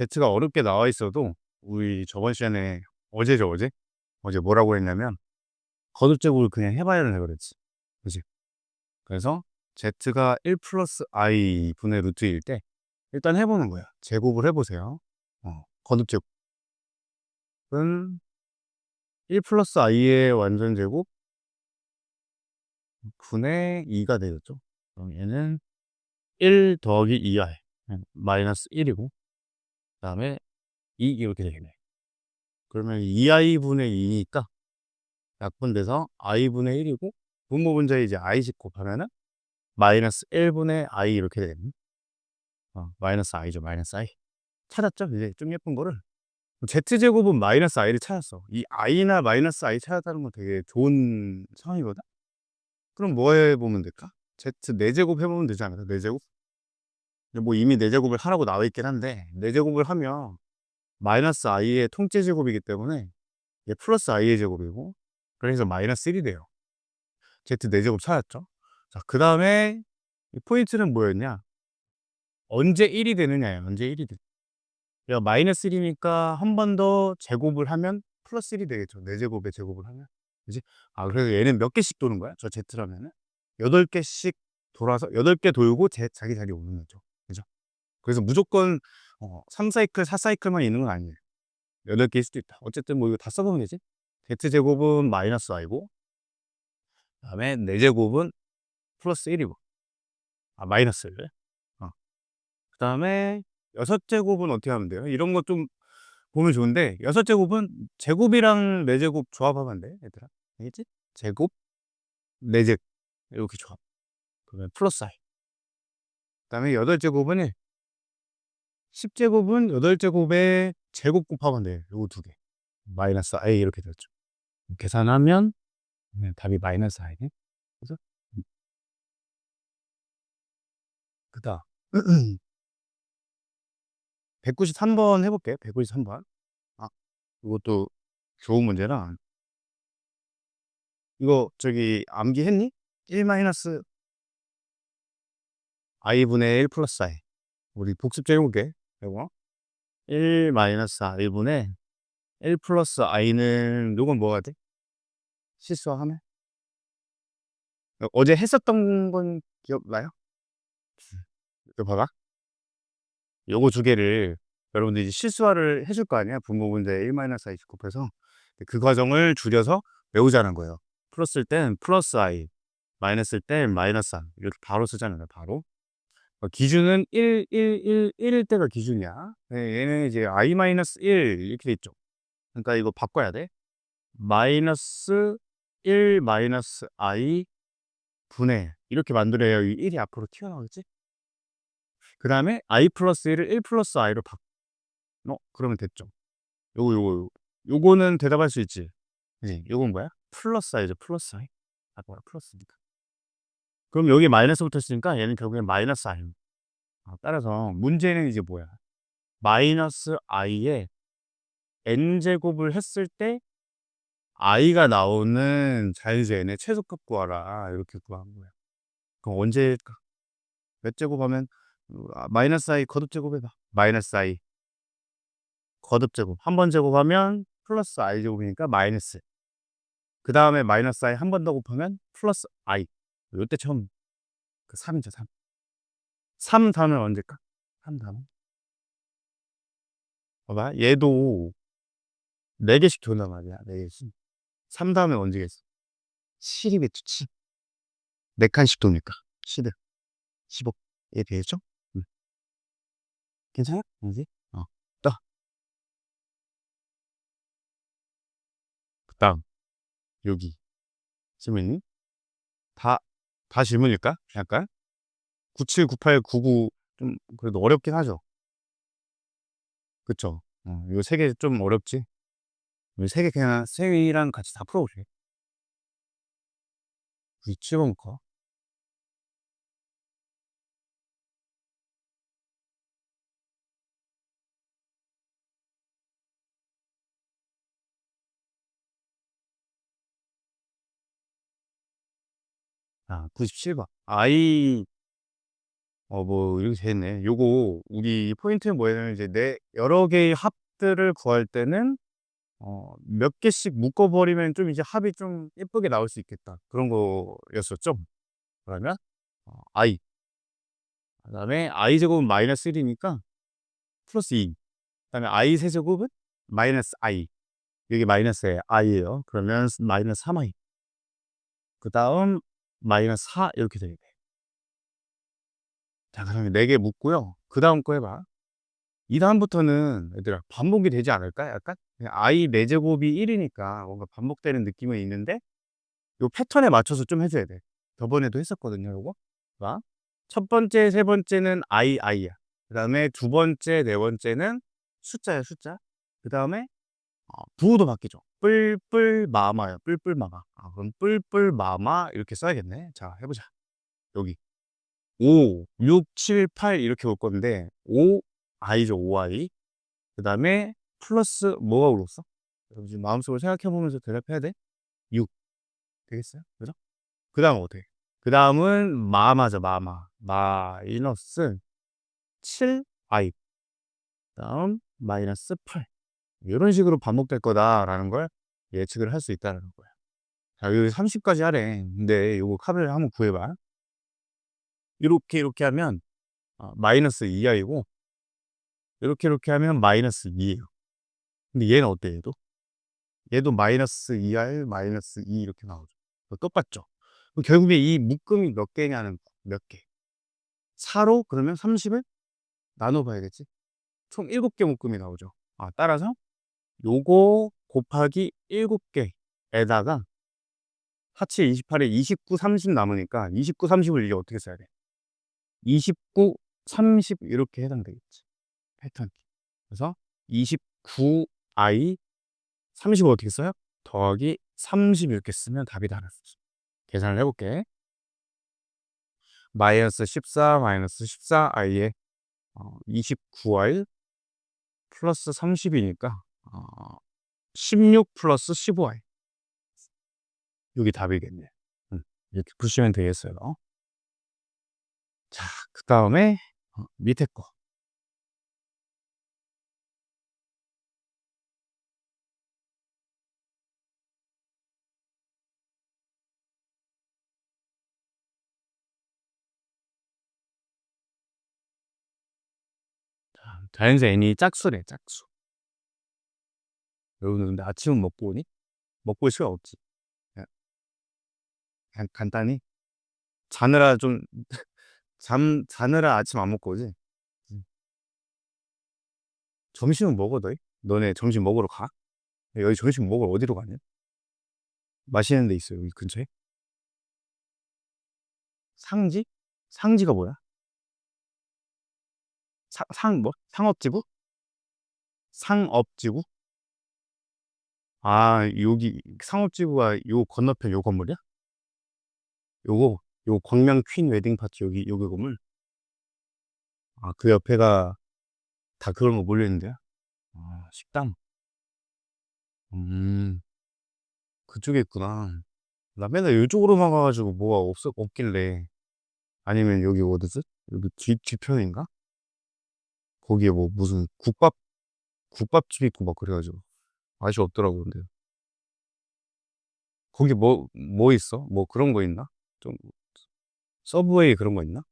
Z가 어렵게 나와 있어도 우리 저번 시간에 어제죠, 어제? 어제 뭐라고 했냐면 거듭제곱을 그냥 해 봐야 된다 그랬지. 그지? 그래서 Z가 1 플러스 I 분의 루트일 때 일단 해 보는 거야. 제곱을 해 보세요. 거듭제곱은 1 플러스 I의 완전 제곱 분의 2가 되겠죠. 그럼 얘는 1 더하기 2I 마이너스 1이고 그다음에 2 이렇게 되겠네. 그러면 2I 분의 2니까 약분돼서 I 분의 1이고 분모분자에 이제 I씩 곱하면은 마이너스 1 분의 I 이렇게 되겠네. 마이너스 I죠. 마이너스 I. 찾았죠? 이제 좀 예쁜 거를. Z제곱은 마이너스 I를 찾았어. 이 I나 마이너스 I 찾았다는 건 되게 좋은 상황이거든. 그럼 뭐 해보면 될까? Z 4제곱 해보면 되지 않을까? 4제곱? 뭐 이미 4제곱을 하라고 나와 있긴 한데 4제곱을 하면 마이너스 I의 통째 제곱이기 때문에 얘 플러스 I의 제곱이고 그래서 마이너스 1이 돼요. Z 4제곱 찾았죠? 자, 그 다음에 포인트는 뭐였냐? 언제 1이 되느냐예요. 언제 1이 되. 야, 마이너스 1이니까 한 번 더 제곱을 하면 플러스 1이 되겠죠. 4제곱에 제곱을 하면. 그지? 그래서 얘는 몇 개씩 도는 거야? 저 Z라면은 8개씩 돌아서 8개 돌고 자기 자리에 오는 거죠. 그죠? 그래서 무조건 3사이클, 4사이클만 있는 건 아니에요. 8개일 수도 있다. 어쨌든 뭐 이거 다 써보면 되지. Z제곱은 마이너스 I고 그다음에 4제곱은 플러스 1이고 마이너스를. 그다음에 6제곱은 어떻게 하면 돼요? 이런 거 좀 보면 좋은데 6제곱은 제곱이랑 4제곱 조합하면 안 돼, 얘들아. 알겠지? 제곱, 4제곱 이렇게 조합. 그러면 플러스 I. 그다음에 8제곱은 10제곱은 8제곱에 제곱 곱하면 돼. 요거 두 개. 마이너스 I 이렇게 되죠. 계산하면 답이 마이너스 I네. 그래서 그다음 193번 해볼게. 193번. 이것도 좋은 문제라. 이거 저기 암기했니? 1 마이너스 i분의 1 플러스 I. 우리 복습 좀 해볼게. 이거 1 마이너스 i분의 1 플러스 i는 요건 뭐가 돼? 실수하면? 어제 했었던 건 기억나요? 이거 봐봐. 요거 두 개를 여러분들이 이제 실수화를 해줄 거 아니야? 분모분자에 1 마이너스 i 곱해서 그 과정을 줄여서 외우자는 거예요. 플러스일 땐 플러스 i, 마이너스일 땐 마이너스 i 이렇게 바로 쓰잖아요. 바로. 기준은 1, 1, 1, 1일 때가 기준이야. 네, 얘는 이제 i-1 이렇게 돼 있죠. 그러니까 이거 바꿔야 돼. 마이너스 1 마이너스 i 분의 이렇게 만들어야 이 1이 앞으로 튀어나오겠지? 그 다음에 i 플러스 1을 1 플러스 i로 그러면 됐죠. 요거는 대답할 수 있지. 그지? 요건 뭐야? 플러스 i죠. 플러스 i. 뭐야? 플러스니까. 그럼 여기 마이너스 붙었으니까 얘는 결국엔 마이너스 i. 따라서 문제는 이제 뭐야? 마이너스 i에 n제곱을 했을 때 i가 나오는 자연수의 최소값 구하라 이렇게 구한 거야. 그럼 언제 몇 제곱하면 마이너스 i 거듭제곱 해봐. 마이너스 i 거듭제곱 한 번 제곱하면 플러스 i 제곱이니까 마이너스. 그 다음에 마이너스 i 한 번 더 곱하면 플러스 i. 요때 처음 그 3이죠 3. 3 다음은 언제일까? 3 다음은 봐봐 얘도 4개씩 돈단 말이야. 4개씩. 3 다음에 언제겠어? 7이겠죠 7. 4칸씩 도니까 7을 15. 예, 되겠죠? 괜찮아? 이제? 또. 그다음 여기 질문이 다, 다 질문일까? 약간 97, 98, 99 좀 그래도 어렵긴 하죠. 그쵸? 이거 3개 좀 어렵지? 이 3개 그냥 쌤이랑 같이 다 풀어보세요. 97번 거. 97번. 뭐 이렇게 돼 있네. 요거 우리 포인트는 뭐냐면 이제 내 여러 개의 합들을 구할 때는 몇 개씩 묶어 버리면 좀 이제 합이 좀 예쁘게 나올 수 있겠다. 그런 거였었죠. 그러면 i 그다음에 i 제곱은 마이너스 1이니까 플러스 2. 그다음에 i 세제곱은 마이너스 i. 여기 마이너스에 i예요. 그러면 마이너스 3i. 그다음 마이너스 4 이렇게 되겠네. 자, 그러면 4개 묶고요. 그다음 거 해봐. 이 다음부터는 얘들아 반복이 되지 않을까? 약간 그냥 i 4제곱이 1이니까 뭔가 반복되는 느낌은 있는데 요 패턴에 맞춰서 좀 해줘야 돼. 저번에도 했었거든요, 요거. 봐. 첫 번째, 세 번째는 i야. 그 다음에 두 번째, 네 번째는 숫자야, 숫자. 그 다음에 부호도 바뀌죠. 뿔뿔마마요, 뿔뿔마마. 그럼 뿔뿔마마 이렇게 써야겠네. 자, 해보자. 여기 5, 6, 7, 8 이렇게 올 건데 5i죠, 5i. 그 다음에 플러스 뭐가 울었어? 여러분 지금 마음속으로 생각해 보면서 대답해야 돼. 6 되겠어요? 그죠? 그 다음 어떻게? 그 다음은 마마죠, 마마. 마이너스 7i. 다음 마이너스 8. 이런 식으로 반복될 거다라는 걸 예측을 할 수 있다는 거야. 자, 여기 30까지 하래. 근데 이거 값을 한번 구해봐. 이렇게 하면 마이너스 2i고 이렇게 하면 마이너스 2예요. 근데 얘는 어때, 얘도? 얘도 마이너스 2i, 마이너스 2 이렇게 나오죠. 똑같죠? 그럼 결국에 이 묶음이 몇 개냐는 거야. 몇 개. 4로 그러면 30을 나눠봐야겠지? 총 7개 묶음이 나오죠. 따라서 요거 곱하기 7개에다가 하체 28에 29, 30 남으니까 29, 30을 이제 어떻게 써야 돼? 29, 30 이렇게 해당되겠지. 패턴. 그래서 29i, 30을 어떻게 써요? 더하기 30 이렇게 쓰면 답이 나왔어. 계산을 해볼게. 마이너스 14, 마이너스 14i에 29i 플러스 30이니까 16 플러스 15i. 여기 답이겠네. 이렇게 푸시면 되겠어요. 자, 그 다음에 밑에 거. 자연수 n이 짝수래, 짝수. 여러분 근데 아침은 먹고 오니? 먹고 올 시간 없지. 그냥 간단히 자느라 좀 자느라 아침 안 먹고 오지. 음. 점심은 먹어 너희? 너네 점심 먹으러 가? 여기 점심 먹으러 어디로 가냐? 맛있는 데 있어요, 여기 근처에. 상지? 상지가 뭐야? 상 뭐? 상업지구? 상업지구? 여기 상업지구가 요 건너편 요 건물이야? 요거 요 광명 퀸 웨딩 파티 여기 건물? 그 옆에가 다 그런 거 몰려 있는데요? 식당. 음, 그쪽에 있구나. 나 맨날 이쪽으로만 가가지고 뭐가 없길래. 아니면 여기 어디지? 여기 뒤편인가? 거기에 뭐 무슨 국밥집 있고 막 그래가지고 맛이 없더라고. 근데 거기 뭐 있어? 뭐 그런 거 있나? 좀 서브웨이 그런 거 있나?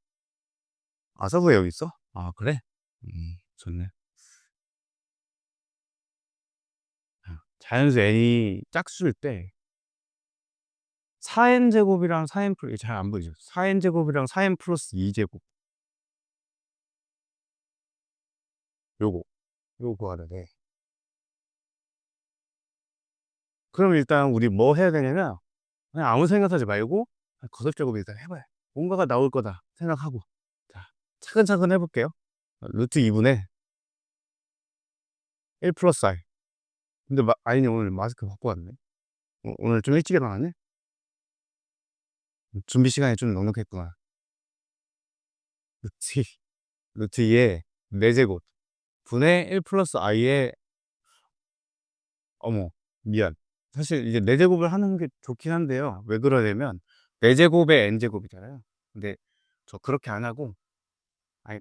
서브웨이 여기 있어? 그래? 좋네. 자연수 n이 짝수일 때 4n 제곱이랑 4n 플러스 잘 안 보이죠? 4n 제곱이랑 4n 플러스 2제곱 요거 구하래. 그럼 일단 우리 뭐 해야 되냐면 그냥 아무 생각하지 말고 거듭제곱 일단 해봐요. 뭔가가 나올 거다 생각하고 자 차근차근 해볼게요. 루트 2분의 1 플러스 i. 근데 아이니 오늘 마스크 바꿔 왔네. 오늘 좀 일찍 일어나네. 준비 시간이 좀 넉넉했구나. 루트 루트 2의 4제곱 분의 1 플러스 i의 어머 미안. 사실 이제 4제곱을 하는 게 좋긴 한데요. 왜 그러냐면 4제곱의 n제곱이잖아요. 근데 저 그렇게 안 하고 아니,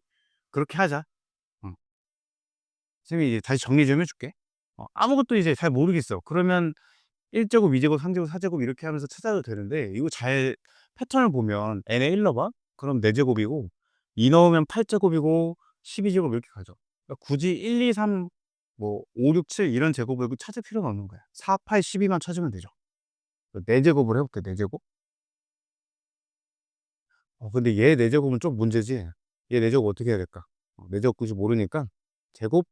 그렇게 하자. 어. 선생님이 이제 다시 정리 좀 해줄게. 아무것도 이제 잘 모르겠어. 그러면 1제곱, 2제곱, 3제곱, 4제곱 이렇게 하면서 찾아도 되는데, 이거 잘 패턴을 보면 n에 1 넣어봐. 그럼 4제곱이고 2 넣으면 8제곱이고 12제곱 이렇게 가죠. 그러니까 굳이 1, 2, 3, 뭐 5, 6, 7 이런 제곱을 찾을 필요가 없는 거야. 4, 8, 12만 찾으면 되죠. 4제곱을 해볼게. 4제곱. 근데 얘 4제곱은 좀 문제지. 얘 4제곱 어떻게 해야 될까? 4제곱 굳이 모르니까 제곱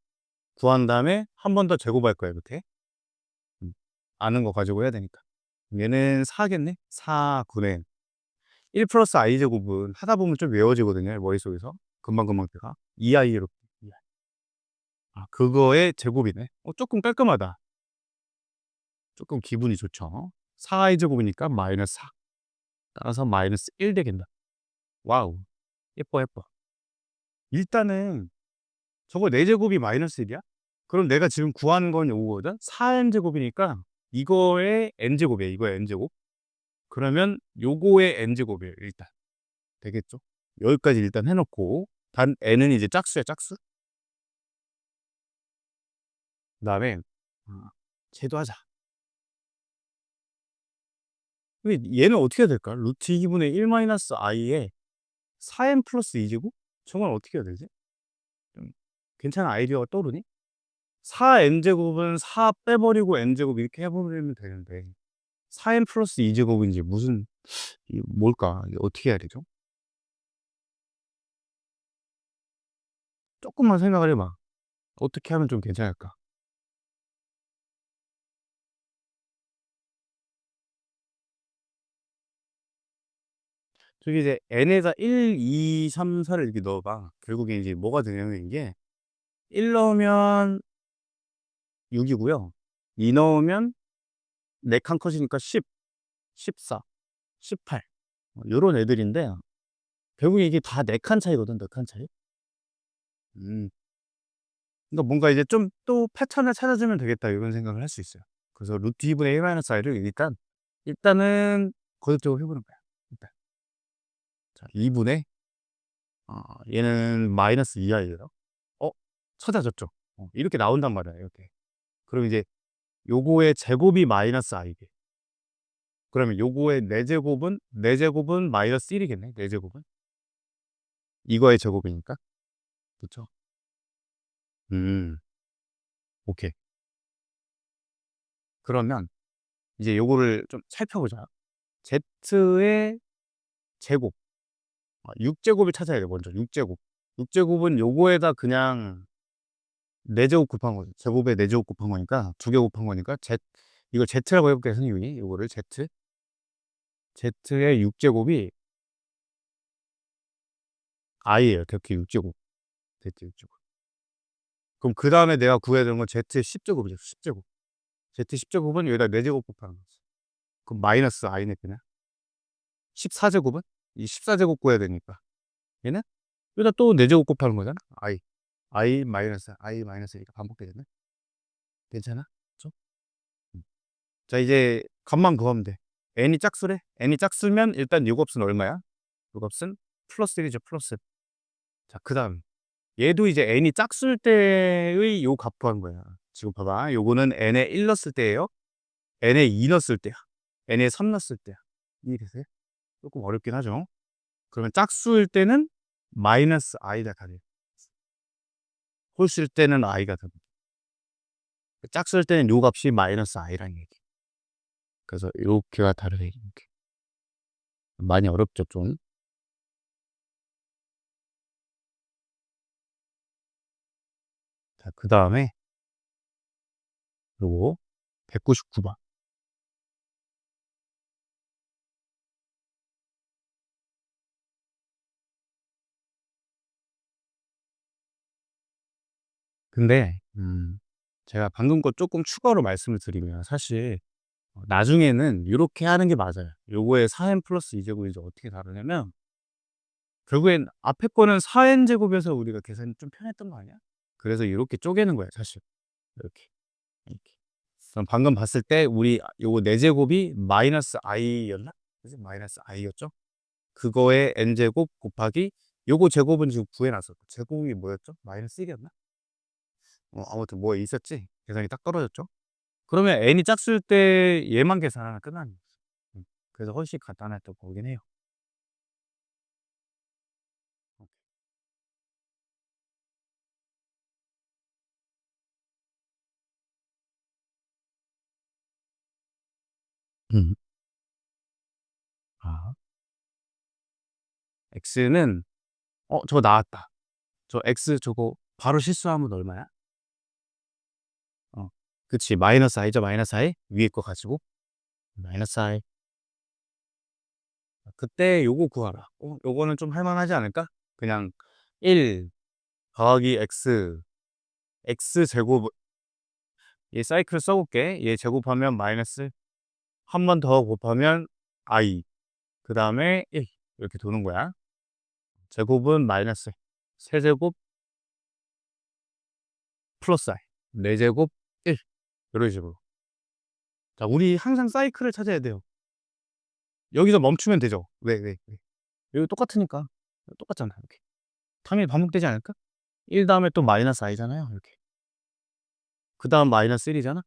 구한 다음에 한 번 더 제곱할 거야, 이렇게. 아는 거 가지고 해야 되니까. 얘는 4겠네? 4, 9네. 1 플러스 i 제곱은 하다 보면 좀 외워지거든요, 머릿속에서. 금방금방 돼가. 2i 이렇게. 2i. 그거의 제곱이네. 조금 깔끔하다. 조금 기분이 좋죠. 4i 제곱이니까 마이너스 4. 따라서 마이너스 1 되겠다. 와우. 예뻐, 예뻐. 일단은 저거 4제곱이 마이너스 1이야? 그럼 내가 지금 구하는 건 요거거든? 4n 제곱이니까 이거의 n제곱이야. 이거의 n제곱. 그러면 요거의 n제곱이에요, 일단. 되겠죠? 여기까지 일단 해놓고, 단 n은 이제 짝수야, 짝수. 그 다음에 제도하자. 근데 얘는 어떻게 해야 될까? 루트 2분의 1 마이너스 i에 4n 플러스 2제곱? 저건 어떻게 해야 되지? 좀 괜찮은 아이디어가 떠오르니? 4n제곱은 4 빼버리고 n제곱 이렇게 해버리면 되는데 4n 플러스 2제곱인지 무슨 뭘까? 이게 어떻게 해야 되죠? 조금만 생각을 해봐. 어떻게 하면 좀 괜찮을까? 저기 이제 n에다 1, 2, 3, 4를 이렇게 넣어봐. 결국에 이제 뭐가 되냐면 이게 1 넣으면 6이고요. 2 넣으면 4칸 커지니까 10, 14, 18 요런 애들인데 결국에 이게 다 4칸 차이거든. 4칸 차이. 음. 그러니까 뭔가 이제 좀 또 '패턴을 찾아주면 되겠다.' 이런 생각을 할 수 있어요. 그래서 루트 2분의 1 마이너스 i를 일단은 거듭적으로 해 보는 거야. 일단. 자, 2분의 얘는 마이너스 2i예요. 어 찾아졌죠. 이렇게 나온단 말이야, 이렇게. 그럼 이제 요거의 제곱이 마이너스 i 게. 그러면 요거의 4제곱은 마이너스 1이겠네. 4제곱은. 이거의 제곱이니까. 그쵸? 음. 오케이. 그러면 이제 요거를 좀 살펴보자. z의 제곱. 6제곱을 찾아야 돼, 먼저. 6제곱. 6제곱은 요거에다 그냥 4제곱 곱한 거죠. 제곱에 4제곱 곱한 거니까 2개 곱한 거니까 이걸 z라고 해 볼게요, 선생님이. 요거를 z의 6제곱이 i예요. 그렇게 6제곱. z 6제곱. 그럼 그다음에 내가 구해야 되는 건 z의 10제곱이죠. 10제곱. z 10제곱은 여기다 4제곱 곱하는 거지. 그럼 마이너스 i네, 그냥. 14제곱은 이 14제곱 구해야 되니까 얘는 여기다 또 4제곱 곱하는 거잖아. i 마이너스 이렇게 반복되게 되네. 괜찮아? 그쵸? 자, 이제 값만 구하면 돼. n이 짝수래. n이 짝수면 일단 요 값은 얼마야? 요 값은 플러스 1이죠. 플러스 1. 자, 그다음 얘도 이제 n이 짝수일 때의 요 값 구한 거야. 지금 봐봐. 요거는 n에 1 넣었을 때예요. n에 2 넣었을 때야. n에 3 넣었을 때야. 이해되세요? 조금 어렵긴 하죠. 그러면 짝수일 때는 마이너스 i가 다 돼. 홀수일 때는 i가 다 돼. 짝수일 때는 요 값이 마이너스 i라는 얘기. 그래서 요렇게가 다르다, 이렇게. 많이 어렵죠, 좀. 자, 그다음에 요거 199번. 근데 제가 방금 거 조금 추가로 말씀을 드리면 사실 나중에는 요렇게 하는 게 맞아요. 요거의 4n 플러스 2제곱이 이제 어떻게 다르냐면 결국엔 앞에 거는 4n 제곱에서 우리가 계산이 좀 편했던 거 아니야? 그래서 요렇게 쪼개는 거야, 사실. 이렇게. 이렇게. 그럼 방금 봤을 때 우리 요거 4제곱이 마이너스 i였나? 그지? 마이너스 i였죠? 그거의 n제곱 곱하기 요거 제곱은 지금 구해놨어. 제곱이 뭐였죠? 마이너스 1이었나? 아무튼 뭐 있었지? 계산이 딱 떨어졌죠? 그러면 n이 짝수일 때 얘만 계산하면 끝나는 거지. 그래서 훨씬 간단했다고 보긴 해요. 음. 아, x는 저거 나왔다. 저 x 저거 바로 실수하면 얼마야? 어, 그치. 마이너스 i죠. 마이너스 i 위에 거 가지고 마이너스 i. 그때 요거 구하라. 요거는 좀 할만하지 않을까? 그냥 1 더하기 x 제곱, 얘 사이클 써볼게. 얘 제곱하면 마이너스, 한 번 더 곱하면 i, 그 다음에 1 이렇게 도는 거야. 제곱은 마이너스 세제곱 플러스 i 4제곱 1 이런 식으로. 자, 우리 항상 사이클을 찾아야 돼요. 여기서 멈추면 되죠. 왜? 여기 똑같으니까. 똑같잖아. 이렇게 당연히 반복되지 않을까? 1 다음에 또 마이너스 i잖아요. 이렇게. 그 다음 마이너스 1이잖아.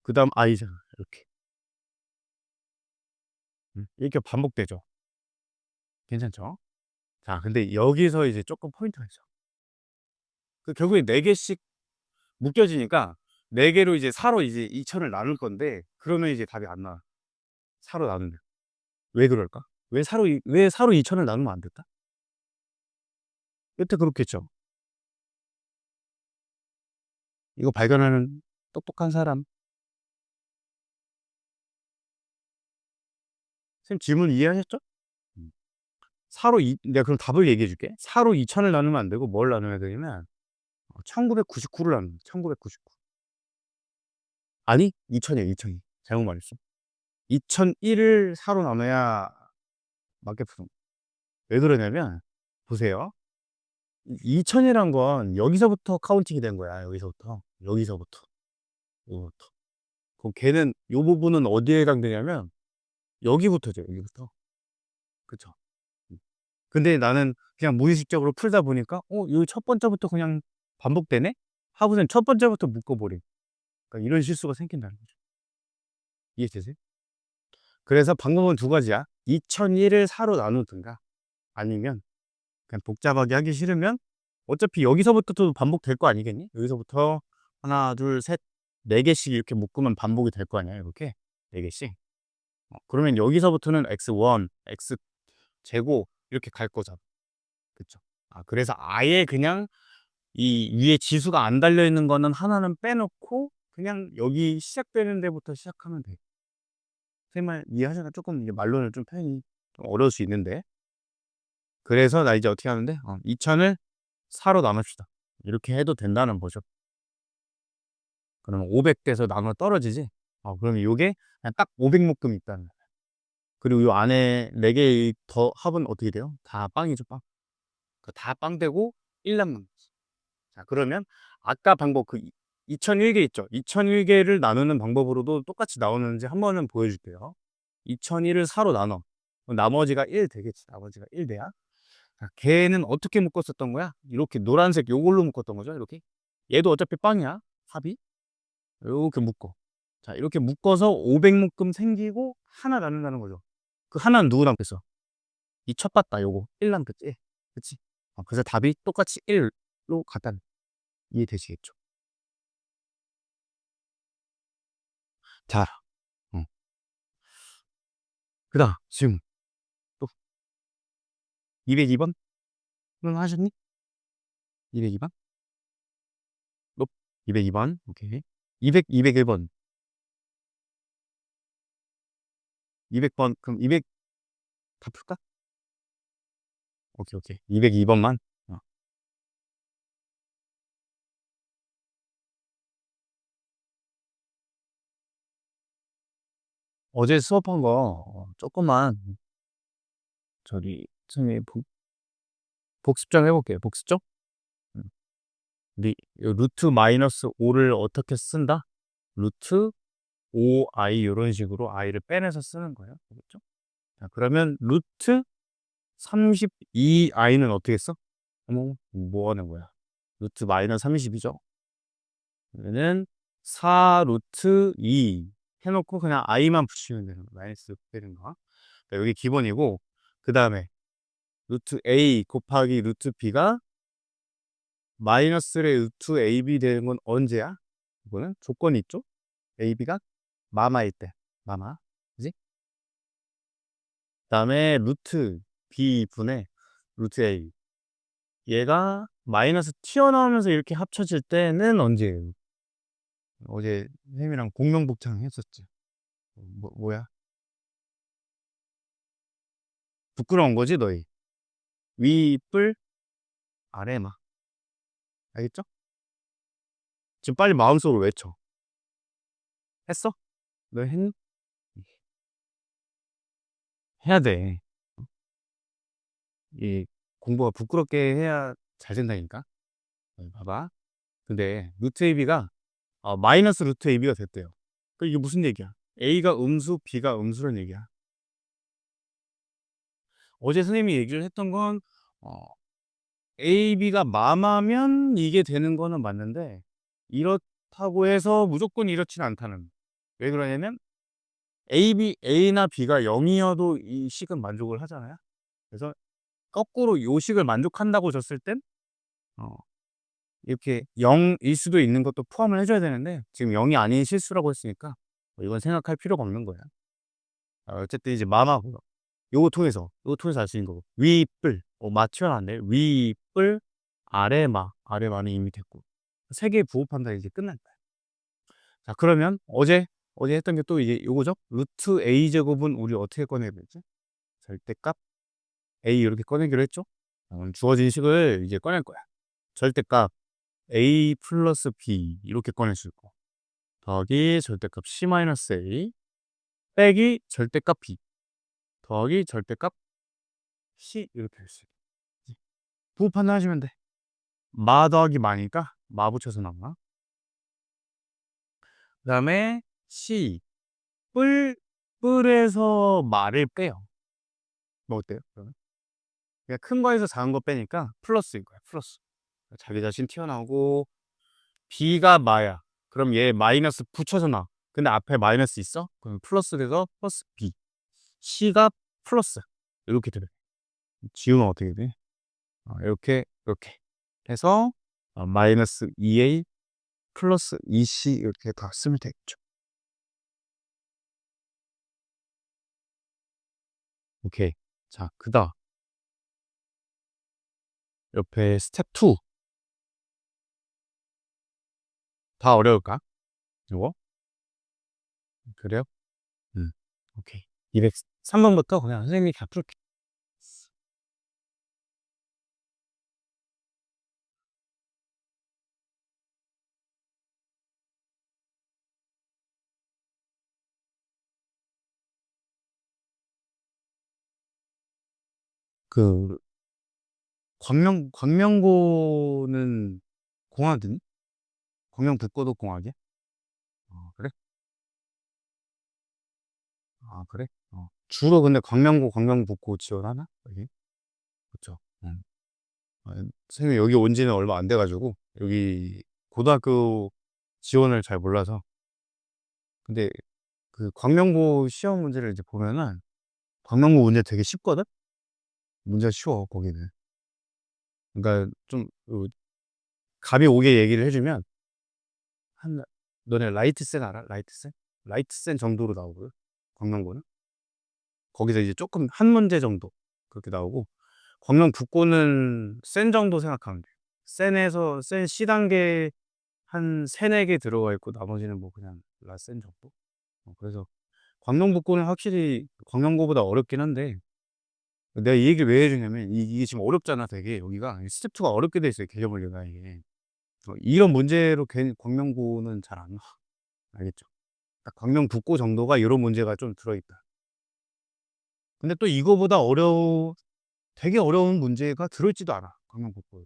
그 다음 i잖아. 이렇게. 이렇게 반복되죠. 괜찮죠? 자, 근데 여기서 이제 조금 포인트가 있어. 결국에 4개씩 묶여지니까 4개로 이제 4로 이제 2천을 나눌 건데, 그러면 이제 답이 안 나와. 4로 나누면. 왜 그럴까? 왜 4로 2천을 나누면 안 될까? 여태 그렇겠죠. 이거 발견하는 똑똑한 사람. 선생님 질문 이해하셨죠? 4로 내가 그럼 답을 얘기해 줄게. 4로 2천을 나누면 안 되고 뭘 나눠야 되냐면 1999를 나누는 거야. 1999. 아니, 2000이야, 2002. 잘못 말했어. 2001을 4로 나눠야 맞게 푸는 거야. 왜 그러냐면, 보세요. 2000이란 건 여기서부터 카운팅이 된 거야. 여기서부터. 여기서부터. 여기부터. 그럼 걔는 요 부분은 어디에 해당되냐면 여기부터죠. 여기부터. 그쵸? 음. 근데 나는 그냥 무의식적으로 풀다 보니까 요 첫 번째부터 그냥 반복되네? 하고선 첫 번째부터 묶어버림. 그러니까 이런 실수가 생긴다는 거죠. 이해되세요? 그래서 방법은 두 가지야. 2001을 4로 나누든가, 아니면 그냥 복잡하게 하기 싫으면 어차피 여기서부터 또 반복될 거 아니겠니? 여기서부터 하나, 둘, 셋, 4개씩 이렇게 묶으면 반복이 될 거 아니야, 이렇게. 4개씩. 그러면 여기서부터는 x1, x 제곱 이렇게 갈 거잖아. 그쵸? 그래서 아예 그냥 이 위에 지수가 안 달려 있는 거는 하나는 빼놓고 그냥 여기 시작되는 데부터 시작하면 돼. 선생님 말 이해하시나? 조금 이제 말로는 좀 표현이 좀 어려울 수 있는데. 그래서 나 이제 어떻게 하는데? 2000을 4로 나눕시다. 이렇게 해도 된다는 거죠. 그러면 500대에서 나눠 떨어지지? 그러면 요게 그냥 딱 500묶음 있다는 거야. 그리고 요 안에 4개 더 합은 어떻게 돼요? 다 빵이죠, 빵. 다 빵 되고 1 남는 거지. 자, 그러면 아까 방법 2001개 있죠? 2001개를 나누는 방법으로도 똑같이 나오는지 한 번은 보여줄게요. 2001을 4로 나눠. 그럼 나머지가 1 되겠지. 나머지가 1 돼야. 자, 걔는 어떻게 묶었었던 거야? 이렇게 노란색 요걸로 묶었던 거죠. 이렇게. 얘도 어차피 빵이야. 합이. 이렇게 묶어. 자, 이렇게 묶어서 500묶음 생기고 하나 나눈다는 거죠. 그 하나는 누구 남겠어? 이 첫 봤다 요거 1 남겠지. 그치? 그래서 답이 똑같이 1로 갔다는. 이해되시겠죠? 자, 어. 그다음 지금 또 202번은 하셨니? 202번? 높 202번. 오케이. 201번. 200번. 그럼 200 다 풀까? 오케이. 202번만. 어제 수업한 거 조금만 저기 선생님 복습 좀 해볼게요. 복습 좀. 음. 루트 마이너스 5를 어떻게 쓴다? 루트 5i 이런 식으로 i를 빼내서 쓰는 거예요. 그렇죠? 자, 그러면 루트 32i는 어떻게 써? 어머, 뭐 하는 거야? 루트 마이너스 30이죠? 그러면은 4 루트 2 해놓고 그냥 i만 붙이면 되는 거. 마이너스 되는 거. 여기 기본이고, 그 다음에 루트 a 곱하기 루트 b가 마이너스의 루트 ab 되는 건 언제야? 이거는 조건이 있죠? ab가 마마일 때. 마마. 그지? 그 다음에 루트 b 분의 루트 a. 얘가 마이너스 튀어나오면서 이렇게 합쳐질 때는 언제예요? 어제 쌤이랑 공명복창 했었지. 뭐야? 부끄러운 거지, 너희. 위 뿔, 아래 마. 알겠죠? 지금 빨리 마음속으로 외쳐. 했어? 너 했니? 해야 돼. 이 공부가 부끄럽게 해야 잘 된다니까. 봐봐. 근데 루트 AB가 마이너스 루트 AB가 됐대요. 그 이게 무슨 얘기야? A가 음수, B가 음수라는 얘기야. 어제 선생님이 얘기를 했던 건 어, A, B가 마마면 이게 되는 거는 맞는데 이렇다고 해서 무조건 이렇지는 않다는. 왜 그러냐면 A나 B가 0이어도 이 식은 만족을 하잖아요. 그래서 거꾸로 요 식을 만족한다고 줬을 땐 어, 이렇게 0일 수도 있는 것도 포함을 해줘야 되는데 지금 0이 아닌 실수라고 했으니까 뭐 이건 생각할 필요가 없는 거야. 어쨌든 이제 마마고요. 요거 통해서 알 수 있는 거고 위뿔 맞춰놨네. 위뿔 아래마는 이미 됐고 세 개 부호판다 이제 끝났다. 자 그러면 어제 했던 게 또 이제 요거죠. 루트 a 제곱은 우리 어떻게 꺼내야 되지? 절대값 a 이렇게 꺼내기로 했죠. 주어진 식을 이제 꺼낼 거야. 절대값 a 플러스 b 이렇게 꺼낼 수 있고 더하기 절대값 c 마이너스 a 빼기 절대값 b 더하기 절대값 c 이렇게 할 수 있고 부호 판단하시면 돼. 마 더하기 마니까 마 붙여서 나와. 그 다음에 C 뿔에서 마를 빼요. 뭐 어때요? 그러면 그냥 큰 거에서 작은 거 빼니까 플러스인 거야. 플러스. 자기 자신 튀어나오고 B가 마야. 그럼 얘 마이너스 붙여서 나. 근데 앞에 마이너스 있어? 그럼 플러스 돼서 플러스 B. C가 플러스. 이렇게 되네. 지우면 어떻게 돼? 이렇게 해서 마이너스 2A 플러스 2C 이렇게 다 쓰면 되겠죠. 오케이. 자, 그다음 옆에 스텝 2. 다 어려울까? 이거? 그래요? 음. 오케이. 203번부터 그냥 선생님이 다 풀게. 그 광명고는 공학이니? 광명북고도 공학이야? 그래? 그래? 주로 근데 광명고, 광명북고 지원하나? 여기? 그쵸. 선생님 여기 온 지는 얼마 안 돼가지고 여기 고등학교 지원을 잘 몰라서 근데 그 광명고 시험 문제를 이제 보면은 광명고 문제 되게 쉽거든? 문제가 쉬워 거기는. 그러니까 좀 감이 오게 얘기를 해주면 한 너네 라이트센 알아? 라이트센? 라이트센 정도로 나오고요. 광명고는 거기서 이제 조금 한 문제 정도 그렇게 나오고 광명 북고는 센 정도 생각하면 돼요. 센 C 단계 한 세네 개 들어가 있고 나머지는 뭐 그냥 라센 정도. 그래서 광명 북고는 확실히 광명고보다 어렵긴 한데 내가 이 얘기를 왜 해주냐면 이게 지금 어렵잖아 되게 여기가 스텝 2가 어렵게 돼 있어요 개념을가 이게 이런 문제로 괜히 광명고는 잘 안 나와 알겠죠? 딱 광명 북고 정도가 이런 문제가 좀 들어있다. 근데 또 이거보다 되게 어려운 문제가 들어있지도 않아 광명 북고.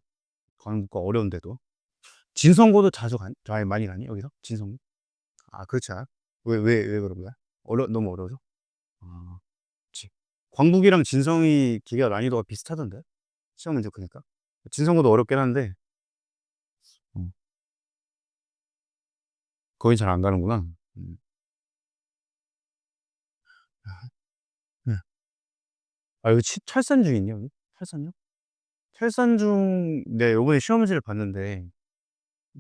광명 북고 어려운데도 진성고도 잘 많이 가니 여기서 진성고? 그렇지 않아? 왜 그런 거야? 너무 어려워서? 그치. 광북이랑 진성이 기가 난이도가 비슷하던데? 시험 문제 보니까. 진성보다 어렵긴 한데 음. 거의 잘 안 가는구나. 네. 아 이거 찰산중 있냐 여기? 찰산중? 찰산중 네 요번에 시험 문제를 봤는데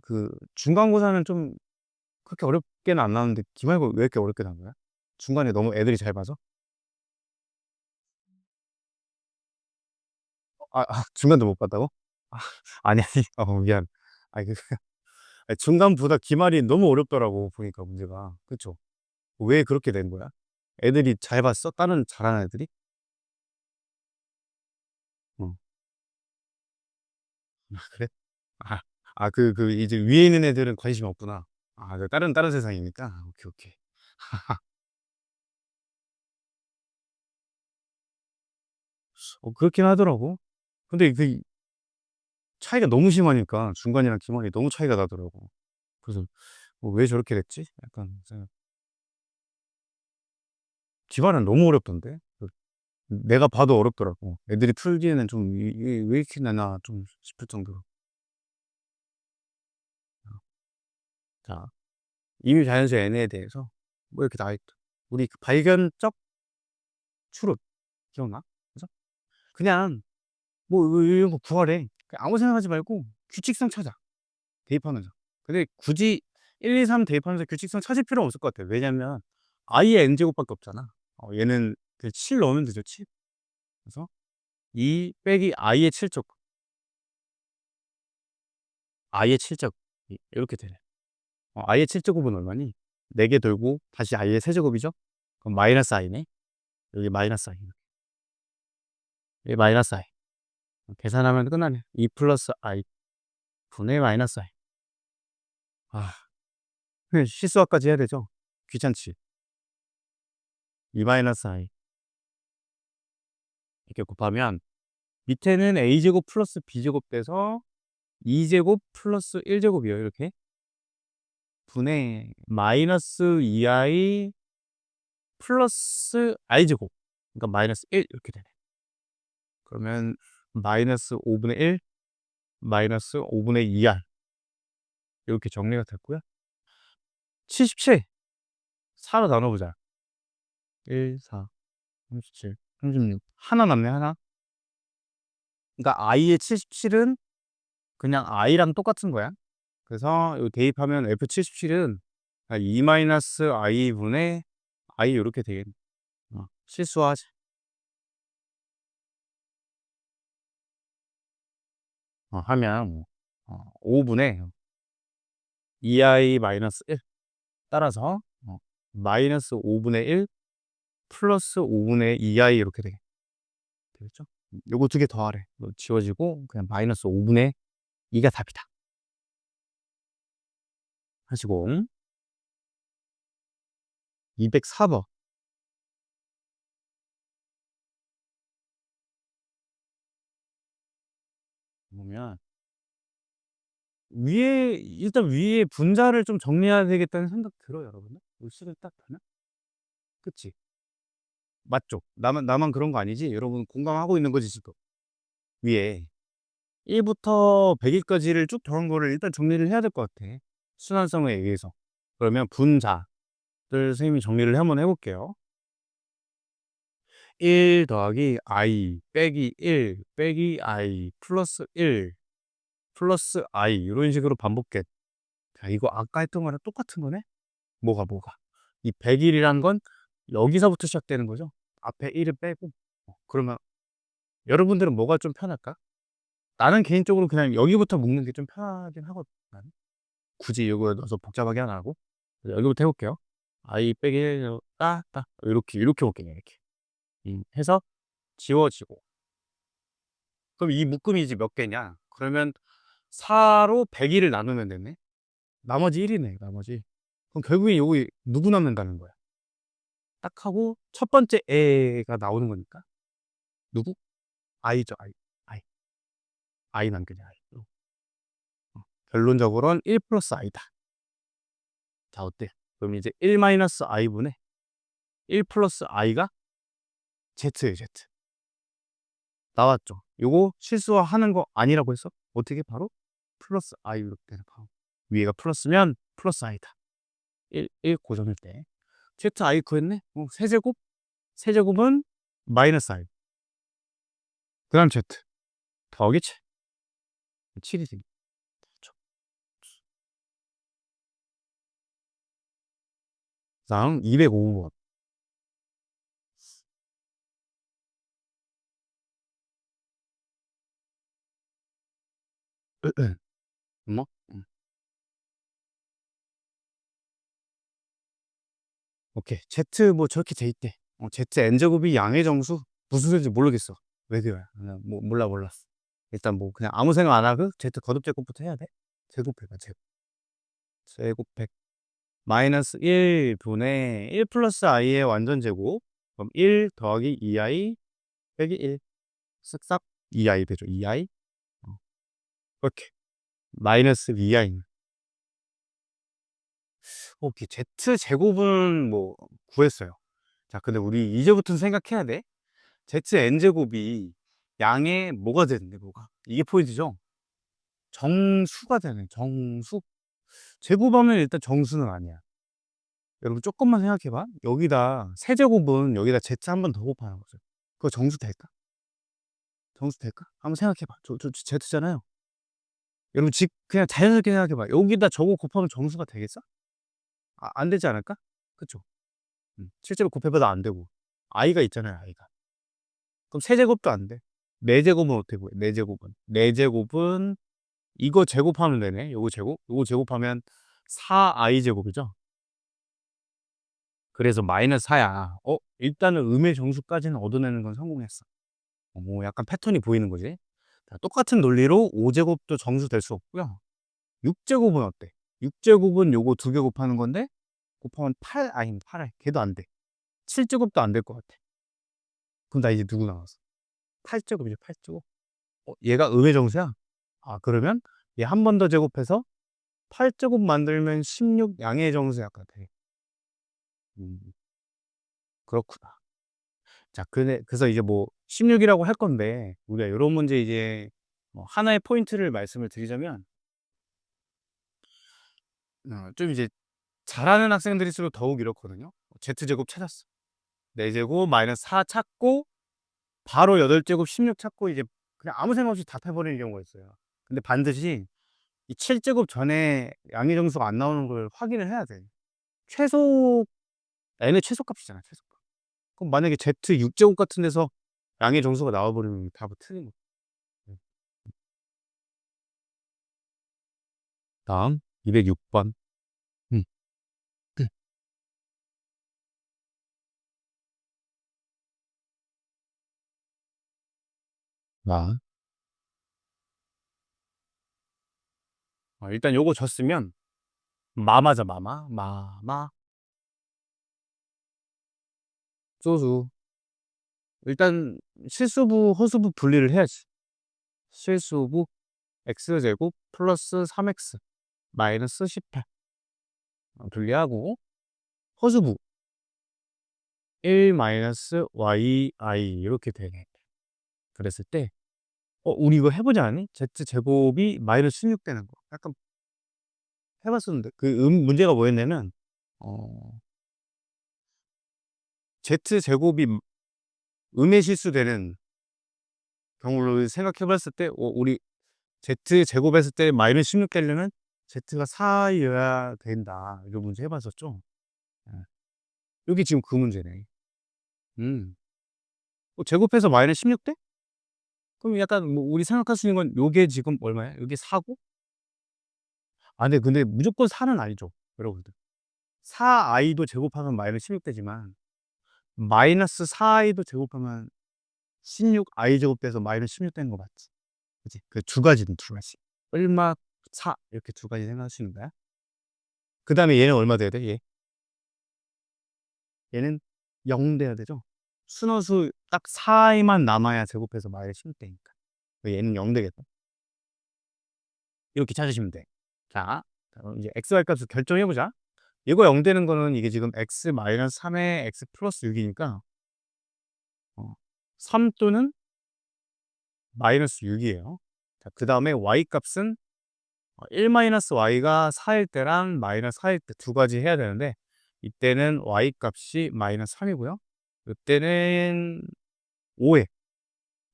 그 중간고사는 좀 그렇게 어렵게는 안 나왔는데 기말고 왜 이렇게 어렵게 나온 거야? 중간에 너무 애들이 잘 봐서? 중간도 못 봤다고? 아 아니, 아니. 미안. 아니 아니 중간보다 기말이 너무 어렵더라고 보니까 문제가. 그쵸? 왜 그렇게 된 거야? 애들이 잘 봤어? 다른 잘하는 애들이? 어. 그래? 아. 이제 위에 있는 애들은 관심이 없구나. 다른 세상이니까. 오케이, 오케이. 그렇긴 하더라고. 근데 차이가 너무 심하니까 중간이랑 기말이 너무 차이가 나더라고. 그래서 '왜 저렇게 됐지?' 약간 생각. 기말은 너무 어렵던데. 내가 봐도 어렵더라고. 애들이 풀기에는 좀 '이게 왜 이렇게 내나.' 좀 싶을 정도로. 어 자 이미 자연수 n에 대해서 뭐 이렇게 나와 있다. 우리 그 발견적 추론 기억나? 그래서 그냥 뭐 이런 거 구하래. 그냥 아무 생각하지 말고 규칙성 찾아, 대입하면서. 근데 굳이 1, 2, 3 대입하면서 규칙성 찾을 필요는 없을 것 같아. 왜냐면 i의 n제곱밖에 없잖아. 얘는 그 7 넣으면 되죠, 7. 그래서 2 빼기 i의 7제곱, i의 7제곱 이렇게 되네. i의 7제곱은 얼마니? 4개 돌고 다시 i의 세제곱이죠? 그럼 마이너스 i네. 여기 마이너스 i. 여기 마이너스 i. 계산하면 끝나네. 2 플러스 i 분의 마이너스 i. 아, 실수학까지 해야 되죠? 귀찮지. 2 마이너스 i 이렇게 곱하면 밑에는 a제곱 플러스 b제곱 돼서 2제곱 플러스 1제곱이에요. 이렇게 분의 마이너스 2i 플러스 i제곱, 그러니까 마이너스 1 이렇게 되네. 그러면 마이너스 5분의 1 마이너스 5분의 2r 이렇게 정리가 됐고요. 77 4로 나눠보자. 1, 4, 37, 36 하나 남네 하나. 그러니까 i의 77은 그냥 i랑 똑같은 거야. 그래서 요 대입하면 F77은 2 마이너스 i 분의 i 요렇게 되겠네. 실수하지. 하면 5 분의 2i 마이너스 1 따라서 마이너스 5 분의 1 플러스 5 분의 2i 이렇게 되겠죠? 요거 2개 더하래. 이거 지워지고 그냥 마이너스 5 분의 2가 답이다 하시고 204 번 보면 일단 위에 분자를 좀 정리해야 되겠다는 생각 들어요, 여러분들. 요 식을 딱 보면. 그치? 맞죠? 나만 그런 거 아니지? 여러분 공감하고 있는 거지, 지금. 위에 1 부터 100 일까지를 쭉 더한 거를 일단 정리를 해야 될 것 같아, 순환성에 의해서. 그러면 분자들 선생님이 정리를 한번 해 볼게요. 1 더하기 i 빼기 1 빼기 i 플러스 1 플러스 i 요런 식으로 반복해. 자 이거 아까 했던 거랑 똑같은 거네? 뭐가? 이 100 일이란 건 여기서부터 시작되는 거죠. 앞에 1을 빼고. 그러면 여러분들은 뭐가 좀 편할까? 나는 개인적으로 그냥 여기부터 묶는 게 좀 편하긴 하거든, 나는. 굳이 요거에 넣어서 복잡하게 안 하고. 그래서 여기부터 해 볼게요. i 빼기 1 따 요렇게 볼게요, 이렇게. 해서 지워지고. 그럼 이 묶음이 이제 몇 개냐? 그러면 4로 100일을 나누면 되네. 나머지 1이네, 나머지. 그럼 결국에 요거 누구 남는다는 거야? 딱 하고 첫 번째 애가 나오는 거니까. 누구? i죠, i. i. i 남겨져, i. 결론적으로는 1 플러스 i다. 자, 어때? 그럼 이제 1 마이너스 i 분의 1 플러스 i가 Z예요, Z. 나왔죠. 요거 실수하는 거 아니라고 했어? 어떻게 바로? 플러스 I 이렇게 되는 거. 위에가 플러스면 플러스 I다. 1 고정일 때. ZI 구했네? 세제곱? 세제곱은 마이너스 I. 그 다음 Z. 더하기 7. 7이 되겠죠. 다음 205번. 뭐? 오케이. Z 뭐 저렇게 돼 있대. Z n제곱이 양의 정수? 무슨 소리인지 모르겠어. 왜 그래? 그냥 뭐 몰라. 일단 뭐 그냥 아무 생각 안 하고 Z 거듭 제곱부터 해야 돼. 제곱해봐 제곱. 제곱 100 마이너스 1분의 1 플러스 i의 완전 제곱. 그럼 1 더하기 2i 빼기 1. 쓱싹 2i 되죠. 2i. 이렇게 마이너스 2i. 오케이. Z 제곱은 뭐 구했어요. 자, 근데 우리 이제부터 생각해야 돼. Z n제곱이 양의 뭐가 되는데 뭐가? 이게 포인트죠. 정수가 되네. 정수. 제곱하면 일단 정수는 아니야. 여러분 조금만 생각해봐. 여기다 세제곱은 여기다 Z 한 번 더 곱하는 거죠. 그거 정수 될까? 정수 될까? 한번 생각해봐. 저 Z잖아요. 여러분 그냥 자연스럽게 생각해봐. 여기다 저거 곱하면 정수가 되겠어? 안 되지 않을까? 그쵸? 실제로 곱해봐도 안 되고. i가 있잖아요, i가. 그럼 세제곱도 안 돼. 4제곱은 어떻게 구해? 4제곱은. 4제곱은 이거 제곱하면 되네. 요거 제곱. 요거 제곱하면 4i 제곱이죠. 그래서 마이너스 4야. 일단은 음의 정수까지는 얻어내는 건 성공했어. 뭐 약간 패턴이 보이는 거지. 자, 똑같은 논리로 5제곱도 정수 될 수 없고요. 6제곱은 어때? 6제곱은 요거 2개 곱하는 건데 곱하면 8, 아니 8, 걔도 안 돼. 7제곱도 안 될 것 같아. 그럼 나 이제 누구 나왔어? 8제곱이죠, 8제곱. 얘가 음의 정수야? 그러면 얘 한 번 더 제곱해서 8제곱 만들면 16 양의 정수 약간 돼. 그렇구나. 자, 그래서 이제 뭐 16이라고 할 건데 우리가 이런 문제 이제 하나의 포인트를 말씀을 드리자면 좀 이제 잘하는 학생들일수록 더욱 이렇거든요. Z제곱 찾았어. 4제곱 마이너스 4 찾고 바로 8제곱 16 찾고 이제 그냥 아무 생각 없이 답해버리는 경우가 있어요. 근데 반드시 이 7제곱 전에 양의 정수가 안 나오는 걸 확인을 해야 돼. 최소 n의 최소값이잖아, 최소값. 그럼 만약에 Z 6제곱 같은 데서 양의 정수가 나와버리면 답은 틀린 거야. 다음 206번. 음. 나 일단 요거 졌으면 마마자 마마 소수. 일단 실수부 허수부 분리를 해야지. 실수부 x제곱 플러스 3x 마이너스 18 분리하고 허수부 1 마이너스 yi 이렇게 되네. 그랬을 때 우리 이거 해보지 않니? z제곱이 마이너스 16 되는 거 약간 해봤었는데 그 문제가 뭐였냐면 z제곱이 음의 실수 되는 경우를 생각해 봤을 때 우리 z제곱 했을 때 마이너스 16 되려면 z가 4여야 된다. 이런 문제 해봤었죠. 예. 여기 지금 그 문제네. 제곱해서 마이너스 16 돼? 그럼 약간 뭐 우리 생각할 수 있는 건 요게 지금 얼마야? 요게 4고? 근데 무조건 4는 아니죠, 여러분들. 4i도 제곱하면 마이너스 16 되지만 마이너스 4i도 제곱하면 16i 제곱돼서 마이너스 16 되는 거 맞지? 그치? 그 두 가지는 두 가지. 얼마 4 이렇게 두 가지 생각하시는 거야. 그 다음에 얘는 얼마 돼야 돼? 얘는 0 돼야 되죠. 순허수 딱 4만 남아야 제곱해서 마이너스 16 되니까. 얘는 0 되겠다. 이렇게 찾으시면 돼. 자, 그럼 이제 x, y 값을 결정해 보자. 이거 0 되는 거는 이게 지금 x 마이너스 3에 x 플러스 6이니까 3 또는 마이너스 6이에요. 자, 그 다음에 y 값은 1 마이너스 y가 4일 때랑 마이너스 4일 때 두 가지 해야 되는데, 이때는 y 값이 마이너스 3이고요. 이때는 5에.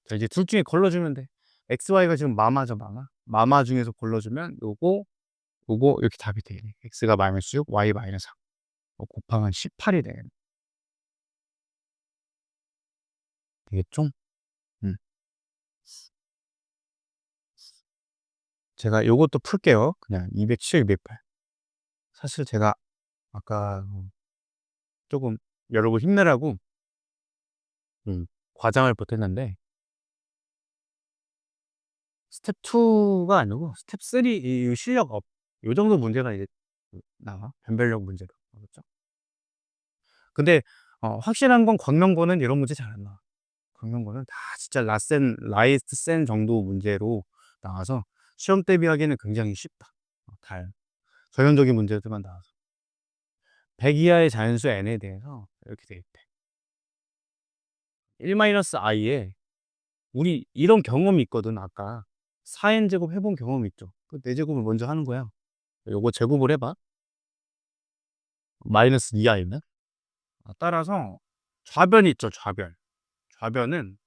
자, 이제 둘 중에 걸러주면 돼. x, y가 지금 마마죠, 마마. 마마 중에서 걸러주면 요거 이렇게 답이 돼. x가 마이너스 6, y 마이너스 3. 곱하면 18이 돼. 되겠죠? 음. 제가 요것도 풀게요. 그냥 207, 208. 사실 제가 아까 조금 여러분 힘내라고 과장을 못했는데, 스텝 2가 아니고 스텝 3 이 실력 업, 요 정도 문제가 이제 나와. 변별력 문제가. 그렇죠? 근데 확실한 건 광명고는 이런 문제 잘 안 나와. 광명고는 다 진짜 라센, 라이스트 센 정도 문제로 나와서 시험 대비하기에는 굉장히 쉽다. 달 전형적인 문제들만 나와서 100 이하의 자연수 n에 대해서 이렇게 돼 있대. 1-i에 우리 이런 경험이 있거든. 아까 4n 제곱 해본 경험이 있죠. 그 4제곱을 먼저 하는 거야. 요거 제곱을 해봐. 마이너스 2i면 따라서 좌변이 있죠. 좌변. 좌변은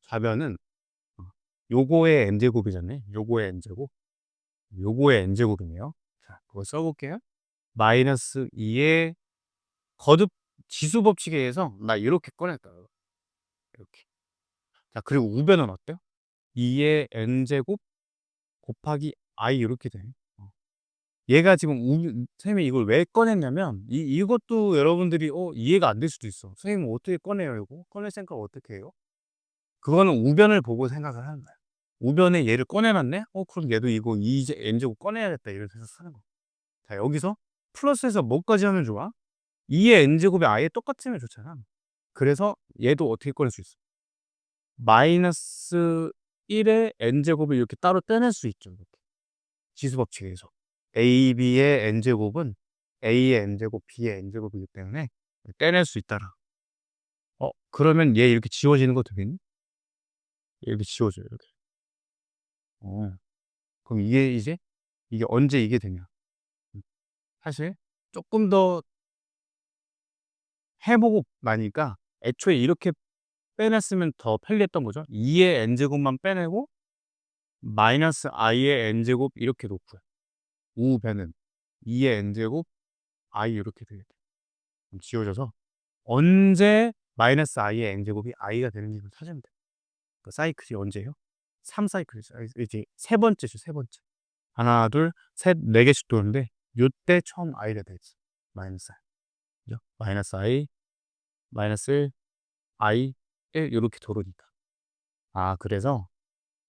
좌변은 요거의 n제곱이잖아요. 요거의 n제곱. 요거의 n제곱이네요. 자, 그거 써볼게요. 마이너스 2의 거듭 지수 법칙에 의해서 나 이렇게 꺼냈다. 이렇게. 자, 그리고 우변은 어때요? 2의 n제곱 곱하기 i 이렇게 돼. 얘가 지금 선생님이 이걸 왜 꺼냈냐면, 이것도 여러분들이 이해가 안 될 수도 있어. 선생님 어떻게 꺼내요, 이거? 꺼낼 생각 어떻게 해요? 그거는 우변을 보고 생각을 하는 거야. 우변에 얘를 꺼내놨네? 그럼 얘도 이거 2 n제곱 꺼내야겠다. 이런 생각 하는 거. 자, 여기서 플러스해서 뭐까지 하면 좋아? 2의 n제곱이 아예 똑같으면 좋잖아. 그래서 얘도 어떻게 꺼낼 수 있어? 마이너스 1의 n제곱을 이렇게 따로 떼낼 수 있죠. 이렇게. 지수법칙에서. a, b의 n제곱은 a의 n제곱, b의 n제곱이기 때문에 떼낼 수 있다라. 그러면 얘 이렇게 지워지는 거 되겠니? 이렇게 지워져요. 이렇게. 그럼 이게 언제 이게 되냐? 사실 조금 더 해보고 나니까 애초에 이렇게 빼냈으면 더 편리했던 거죠. 2의 n제곱만 빼내고 마이너스 i의 n제곱 이렇게 놓고요. 우변은 2의 n제곱 i 이렇게 되게 돼. 지워져서 언제 마이너스 i의 n제곱이 i가 되는지 찾으면 돼요. 그 사이클이 언제예요? 3사이클이죠. 이제 세 번째죠, 세 번째. 하나, 둘, 셋, 네 개씩 도는데 요때 처음 i가 되지. 마이너스 i. 그죠? 마이너스 i, 마이너스 1, i, 1 요렇게 도르니까. 그래서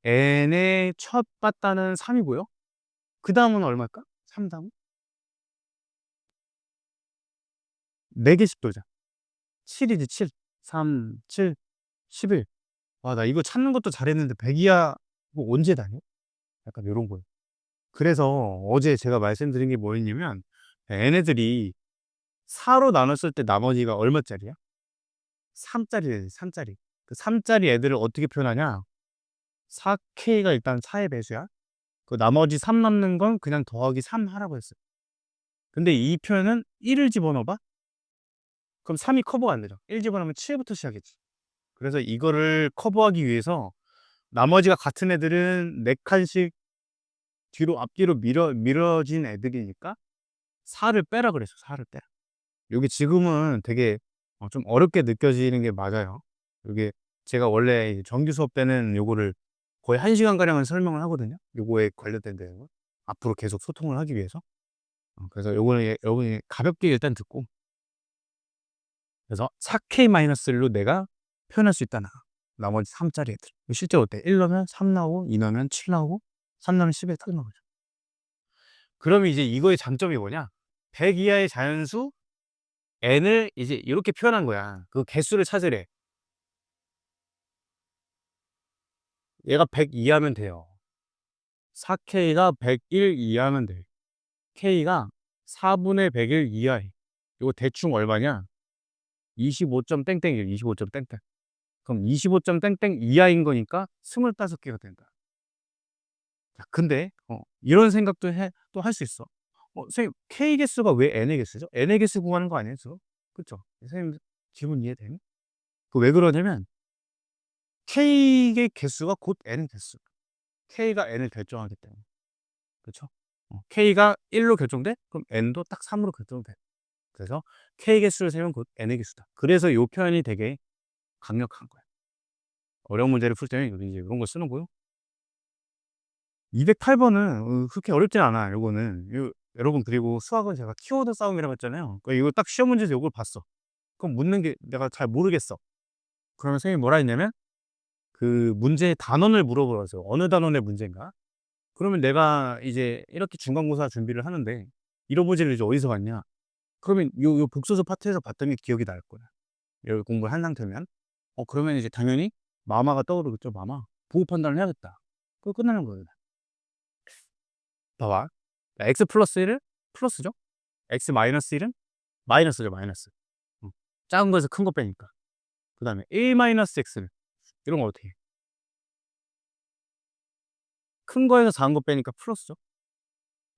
n의 첫 바따는 3이고요. 그 다음은 얼마일까? 3 다음은? 4개씩 돌자. 7이지, 7. 3, 7, 11. 와, 나 이거 찾는 것도 잘했는데 100이야. 이거 언제 다녀? 약간 요런 거예요. 그래서 어제 제가 말씀드린 게 뭐였냐면, 얘네들이 4로 나눴을 때 나머지가 얼마짜리야? 3짜리래, 3짜리. 그 3짜리 애들을 어떻게 표현하냐? 4K가 일단 4의 배수야. 그 나머지 3 남는 건 그냥 더하기 3 하라고 했어요. 근데 이 표현은 1을 집어넣어봐? 그럼 3이 커버가 안 되죠. 1 집어넣으면 7부터 시작했지. 그래서 이거를 커버하기 위해서 나머지가 같은 애들은 4칸씩 뒤로 앞뒤로 밀어진 애들이니까 4를 빼라 그랬어. 4를 빼라. 요게 지금은 되게 좀 어렵게 느껴지는 게 맞아요. 요게 제가 원래 정규 수업 때는 요거를 거의 1시간 가량을 설명을 하거든요. 요거에 관련된 내용을 앞으로 계속 소통을 하기 위해서. 그래서 요거는 여러분이 가볍게 일단 듣고, 그래서 4K-1로 내가 표현할 수 있다. 나머지 3짜리 애들. 실제 어때? 1 넣으면 3 나오고, 2 넣으면 7 나오고, 3 넣으면 11 딱 나오죠. 그러면 이제 이거의 장점이 뭐냐? 100 이하의 자연수 n을 이제 이렇게 표현한 거야. 그 개수를 찾으래. 얘가 100 이하면 돼요. 4K가 101 이하면 돼. K가 4분의 100일 이하에. 이거 대충 얼마냐? 25점 땡땡이에요. 25점 땡땡. 그럼 25점 땡땡 이하인 거니까 25개가 된다. 자, 근데 이런 생각도 또 할 수 있어. 선생님 K 개수가 왜 N의 개수죠? N의 개수 구하는 거 아니에요, 지금? 그쵸? 선생님 질문 이해돼요? 그 왜 그러냐면 K의 개수가 곧 N의 개수. K가 N을 결정하기 때문에. 그쵸? K가 1로 결정돼? 그럼 N도 딱 3으로 결정돼. 그래서 K 개수를 세면 곧 N의 개수다. 그래서 이 표현이 되게 강력한 거야. 어려운 문제를 풀 때는 이제 이런 걸 쓰는 거요. 208번은 그렇게 어렵진 않아, 요거는. 여러분, 그리고 수학은 제가 키워드 싸움이라고 했잖아요. 그러니까 이거 딱 시험 문제에서 요걸 봤어. 그럼 묻는 게 내가 잘 모르겠어. 그러면 선생님이 뭐라 했냐면 그 문제의 단원을 물어보라서 어느 단원의 문제인가? 그러면 내가 이제 이렇게 중간고사 준비를 하는데 이런 문제를 이제 어디서 봤냐? 그러면 요 복소수 파트에서 봤더니 기억이 날 거야. 여기 공부를 한 상태면. 그러면 이제 당연히 마마가 떠오르겠죠, 마마. 보호 판단을 해야겠다. 그거 끝나는 거예요. 봐봐. x 플러스 1은 플러스죠. x 마이너스 1은 마이너스죠, 마이너스. 작은 거에서 큰 거 빼니까. 그 다음에 1 마이너스 x는 이런 거 어떻게 해? 큰 거에서 작은 거 빼니까 플러스죠.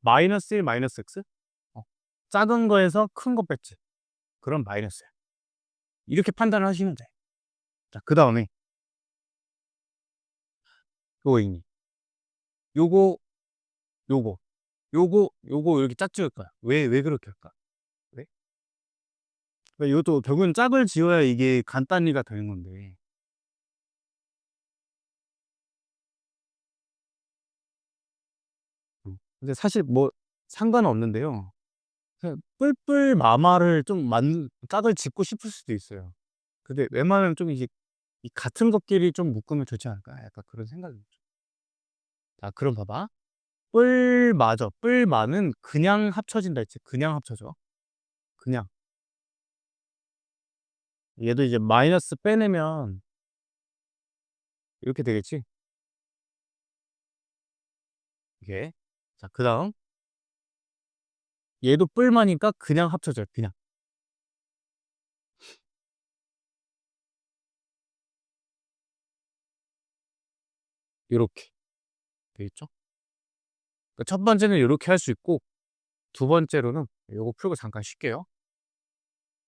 마이너스 1 마이너스 x? 작은 거에서 큰 거 뺐지. 그럼 마이너스야. 이렇게 판단을 하시면 돼. 자, 그 다음에 요거 있니? 요거, 요거 이렇게 짝지을 거야. 왜 그렇게 할까? 왜? 그러니까 이것도 결국은 짝을 지어야 이게 간단히가 되는 건데. 근데 사실 뭐 상관은 없는데요. 그냥 뿔뿔 마마를 좀 짝을 짓고 싶을 수도 있어요. 근데 웬만하면 좀 이제 이 같은 것끼리 좀 묶으면 좋지 않을까? 약간 그런 생각이 들죠. 자, 그럼 봐봐. 뿔마죠. 뿔마는 그냥 합쳐진다 했지. 그냥 합쳐져. 그냥. 얘도 이제 마이너스 빼내면 이렇게 되겠지? 이게. 자, 그다음 얘도 뿔마니까 그냥 합쳐져요. 그냥. 요렇게 되겠죠? 그첫 번째는 요렇게 할 수 있고 두 번째로는 요거 풀고 잠깐 쉴게요.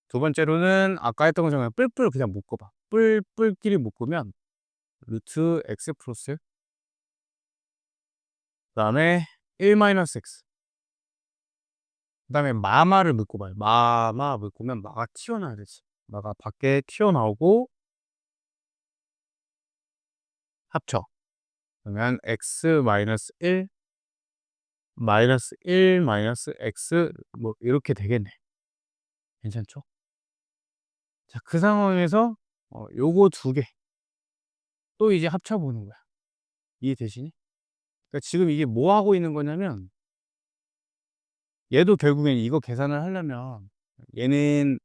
두 번째로는 아까 했던 것처럼 뿔뿔 그냥 묶어 봐. 뿔끼리 묶으면 루트 x 플러스 그다음에 1 마이너스 x 그다음에 마마를 묶어 봐요. 마마 묶으면 마가 튀어나와야 되지. 마가 밖에 튀어나오고 합쳐. 그러면 x 마이너스 1 마이너스 1 마이너스 x 뭐 이렇게 되겠네. 괜찮죠? 자, 그 상황에서 요거 두 개 또 이제 합쳐 보는 거야. 이해되시니? 그러니까 지금 이게 뭐 하고 있는 거냐면 얘도 결국엔 이거 계산을 하려면 얘는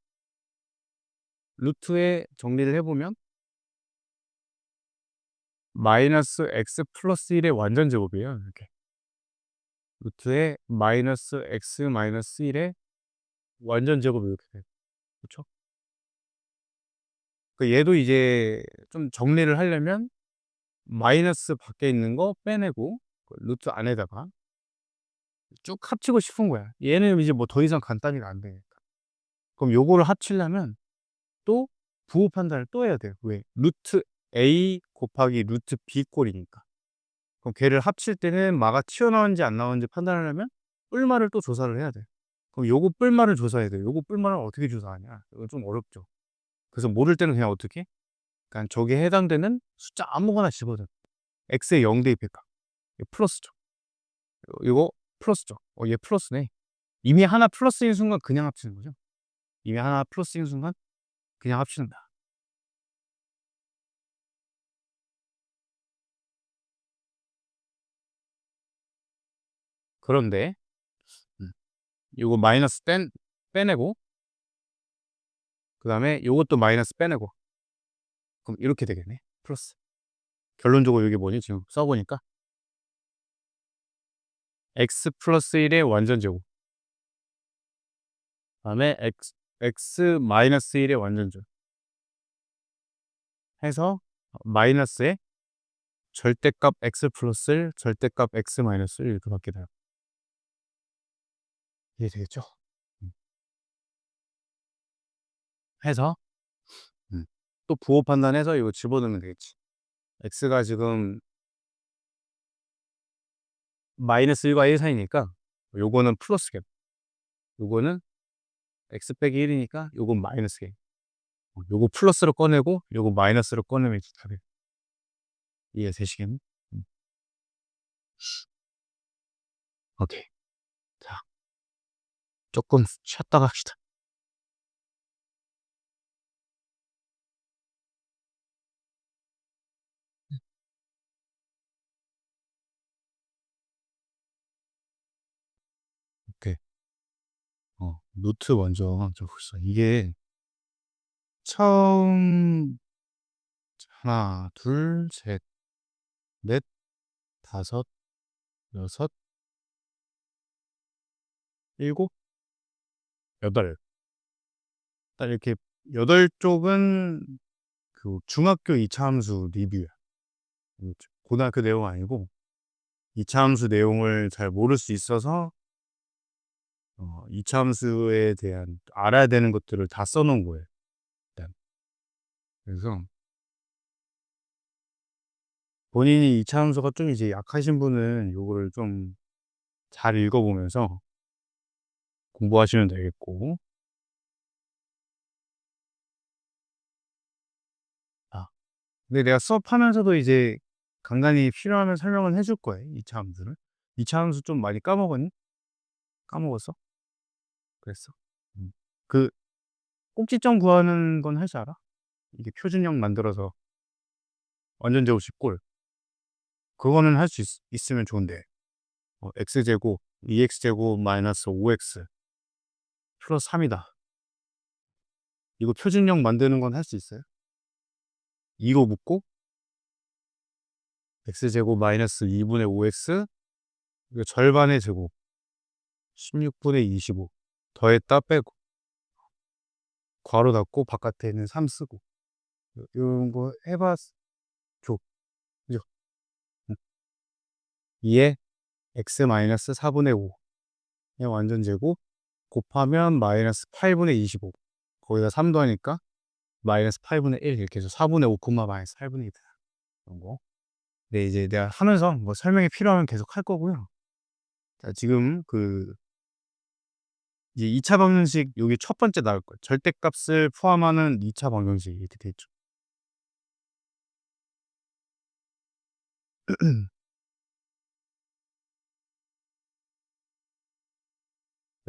루트에 정리를 해 보면 마이너스 x 플러스 1의 완전 제곱이에요. 이렇게. 루트에 마이너스 x 마이너스 1의 완전 제곱이 이렇게 돼요. 그쵸? 그 얘도 이제 좀 정리를 하려면 마이너스 밖에 있는 거 빼내고 그 루트 안에다가 쭉 합치고 싶은 거야. 얘는 이제 뭐 더 이상 간단히가 안 되니까. 그럼 요거를 합치려면 또 부호 판단을 또 해야 돼요. 왜? 루트 a 곱하기 루트 b 꼴이니까. 그럼 걔를 합칠 때는 마가 튀어나오는지 안 나오는지 판단하려면 뿔마를 또 조사를 해야 돼. 그럼 요거 뿔마를 조사해야 돼요. 요거 뿔마를 어떻게 조사하냐? 이거 좀 어렵죠. 그래서 모를 때는 그냥 어떻게? 그러니까 저기에 해당되는 숫자 아무거나 집어넣어. x의 0 대입할까? 이거 플러스죠. 이거 플러스죠. 얘 플러스네. 이미 하나 플러스인 순간 그냥 합치는 거죠. 이미 하나 플러스인 순간 그냥 합치는다. 그런데 요거 마이너스 빼내고 그다음에 요것도 마이너스 빼내고 그럼 이렇게 되겠네. 플러스. 결론적으로 이게 뭐니? 지금 써 보니까 x 플러스 1의 완전 제곱. 다음에 x 마이너스 1의 완전줄 해서 마이너스에 절대값 x 플러스 1, 절대값 x 마이너스 1 이렇게 받게 돼요. 이해되겠죠? 해서 또 부호 판단해서 이거 집어넣으면 되겠지. x가 지금 마이너스 1과 1 사이니까 요거는 플러스겠. 요거는 x 빼기 1이니까 요건 마이너스겠. 요거 플러스로 꺼내고 요거 마이너스로 꺼내면 이렇게 답이 이해되시겠니? 오케이. 자, 조금 쉬었다가 합시다. 오케이. 노트 먼저 좀 봅시다. 이게 처음 하나, 둘, 셋, 넷, 다섯, 여섯, 일곱, 여덟. 딱 이렇게 여덟 쪽은 그 중학교 2차 함수 리뷰야. 고등학교 내용 아니고 2차 함수 내용을 잘 모를 수 있어서 2차 함수에 대한 알아야 되는 것들을 다 써놓은 거예요. 일단. 그래서 본인이 2차 함수가 좀 이제 약하신 분은 요거를 좀 잘 읽어보면서 공부하시면 되겠고. 아, 근데 내가 수업하면서도 이제 간간히 필요하면 설명은 해줄 거예요. 2차 함수를. 2차 함수 좀 많이 까먹었니? 까먹었어? 그랬어? 그 꼭지점 구하는 건 할 줄 알아? 이게 표준형 만들어서 완전 제곱 10골. 그거는 할 수 있으면 좋은데. x제곱 2x제곱 마이너스 5x 플러스 3이다. 이거 표준형 만드는 건 할 수 있어요? 이거 묻고 x제곱 마이너스 2분의 5x 이거 절반의 제곱 16분의 25 더했다 빼고 괄호 닫고 바깥에 있는 3 쓰고 이런 거 해봐 줘. 그죠? 2에 x 마이너스 4분의 5 완전 제곱 곱하면 마이너스 8분의 25 거기다 3도 하니까 마이너스 8분의 1 이렇게 해서 4분의 5 콤마 마이너스 8분의 2다. 이런 거. 네, 이제 내가 하면서 뭐 설명이 필요하면 계속 할 거고요. 자, 지금 이제 2차 방정식 여기 첫 번째 나올 거예요. 절대값을 포함하는 2차 방정식 이렇게 돼 있죠.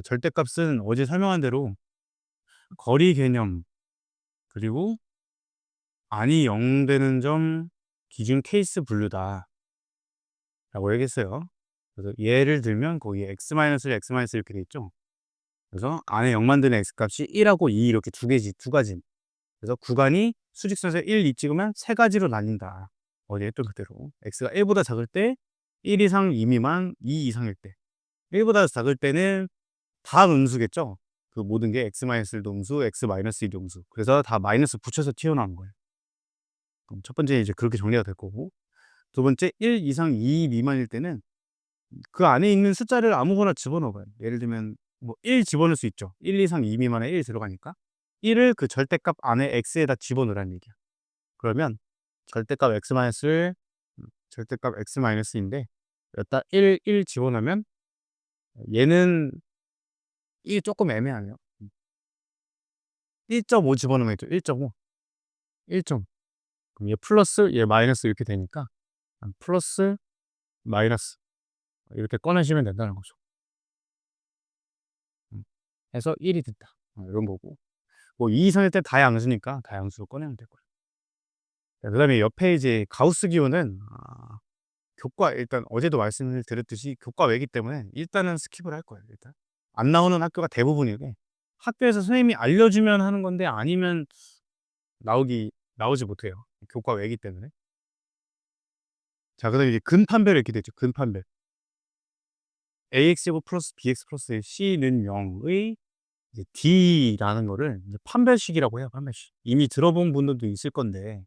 절대값은 어제 설명한 대로 거리 개념 그리고 안이 0 되는 점 기준 케이스 분류다 라고 얘기했어요. 그래서 예를 들면 거기에 x-1, x- 이렇게 돼 있죠. 그래서 안에 0만 드는 x값이 1하고 2 이렇게 두 가지. 그래서 구간이 수직선에서 1, 2 찍으면 세 가지로 나뉜다. 어제 했던 그대로 x가 1보다 작을 때 1 이상 2 미만 2 이상일 때 1보다 작을 때는 다 음수겠죠. 그 모든 게 x-1도 음수, x-2도 음수. 그래서 다 마이너스 붙여서 튀어나온 거예요. 그럼 첫 번째 이제 그렇게 정리가 될 거고 두 번째 1 이상 2 미만일 때는 그 안에 있는 숫자를 아무거나 집어넣어봐요. 예를 들면 뭐 1 집어넣을 수 있죠. 1 이상 2 미만에 1 들어가니까 1을 그 절대값 안에 x에다 집어넣으라는 얘기야. 그러면 절대값 x-를 절대값 x-인데 여기다 1 집어넣으면 얘는 이 조금 애매하네요. 1.5 집어넣으면 있죠. 1.5 1점 그럼 얘 플러스 얘 마이너스 이렇게 되니까 플러스 마이너스 이렇게 꺼내시면 된다는 거죠. 해서 1이 됐다. 이런 거고 뭐 2 이상일 때 다 양수니까 다 양수로 꺼내면 될 거예요. 그 다음에 옆에 이제 가우스 기호는 교과 일단 어제도 말씀을 드렸듯이 교과 외기 때문에 일단은 스킵을 할 거예요. 일단 안 나오는 학교가 대부분이게 학교에서 선생님이 알려주면 하는 건데 아니면 나오지 못해요. 교과 외기 때문에. 자, 그다음에 이제 근판별 이렇게 되죠. 근판별. ax제곱 플러스 bx 플러스 c는 0의 이제 D라는 거를 이제 판별식이라고 해요, 판별식. 이미 들어본 분들도 있을 건데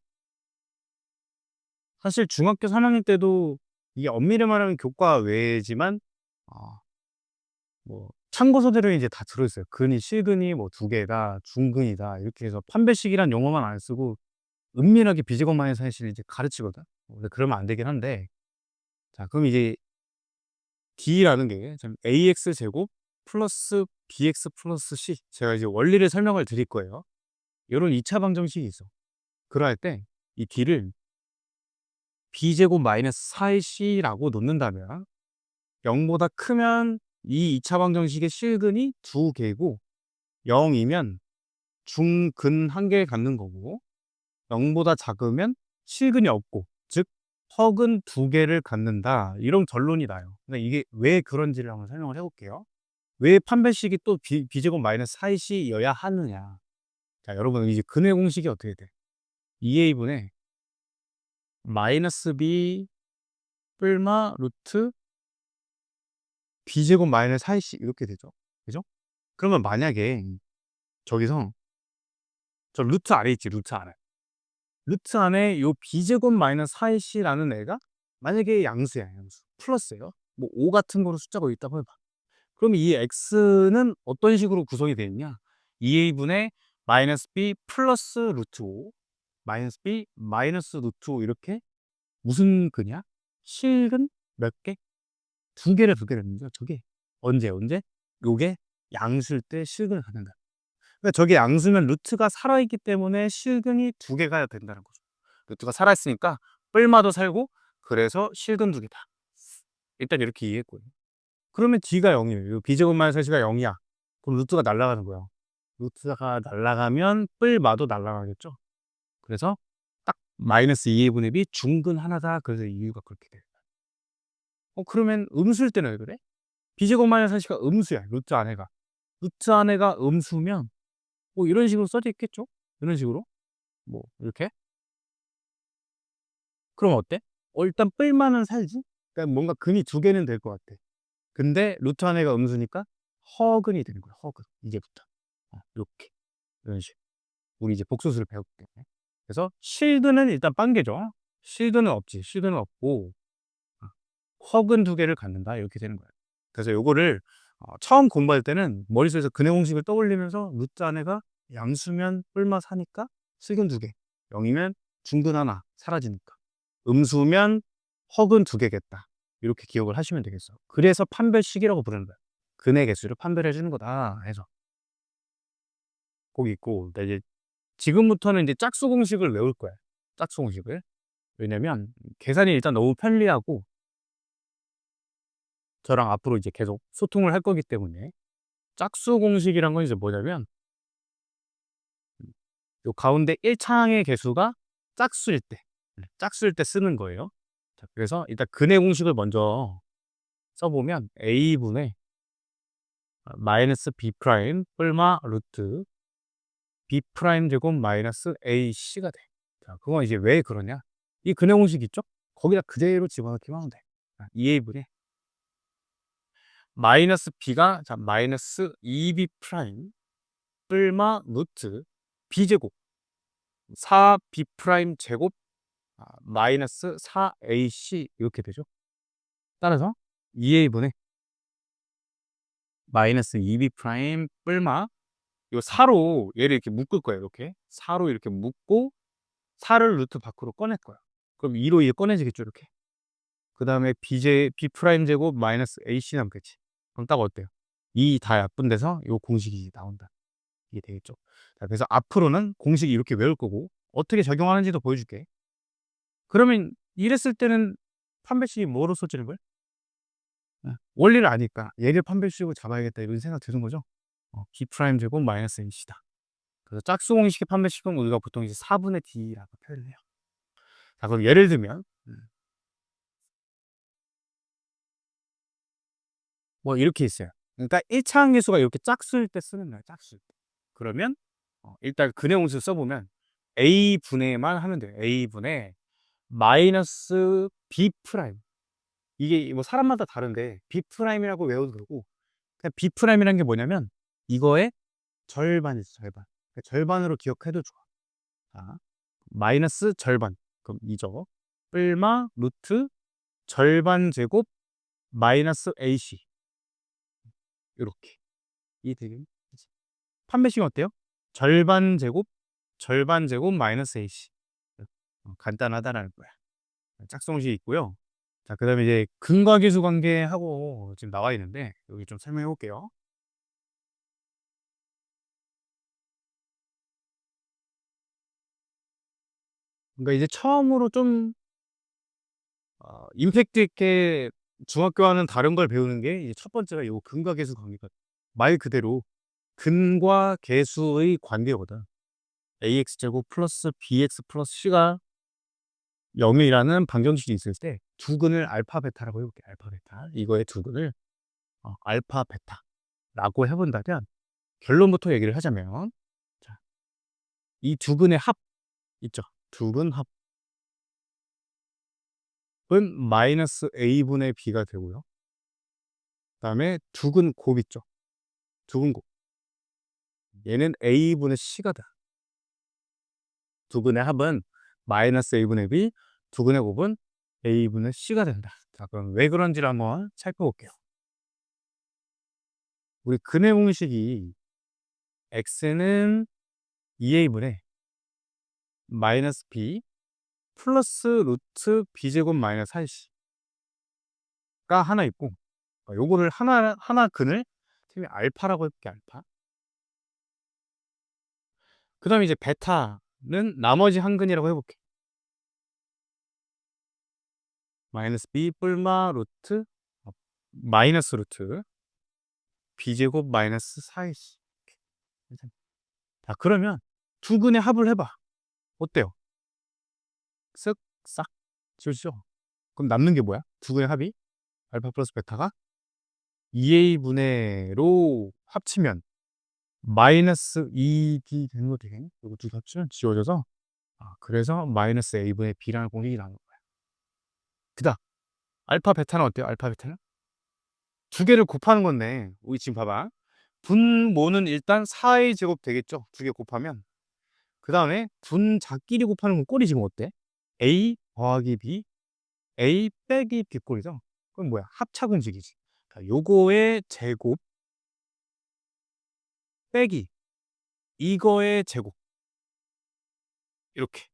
사실 중학교 3 학년 때도 이게 엄밀히 말하면 교과 외지만 아 뭐 참고서들은 이제 다 들어 있어요. 근이, 실근이 뭐 2 개다, 중근이다 이렇게 해서 판별식이란 용어만 안 쓰고 은밀하게 비제곱마이너스 사실을 이제 가르치거든. 근데 그러면 안 되긴 한데 자 그럼 이제 D라는 게 참 AX 제곱 플러스 BX 플러스 C 제가 이제 원리를 설명을 드릴 거예요. 요런 2차 방정식이 있어. 그럴 때 이 D를 B제곱 마이너스 4AC 라고 놓는다면 0 보다 크면 이 2차 방정식의 실근이 2 개고 0 이면 중근 1 개를 갖는 거고 0 보다 작으면 실근이 없고 즉 허근 2 개를 갖는다. 이런 결론이 나요. 근데 이게 왜 그런지를 한번 설명을 해 볼게요. 왜 판별식이 또 B제곱 마이너스 4AC여야 하느냐. 자 여러분 이제 근의 공식이 어떻게 돼? 2A분의 마이너스 B 뿔마 루트 B제곱 마이너스 4AC 이렇게 되죠. 그죠? 그러면 만약에 저기서 저 루트 안에 있지, 루트 안에. 루트 안에 요 B제곱 마이너스 4AC라는 애가 만약에 양수야, 양수. 플러스예요. 뭐 5 같은 거로 숫자가 있다고 해 봐. 그럼 이 x는 어떤 식으로 구성이 되어 있냐? 2a분의 마이너스 b 플러스 루트 5 마이너스 b 마이너스 루트 5 이렇게 무슨 근이야? 실근 몇 개? 2 개를 2 개를 넣는 거야. 저게 언제 언제? 요게 양수일 때 실근을 갖는다. 그러니까 저게 양수면 루트가 살아있기 때문에 실근이 2 개가 된다는 거죠. 루트가 살아있으니까 뿔마도 살고 그래서 실근 2 개다. 일단 이렇게 이해했고요. 그러면 D가 0 이에요. 요 B제곱 마이너스 4C가 0 이야. 그럼 루트가 날아가는 거야. 루트가 날아가면 뿔마도 날아가겠죠. 그래서 딱 마이너스 2의 분의 B 중근 하나다. 그래서 이유가 그렇게 돼요. 그러면 음수일 때는 왜 그래? B제곱 마이너스 4C가 음수야. 루트 안에가. 루트 안에가 음수면 뭐 이런 식으로 써져 있겠죠? 이런 식으로. 뭐 이렇게. 그럼 어때? 일단 뿔만은 살지? 그러니까 뭔가 근이 2 개는 될 것 같아. 근데 루트 안에가 음수니까 허근이 되는 거야, 허근. 이제부터. 요렇게. 이런 식으로. 우리 이제 복소수를 배웠기 때문에. 그래서 실근은 일단 빵개죠. 실근은 없지. 실근은 없고 어 허근 2 개를 갖는다. 이렇게 되는 거예요. 그래서 요거를 처음 공부할 때는 머릿속에서 근의 공식을 떠올리면서 루트 안에가 양수면 뿔마 사니까 실근 2 개, 0 이면 중근 하나 사라지니까. 음수면 허근 2 개겠다. 이렇게 기억을 하시면 되겠어. 그래서 판별식이라고 부르는 거야. 근의 개수를 판별해 주는 거다 해서. 거기 있고 근데 이제 지금부터는 이제 짝수 공식을 외울 거야. 짝수 공식을. 왜냐면 계산이 일단 너무 편리하고 저랑 앞으로 이제 계속 소통을 할 거기 때문에 짝수 공식이란 건 이제 뭐냐면 요 가운데 1 창의 개수가 짝수일 때 짝수일 때 쓰는 거예요. 자 그래서 일단 근의 공식을 먼저 써 보면 A분의 마이너스 B 프라임 뿔마 루트 B 프라임 제곱 마이너스 AC가 돼. 자 그건 이제 왜 그러냐? 이 근의 공식 있죠? 거기다 그대로 집어넣기만 하면 돼. 2A분의 마이너스 B가 자 마이너스 2B 프라임 뿔마 루트 B제곱 4B 프라임 제곱 마이너스 4AC 이렇게 되죠. 따라서 2A분의 마이너스 2B 프라임 뿔마 요 4로 얘를 이렇게 묶을 거예요. 이렇게 4로 이렇게 묶고 4를 루트 밖으로 꺼낼 거야. 그럼 2로 얘 꺼내지겠죠 이렇게. 그 다음에 B 프라임 제곱 마이너스 AC 남겠지. 그럼 딱 어때요? 이 다 약분돼서 요 공식이 나온다. 이게 되겠죠. 자 그래서 앞으로는 공식 이렇게 외울 거고 어떻게 적용하는지도 보여줄게. 그러면 이랬을 때는 판별식이 뭐로 써지는 거야? 원리를 아니까 얘를 판별식으로 잡아야겠다 이런 생각 드는 거죠. B 프라임 제곱 마이너스 AC다. 그래서 짝수 공식의 판별식은 우리가 보통 이제 4분의 D라고 표현을 해요. 자 그럼 예를 들면 뭐 이렇게 있어요. 그러니까 1차 함계수가 이렇게 짝수일 때 쓰는 거예요. 짝수일 때. 그러면 일단 근의 공式써 보면 A분의만 하면 돼요. A분의 마이너스 B 프라임. 이게 뭐 사람마다 다른데 B 프라임이라고 외워도 되고 그냥 B 프라임이라는 게 뭐냐면 이거에 절반이죠, 절반. 절반으로 기억해도 좋아. 자, 마이너스 절반. 그럼 2죠. 뿔마 루트 절반 제곱 마이너스 AC. 요렇게. 이 되게 판매식 어때요? 절반 제곱 마이너스 AC. 간단하다라는 거야. 짝성식 있고요. 자, 그다음에 이제 근과 계수 관계하고 지금 나와 있는데 여기 좀 설명해 볼게요. 그러니까 이제 처음으로 좀 임팩트 있게 중학교와는 다른 걸 배우는 게 이제 첫 번째가 요 근과 계수 관계가 말 그대로 근과 계수의 관계거든. ax 제곱 플러스 bx 플러스 c가 0이라는 방정식이 있을 때 두 근을 알파 베타라고 해볼게. 알파 베타. 이거의 두 근을 알파 베타라고 해본다면 결론부터 얘기를 하자면 자, 이 두 근의 합 있죠. 두 근 합은 마이너스 a분의 b가 되고요. 그다음에 두 근 곱 있죠. 두 근 곱. 얘는 a분의 c가 돼. 두 근의 합은 마이너스 a분의 b, 두 근의 곱은 a분의 c가 된다. 자, 그럼 왜 그런지를 한번 살펴볼게요. 우리 근의 공식이 x는 2a분의 마이너스 b 플러스 루트 b제곱 마이너스 4c가 하나 있고 요거를 하나 근을 알파라고 해볼게. 알파. 그 다음에 이제 베타는 나머지 한 근이라고 해볼게. 마이너스 b 뿔마 루트 마이너스 루트 b제곱 마이너스 4ac. 자, 그러면 두 근의 합을 해봐. 어때요? 쓱 싹 지워지죠? 그럼 남는 게 뭐야? 두 근의 합이 알파 플러스 베타가 2a분의로 합치면 마이너스 2b 되는 거 되겠네? 이거 두 개 합치면 지워져서 그래서 마이너스 a분의 b라는 공식이 나오는 거야. 그다음 알파 베타는 어때요? 알파 베타는 두 개를 곱하는 건데 우리 지금 봐봐. 분모는 일단 4a 제곱 되겠죠? 두 개 곱하면 그 다음에 분자끼리 곱하는 건 꼴이 지금 어때? a 더하기 b, a 빼기 b 꼴이죠? 그럼 뭐야? 합차근식이지. 그러니까 요거의 제곱 빼기 이거의 제곱 이렇게.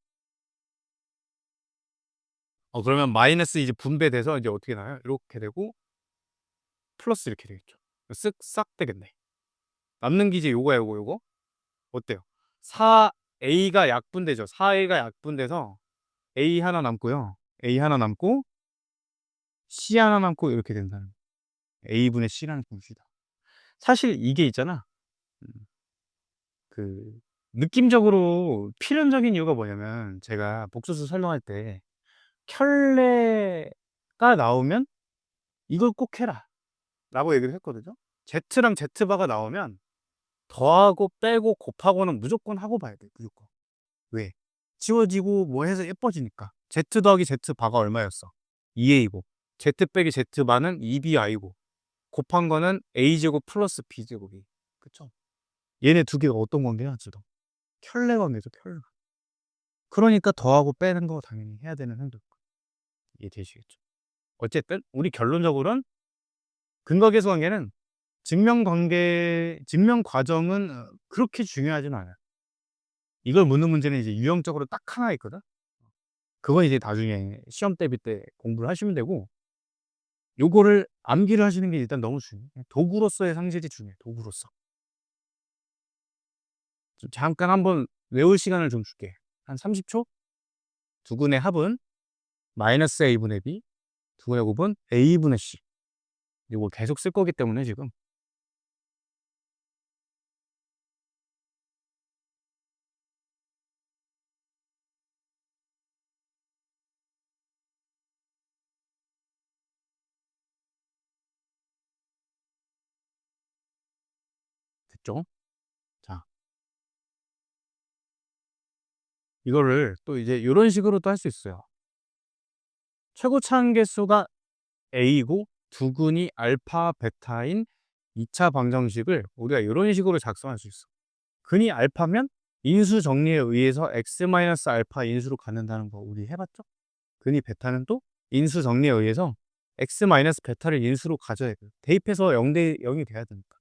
그러면 마이너스 이제 분배돼서 이제 어떻게 나와요? 이렇게 되고 플러스 이렇게 되겠죠. 쓱싹 되겠네. 남는 게 이제 요거야, 요거. 어때요? 4a가 약분되죠. 4a가 약분돼서 a 하나 남고요. a 하나 남고 c 하나 남고 이렇게 된다는 a분의 c라는 공식이다. 사실 이게 있잖아. 음, 그 느낌적으로 필연적인 이유가 뭐냐면 제가 복수수 설명할 때 켤레가 나오면 이걸 꼭 해라 라고 얘기를 했거든요. Z랑 Z바가 나오면 더하고 빼고 곱하고는 무조건 하고 봐야 돼. 무조건. 왜? 지워지고 뭐 해서 예뻐지니까. Z 더하기 Z바가 얼마였어? 2a이고 Z 빼기 Z바는 2bi고 곱한 거는 a제곱 플러스 b제곱이. 그쵸? 얘네 두 개가 어떤 관계야 지금? 켤레 관계죠. 켤레. 그러니까 더하고 빼는 거 당연히 해야 되는 행동. 이해되시겠죠? 어쨌든 우리 결론적으로는 근거계수 관계는 증명 과정은 그렇게 중요하지는 않아요. 이걸 묻는 문제는 이제 유형적으로 딱 하나 있거든. 그건 이제 나중에 시험 대비 때 공부를 하시면 되고, 요거를 암기를 하시는 게 일단 너무 중요해. 도구로서의 상실이 중요해. 도구로서. 좀 잠깐 한번 외울 시간을 좀 줄게. 한 30초? 두 근의 합은 마이너스 a분의 b, 두 근의 곱은 a분의 c. 이거 계속 쓸 거기 때문에 지금 됐죠? 자, 이거를 또 이제 이런 식으로도 할 수 있어요. 최고차항 개수가 a이고 두 근이 알파 베타인 2차 방정식을 우리가 이런 식으로 작성할 수 있어. 근이 알파면 인수 정리에 의해서 x 마이너스 알파 인수로 갖는다는 거 우리 해봤죠? 근이 베타는 또 인수 정리에 의해서 x 마이너스 베타를 인수로 가져야 돼요. 대입해서 0대 0이 돼야 되니까.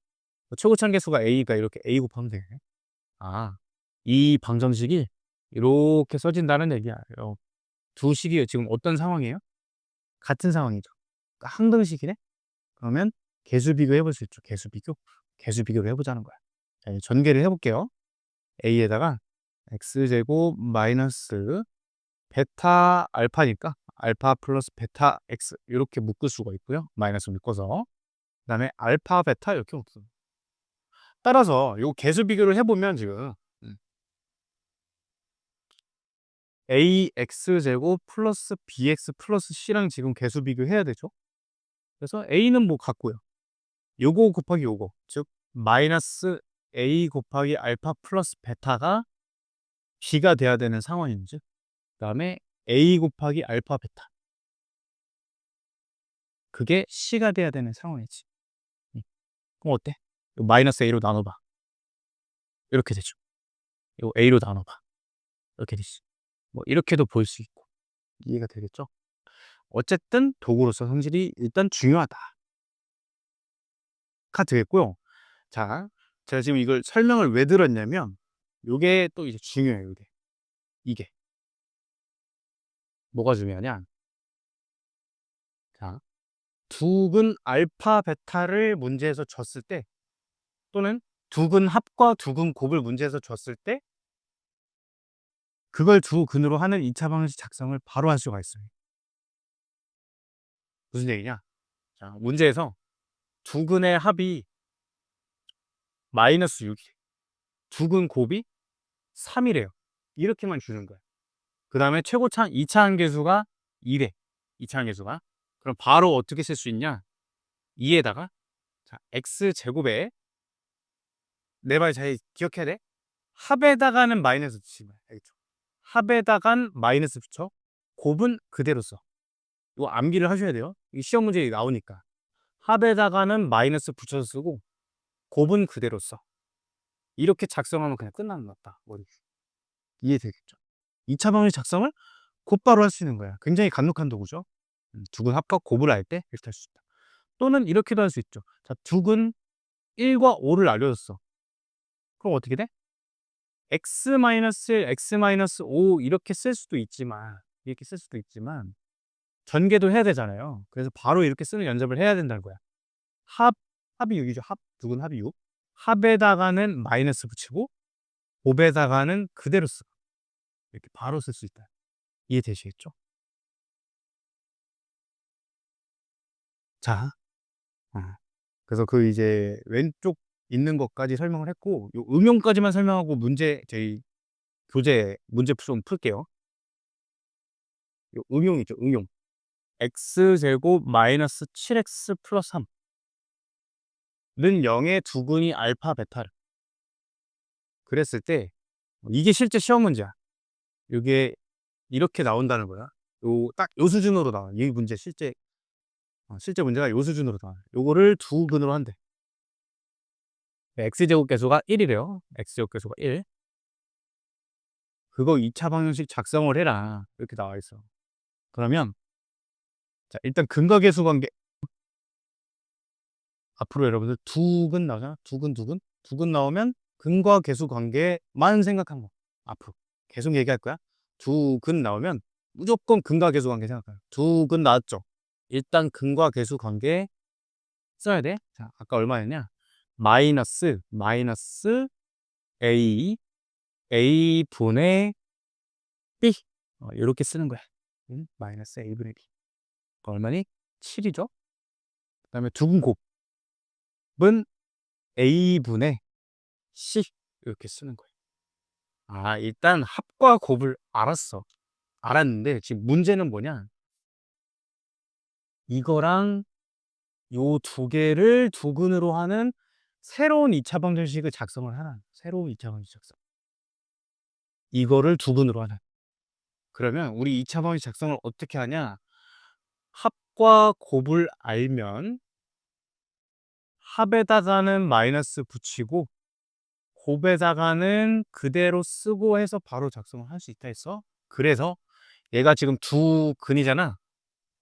최고차항 계수가 a가 이렇게 a 곱하면 되네. 아, 이 방정식이 이렇게 써진다는 얘기야. 두 식이 지금 어떤 상황이에요? 같은 상황이죠. 그러니까 항등식이네? 그러면 개수 비교해 볼 수 있죠. 개수 비교. 개수 비교를 해보자는 거야. 자, 이제 전개를 해볼게요. a에다가 x제곱 마이너스 베타 알파니까 알파 플러스 베타 x 이렇게 묶을 수가 있고요. 마이너스 묶어서 그다음에 알파 베타 이렇게 묶습니다. 따라서 요 개수 비교를 해보면 지금 ax제곱 플러스 bx 플러스 c랑 지금 개수 비교해야 되죠. 그래서 a는 뭐 같고요. 요거 곱하기 요거 즉 마이너스 a 곱하기 알파 플러스 베타가 b가 돼야 되는 상황인지 그다음에 a 곱하기 알파 베타 그게 c가 돼야 되는 상황이지. 그럼 어때? 요 마이너스 a로 나눠봐. 이렇게 되죠. 요 a로 나눠봐. 이렇게 되지. 뭐 이렇게도 볼 수 있고 이해가 되겠죠? 어쨌든 도구로서 성질이 일단 중요하다. 가 되겠고요. 자, 제가 지금 이걸 설명을 왜 들었냐면 요게 또 이제 중요해요. 요게. 이게 뭐가 중요하냐? 자, 두근 알파 베타를 문제에서 줬을 때 또는 두근 합과 두근 곱을 문제에서 줬을 때 그걸 두 근으로 하는 2차 방정식 작성을 바로 할 수가 있어요. 무슨 얘기냐? 자, 문제에서 두근의 합이 마이너스 6이 두근 곱이 3이래요. 이렇게만 주는 거야. 그 다음에 최고차 2차 함계수가 2래. 2차 함계수가. 그럼 바로 어떻게 쓸 수 있냐? 2에다가 자, x제곱에 내 말 잘 기억해야 돼. 합에다가는 마이너스 붙이지 마. 알겠죠? 합에다간 마이너스 붙여. 곱은 그대로 써. 이거 암기를 하셔야 돼요. 이 시험 문제에 나오니까. 합에다가는 마이너스 붙여서 쓰고 곱은 그대로 써. 이렇게 작성하면 그냥 끝나는 것 같다. 머리. 이해되겠죠? 2차 방정식 작성을 곧바로 할 수 있는 거야. 굉장히 간독한 도구죠. 두근 합과 곱을 알 때 이렇게 할 수 있다. 또는 이렇게도 할 수 있죠. 자, 두근 1과 5를 알려줬어. 그럼 어떻게 돼? x-1, x-5 이렇게 쓸 수도 있지만 전개도 해야 되잖아요. 그래서 바로 이렇게 쓰는 연습을 해야 된다는 거야. 합이 6이죠. 두근 합이 6. 합에다가는 마이너스 붙이고 곱에다가는 그대로 써. 이렇게 바로 쓸 수 있다. 이해되시겠죠? 자, 그래서 그 이제 왼쪽 있는 것까지 설명을 했고 요 응용까지만 설명하고 저희 교재 문제 좀 풀게요. 요 응용이죠. 응용. x제곱 마이너스 7x 플러스 3는 0의 두근이 알파 베타를 그랬을 때 이게 실제 시험 문제야. 이게 이렇게 나온다는 거야. 요 수준으로 나와. 이 문제 실제 문제가 요 수준으로 나와. 요거를 두 근으로 한대. x제곱 계수가 1이래요. x제곱 계수가 1. 그거 2차 방정식 작성을 해라. 이렇게 나와 있어. 그러면 자, 일단 근과 계수 관계 앞으로 여러분들 두근 나오잖아. 두근 나오면 근과 계수 관계만 생각한 거. 앞으로 계속 얘기할 거야. 두근 나오면 무조건 근과 계수 관계 생각해요. 두근 나왔죠. 일단 근과 계수 관계 써야 돼. 자, 아까 얼마였냐? 마이너스 a 분의 b 이렇게 쓰는 거야. 마이너스 a 분의 b. 얼마니? 7이죠. 그다음에 두근 곱은 a분의 c 이렇게 쓰는 거예요. 아, 일단 합과 곱을 알았어. 알았는데 지금 문제는 뭐냐? 이거랑 요 두 개를 두근으로 하는 새로운 2차 방정식을 작성을 하나. 새로운 2차 방정식 작성. 이거를 두근으로 하나. 그러면 우리 2차 방정식 작성을 어떻게 하냐? 합과 곱을 알면 합에다가는 마이너스 붙이고 곱에다가는 그대로 쓰고 해서 바로 작성을 할 수 있다 했어. 그래서 얘가 지금 두 근이잖아.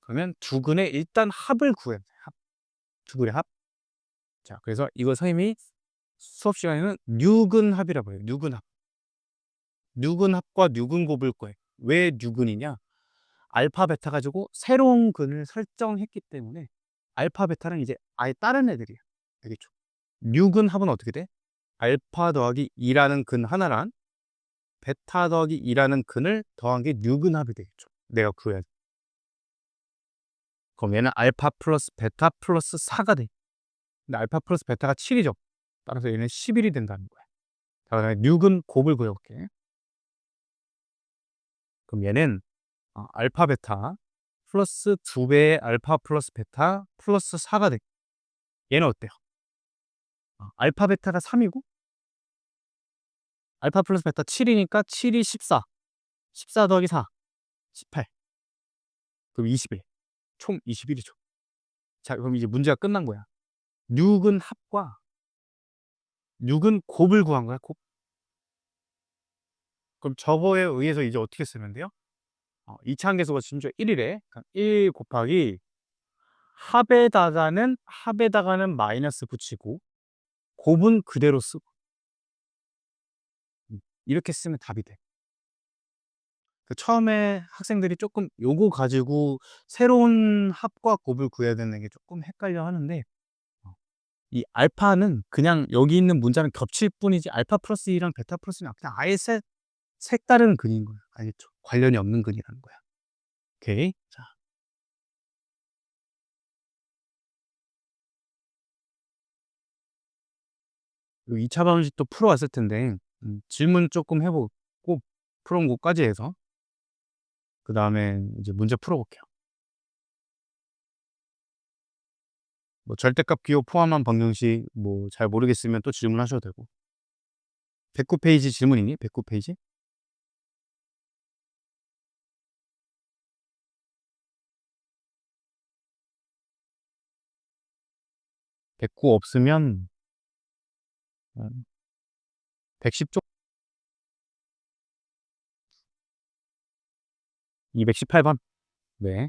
그러면 두 근의 일단 합을 구해야 돼. 합. 두 근의 합. 자, 그래서 이거 선생님이 수업 시간에는 뉴근합이라고 해요. 뉴근합. 뉴근합과 뉴근곱을 구해. 왜 뉴근이냐? 알파 베타 가지고 새로운 근을 설정했기 때문에 알파 베타는 이제 아예 다른 애들이야. 알겠죠? 뉴근합은 어떻게 돼? 알파 더하기 2라는 근 하나랑 베타 더하기 2라는 근을 더한 게 뉴근합이 되겠죠. 내가 구해야 돼. 그럼 얘는 알파 플러스 베타 플러스 4가 돼. 근데 알파 플러스 베타가 7이죠. 따라서 얘는 11이 된다는 거야. 자, 그다음에 뉴근 곱을 그려볼게. 그럼 얘는 알파 베타 플러스 2배의 알파 플러스 베타 플러스 4가 돼. 얘는 어때요? 알파 베타가 3이고 알파 플러스 베타 7이니까 7이 14. 14 더하기 4. 18. 그럼 21. 총 21이죠. 자, 그럼 이제 문제가 끝난 거야. 뉴근 합과 뉴근 곱을 구한 거야, 곱. 그럼 저거에 의해서 이제 어떻게 쓰면 돼요? 이차함계수가 심지어 1이래. 1 곱하기 합에다가는 마이너스 붙이고 곱은 그대로 쓰고 이렇게 쓰면 답이 돼. 처음에 학생들이 조금 요거 가지고 새로운 합과 곱을 구해야 되는 게 조금 헷갈려 하는데 이 알파는 그냥 여기 있는 문자는 겹칠 뿐이지 알파 플러스 2랑 베타 플러스 2랑 그냥 아예 색다른 근인 거야. 알겠죠? 관련이 없는 근이라는 거야. 오케이. 자, 요 2차 방정식도 풀어왔을 텐데 질문 조금 해보고 풀어온 것까지 해서 그 다음에 이제 문제 풀어볼게요. 뭐 절대값 기호 포함한 방정식 뭐 잘 모르겠으면 또 질문하셔도 되고 109페이지 질문이니? 109페이지? 109 없으면 110쪽 218번. 네.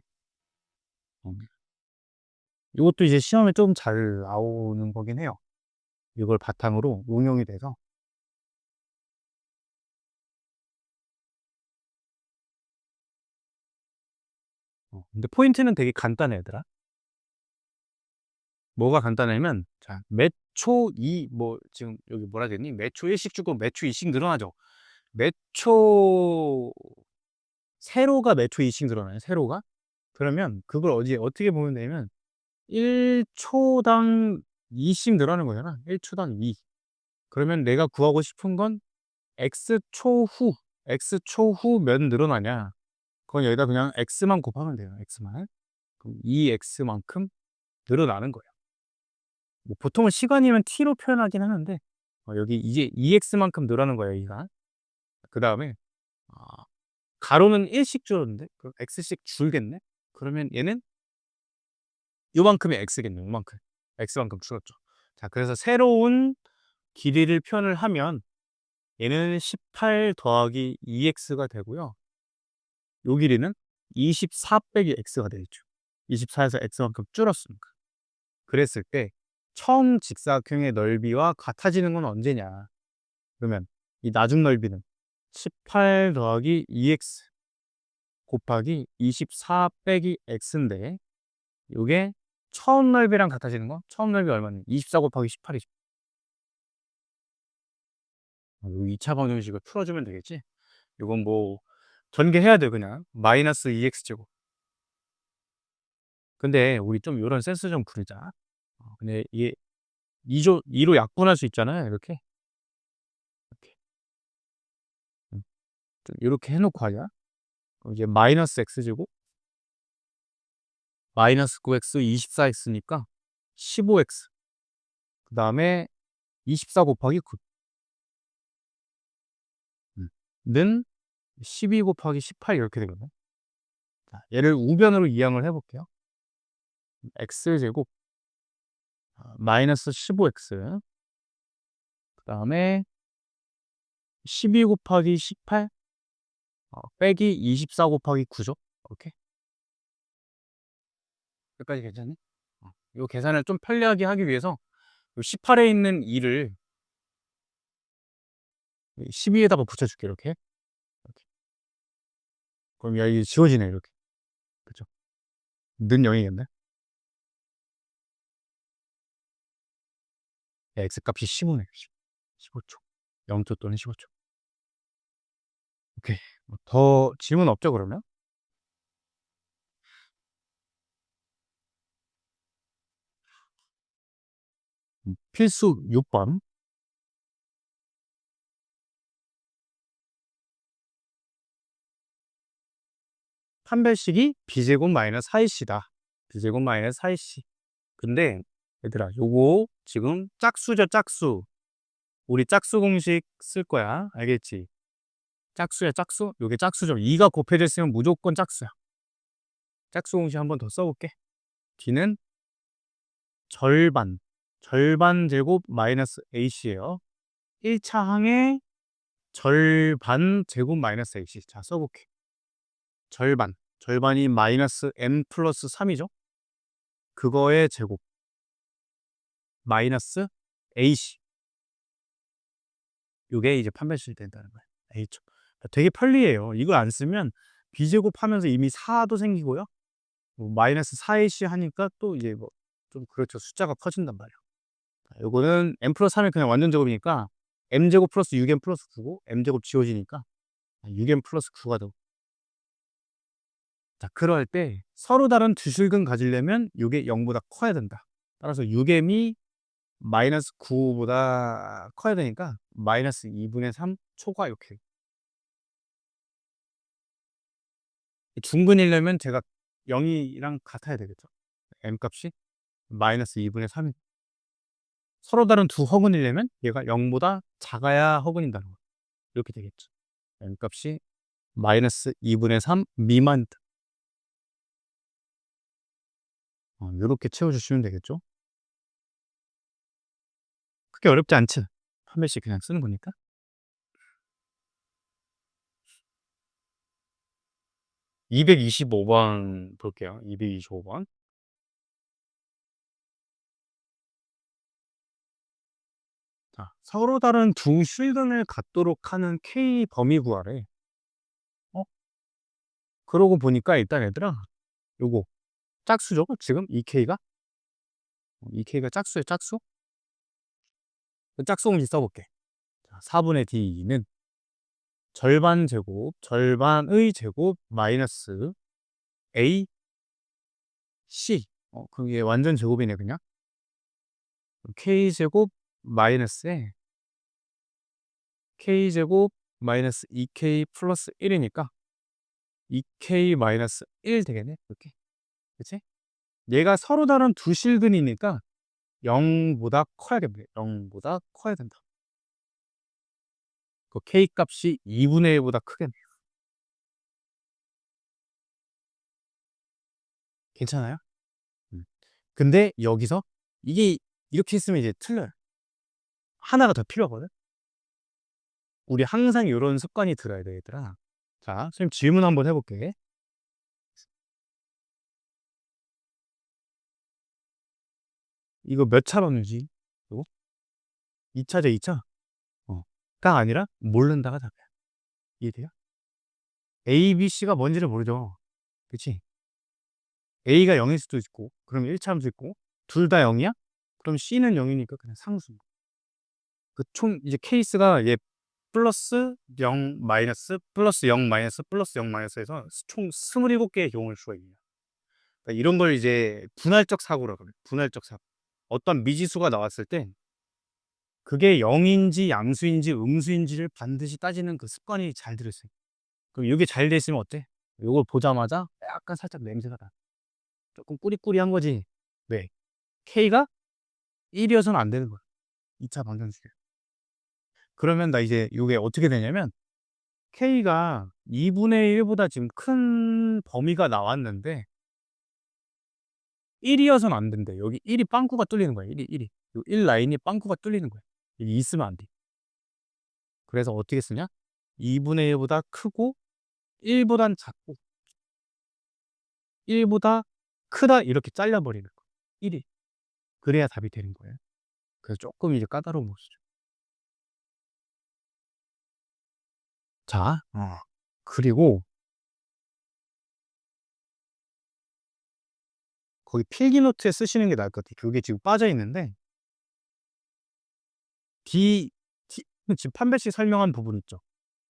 이것도 이제 시험에 좀 잘 나오는 거긴 해요. 이걸 바탕으로 응용이 돼서 근데 포인트는 되게 간단해 얘들아. 뭐가 간단하냐면 자, 매초 2 뭐 지금 여기 뭐라 되니? 매초 1씩 주고 매초 2씩 늘어나죠. 매초 세로가 매초 2씩 늘어나요. 세로가. 그러면 그걸 어떻게 보면 되냐면 1초당 2씩 늘어나는 거잖아. 1초당 2. 그러면 내가 구하고 싶은 건 x초 후 몇 늘어나냐. 그건 여기다 그냥 x만 곱하면 돼요. x만. 그럼 2x만큼 늘어나는 거예요. 뭐 보통은 시간이면 t로 표현하긴 하는데 여기 이제 2x만큼 늘어나는 거예요. 여기가. 그 다음에 가로는 1씩 줄었는데 그럼 x씩 줄겠네. 그러면 얘는 요만큼이 x겠네. 요만큼. x만큼 줄었죠. 자, 그래서 새로운 길이를 표현을 하면 얘는 18 더하기 2x가 되고요. 요 길이는 24 빼기 x가 되겠죠. 24에서 x만큼 줄었으니까. 그랬을 때 처음 직사각형의 넓이와 같아지는 건 언제냐? 그러면 이 나중 넓이는 18 더하기 2x 곱하기 24 빼기 x인데 요게 처음 넓이랑 같아지는 거? 처음 넓이 얼마니? 24 곱하기 18이죠. 요 2차 방정식을 풀어주면 되겠지? 요건 뭐 전개해야 돼 그냥. 마이너스 2x제곱. 근데 우리 좀 요런 센스 좀 부리자. 근데 이게 2로 약분할 수 있잖아요. 이렇게. 이렇게. 좀 요렇게 해놓고 하자. 그럼 이제 마이너스 x제곱 마이너스 9x 24x니까 15x 그 다음에 24 곱하기 9 는 12 곱하기 18 이렇게 되거든요. 자, 얘를 우변으로 이항을 해볼게요. x제곱 마이너스 15x 그 다음에 12 곱하기 18 빼기 24 곱하기 9죠. 오케이. 여기까지 괜찮니? 요 계산을 좀 편리하게 하기 위해서 18에 있는 2를 12에다가 붙여줄게, 이렇게. 이렇게. 그럼 야, 이게 지워지네, 이렇게. 그죠? 는 0이겠네. 야, x값이 15네. 15초. 0초 또는 15초. 오케이. 더 질문 없죠, 그러면? 필수 6번. 판별식이 b제곱 마이너스 4ac다. b제곱 마이너스 4ac. 근데 얘들아, 요거 지금 짝수죠, 짝수. 우리 짝수 공식 쓸 거야. 알겠지? 짝수야, 짝수? 요게 짝수죠. 2가 곱해져 있으면 무조건 짝수야. 짝수 공식 한 번 더 써볼게. d는 절반 제곱 마이너스 ac예요. 1차 항의 절반 제곱 마이너스 ac. 자, 써볼게. 절반이 마이너스 m 플러스 3이죠. 그거의 제곱 마이너스 ac. 요게 이제 판별식이 된다는 거예요. A죠. 되게 편리해요. 이거 안 쓰면 b제곱 하면서 이미 4도 생기고요. 뭐 마이너스 4ac 하니까 또 이제 뭐 좀 그렇죠. 숫자가 커진단 말이에요. 요거는 m 플러스 3이 그냥 완전 제곱이니까 m제곱 플러스 6m 플러스 9고 m제곱 지워지니까 6m 플러스 9가 되고. 자, 그럴 때 서로 다른 두 실근 가지려면 이게 0보다 커야 된다. 따라서 6m이 마이너스 9보다 커야 되니까 마이너스 2분의 3 초과 이렇게. 중근이려면 제가 0이랑 같아야 되겠죠. m 값이 마이너스 2분의 3이. 서로 다른 두 허근이려면 얘가 0보다 작아야 허근인다는 거예요. 이렇게 되겠죠. m 값이 마이너스 2분의 3 미만이다. 이렇게 채워주시면 되겠죠. 크게 어렵지 않지? 한 배씩 그냥 쓰는 거니까. 225번 볼게요. 225번. 자, 서로 다른 두 실근을 갖도록 하는 K 범위 구하래. 그러고 보니까 일단 얘들아, 요거 짝수죠? 지금 이 K가? 이 K가 짝수에 짝수? 그 짝수 공식 써볼게. 자, 4분의 D는 절반 제곱, 절반의 제곱 마이너스 A, C. 그럼 이게 완전 제곱이네, 그냥. K제곱 마이너스에 K제곱 마이너스 2K 플러스 1이니까 2K 마이너스 1 되겠네, 이렇게. 그치? 얘가 서로 다른 두 실근이니까 0보다 커야겠네. 0보다 커야 된다. 그 K 값이 2분의 1보다 크겠네요. 괜찮아요? 근데 여기서 이게 이렇게 있으면 이제 틀려요. 하나가 더 필요하거든? 우리 항상 이런 습관이 들어야 돼, 얘들아. 자, 선생님 질문 한번 해볼게. 이거 몇 차로는지? 이거? 2차죠, 2차? 가 아니라 모른다가 답이야. 이해돼요? A, B, C가 뭔지를 모르죠. 그치? A가 0일 수도 있고, 그럼 1차 함수 있고, 둘 다 0이야? 그럼 C는 0이니까 그냥 상수. 그 총, 이제 케이스가 얘 플러스 0 마이너스 플러스 0 마이너스 플러스 0 마이너스 해서 총 27개의 경우일 수가 있네요. 그러니까 이런 걸 이제 분할적 사고라고 해요. 분할적 사고. 어떤 미지수가 나왔을 때 그게 0인지 양수인지 음수인지를 반드시 따지는 그 습관이 잘 들어있어요. 그럼 이게 잘 돼 있으면 어때? 이걸 보자마자 약간 살짝 냄새가 나. 조금 꾸리꾸리한 거지. 왜? K가 1이어서는 안 되는 거야. 2차 방정식에. 그러면 나 이제 이게 어떻게 되냐면 K가 2분의 1보다 지금 큰 범위가 나왔는데 1이어서는 안 된대. 여기 1이 빵꾸가 뚫리는 거야. 1이. 1 라인이 빵꾸가 뚫리는 거야. 여기 있으면 안 돼. 그래서 어떻게 쓰냐? 2분의 1보다 크고 1보단 작고 1보다 크다 이렇게 잘라 버리는 거. 1이. 그래야 답이 되는 거예요. 그래서 쪼끔 이제 까다로운 모습이죠. 자, 그리고 거기 필기노트에 쓰시는 게 나을 것 같아요. 그게 지금 빠져 있는데 D D 지금 판별식 설명한 부분 있죠.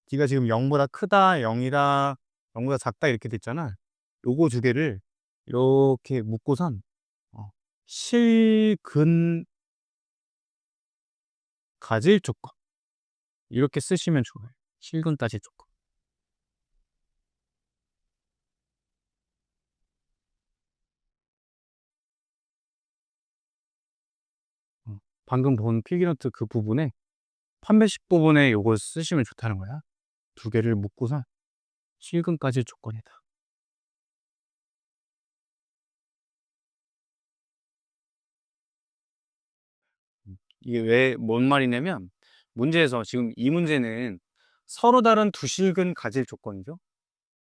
D가 지금 0 보다 크다, 0 이다, 0 보다 작다 이렇게 돼 있잖아. 요거 두 개를 이렇게 묶고선 실근 가질 조건 이렇게 쓰시면 좋아요. 실근 따질 조건. 방금 본 필기노트 그 부분에 판별식 부분에 요걸 쓰시면 좋다는 거야. 두 개를 묶고선 실근 가질 조건이다. 이게 왜 뭔 말이냐면 문제에서 지금 이 문제는 서로 다른 두 실근 가질 조건이죠.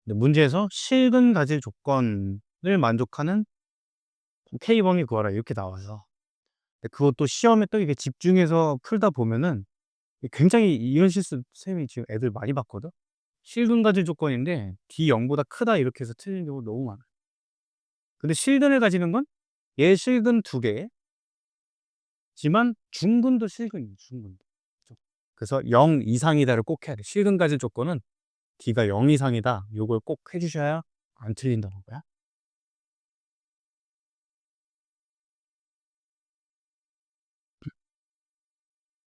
근데 문제에서 실근 가질 조건을 만족하는 K범위 구하라 이렇게 나와요. 근데 그것도 시험에 또 이게 집중해서 풀다 보면은 굉장히 이런 실수 쌤이 지금 애들 많이 봤거든. 실근 가질 조건인데 D 0보다 크다 이렇게 해서 틀린 경우 너무 많아요. 근데 실근을 가지는 건 얘 실근 두 개지만 중근도 실근이에요. 중근도. 그죠? 그래서 0 이상이다를 꼭 해야 돼. 실근 가질 조건은 D가 0 이상이다. 요걸 꼭 해 주셔야 안 틀린다는 거야.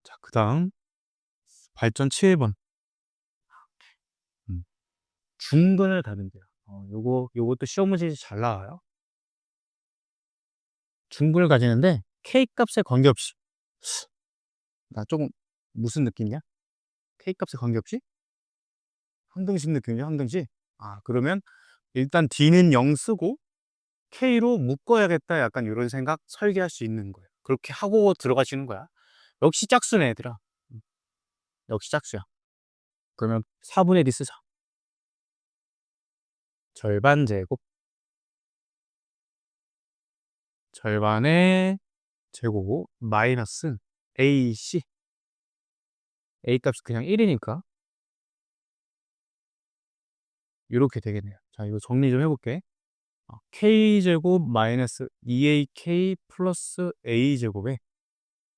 자, 그다음 발전 7번. 음. 중근을 가는데요. 요것도 시험 문제에서 잘 나와요. 중근을 가지는데 K 값에 관계없이 나 조금 무슨 느낌이야? K 값에 관계없이? 항등식 느낌이야, 항등식? 그러면 일단 D는 0 쓰고 K로 묶어야겠다. 약간 요런 생각 설계할 수 있는 거예요. 그렇게 하고 들어가시는 거야. 역시 짝수네, 얘들아. 음, 역시 짝수야. 그러면 4분의 D 쓰자. 절반 제곱. 절반의 제곱 마이너스 AC. A 값이 그냥 1이니까 요렇게 되겠네요. 자, 이거 정리 좀 해볼게. K제곱 마이너스 2AK 플러스 A제곱에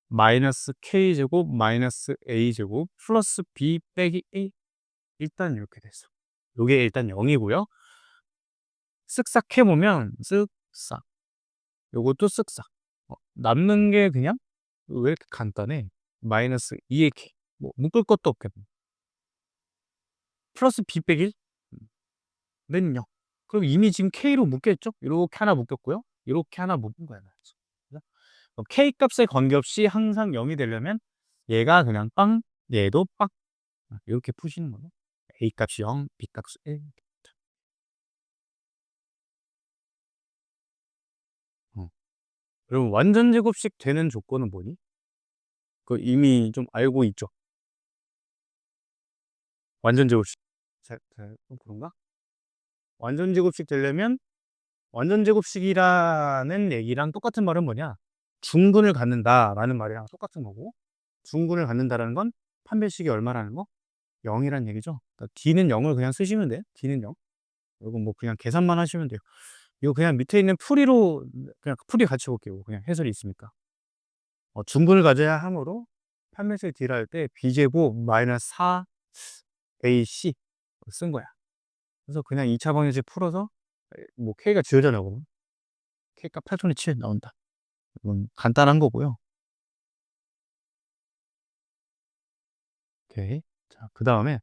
마이너스 K제곱 마이너스 A제곱 플러스 B 빼기 A. 일단 이렇게 됐어. 요게 일단 0이고요. 쓱싹 해보면 쓱싹 요것도 쓱싹 남는 게 그냥 왜 이렇게 간단해? 마이너스 2의 K 뭐 묶을 것도 없겠네. 플러스 B 빼기 1 는 0. 그럼 이미 지금 K로 묶였죠? 이렇게 하나 묶였고요. 이렇게 하나 묶은 거야. 그죠? 그럼 K 값에 관계없이 항상 0이 되려면 얘가 그냥 빵, 얘도 빵. 이렇게 푸시는 거죠. A 값이 0, B 값이 1. 어. 그럼 완전 제곱식 되는 조건은 뭐니? 그거 이미 좀 알고 있죠. 완전 제곱식. 그런가? 완전 제곱식 되려면 완전 제곱식이라는 얘기랑 똑같은 말은 뭐냐? 중근을 갖는다라는 말이랑 똑같은 거고 중근을 갖는다라는 건 판별식이 얼마라는 거? 0이라는 얘기죠. 그러니까 D는 0을 그냥 쓰시면 돼요. D는 0. 이거 뭐 그냥 계산만 하시면 돼요. 이거 그냥 밑에 있는 풀이로 그냥 풀이 같이 볼게요. 그냥 해설이 있으니까. 중근을 가져야 하므로 판별식 D를 할 때 B제곱 마이너스 4AC 쓴 거야. 그래서 그냥 2차 방정식 풀어서 뭐 K가 지어져 나오고 K값 8분의 7 나온다. 이건 간단한 거고요. 오케이. 자, 그다음에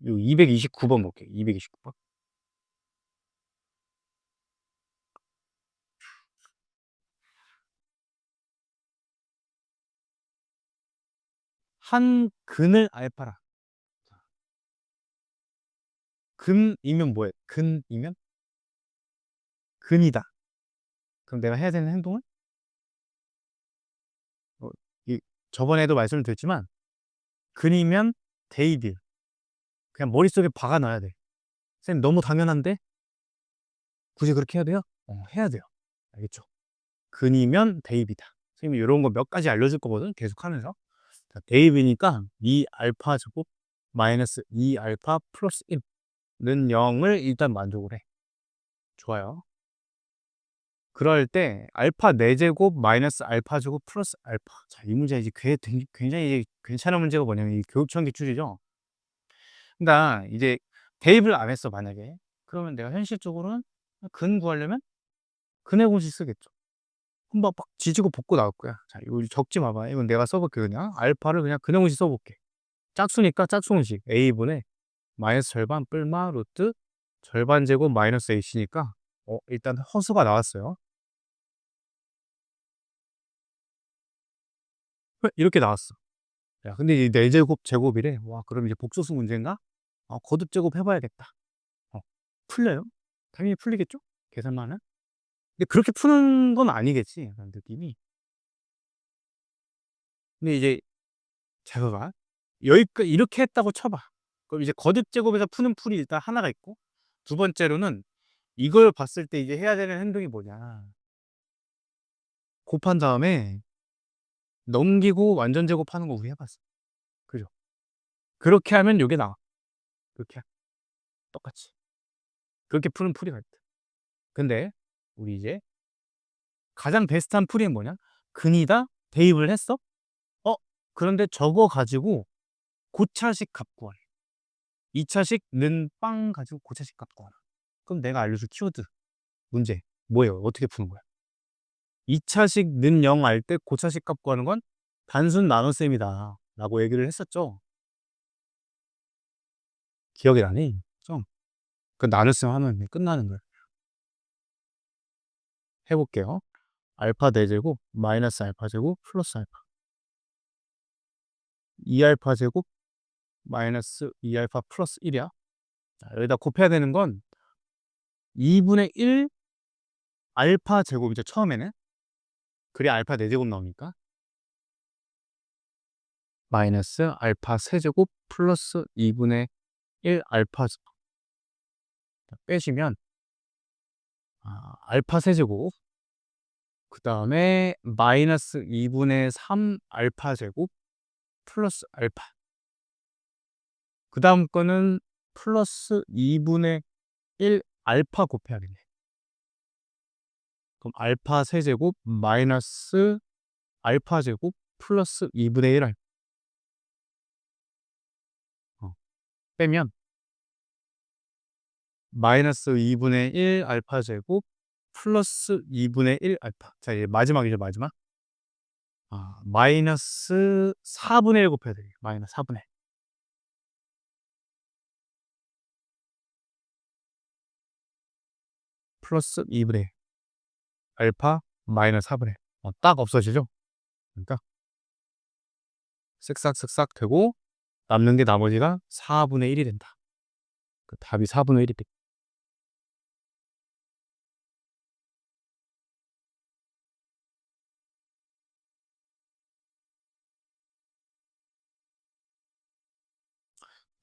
요 229번 볼게요. 229번. 한 근을 알파라. 근이면 뭐예요? 근이면 근이다. 그럼 내가 해야 되는 행동은 어, 이 저번에도 말씀을 드렸지만 근이면 데이비. 그냥 머릿속에 박아 놔야 돼. "선생님 너무 당연한데 굳이 그렇게 해야 돼요?" 해야 돼요. 알겠죠? 근이면 대입이다. 선생님이 요런 거 몇 가지 알려줄 거거든 계속하면서. 자 대입이니까 2 알파 제곱 마이너스 2 알파 플러스 1는 0을 일단 만족을 해. 좋아요. 그럴 때 알파 4 제곱 마이너스 알파 제곱 플러스 알파. 자 이 문제 이제 굉장히 이제 괜찮은 문제가 뭐냐면 이 교육청 기출이죠. 그러니까 이제 대입을 안 했어 만약에. 그러면 내가 현실적으로는 근 구하려면 근의 공식 쓰겠죠. 한번 막 지지고 볶고 나올 거야. 자 이거 적지 마 봐. 이건 내가 써 볼게 그냥. 알파를 그냥 근의 공식 써 볼게. 짝수니까 짝수 공식 a분의 마이너스 절반 뿔마 루트 절반 제곱 마이너스 ac니까 일단 허수가 나왔어요. 이렇게 나왔어. 야 근데 이 4 제곱 제곱이래. 와 그럼 이제 복소수 문제인가? 거듭 제곱 해 봐야겠다. 어 풀려요? 당연히 풀리겠죠? 계산만 하면? 근데 그렇게 푸는 건 아니겠지 약간 느낌이. 근데 이제 잘 봐봐. 여기까 이렇게 했다고 쳐 봐. 그럼 이제 거듭 제곱에서 푸는 풀이 일단 하나가 있고 두 번째로는 이걸 봤을 때 이제 해야 되는 행동이 뭐냐. 곱한 다음에 넘기고 완전 제곱하는 거 우리 해 봤어. 그죠? 그렇게 하면 요게 나와. 그렇게 똑같이. 그렇게 푸는 풀이가 있다. 근데 우리 이제 가장 베스트한 풀이는 뭐냐? 근이다 대입을 했어? 어 그런데 저거 가지고 고차식 값 구하래. 2 차식 는 빵 가지고 고차식 값 구하라. 그럼 내가 알려줄 키워드 문제 뭐예요? 어떻게 푸는 거야? 2 차식 는 0 알 때 고차식 값 구하는 건 단순 나눗셈이다 라고 얘기를 했었죠. 기억이 나니? 좀. 그 나눗셈 하면 끝나는 거야. 해 볼게요. 알파 4 제곱 마이너스 알파 제곱 플러스 알파 2 알파 제곱 마이너스 2 알파 플러스 1이야. 자 여기다 곱해야 되는 건 2 분의 1 알파 제곱이죠 처음에는. 그래야 알파 4 제곱 나오니까. 마이너스 알파 세제곱 플러스 2 분의 1 알파 제곱. 빼시면 알파 세제곱 그다음에 마이너스 2 분의 3 알파 제곱 플러스 알파. 그다음 거는 플러스 2 분의 1 알파 곱해야겠네. 그럼 알파 세제곱 마이너스 알파 제곱 플러스 2 분의 1 알파. 빼면 마이너스 2 분의 1 알파 제곱 플러스 2 분의 1 알파. 자 이제 마지막이죠 마지막. 마이너스 4 분의 1 곱해야 돼요. 마이너스 4 분의 1. 플러스 2 분의 1 알파 마이너스 4 분의 1. 딱 없어지죠? 그러니까 쓱싹쓱싹 되고 남는 게 나머지가 4 분의 1이 된다. 그 답이 4 분의 1이 돼.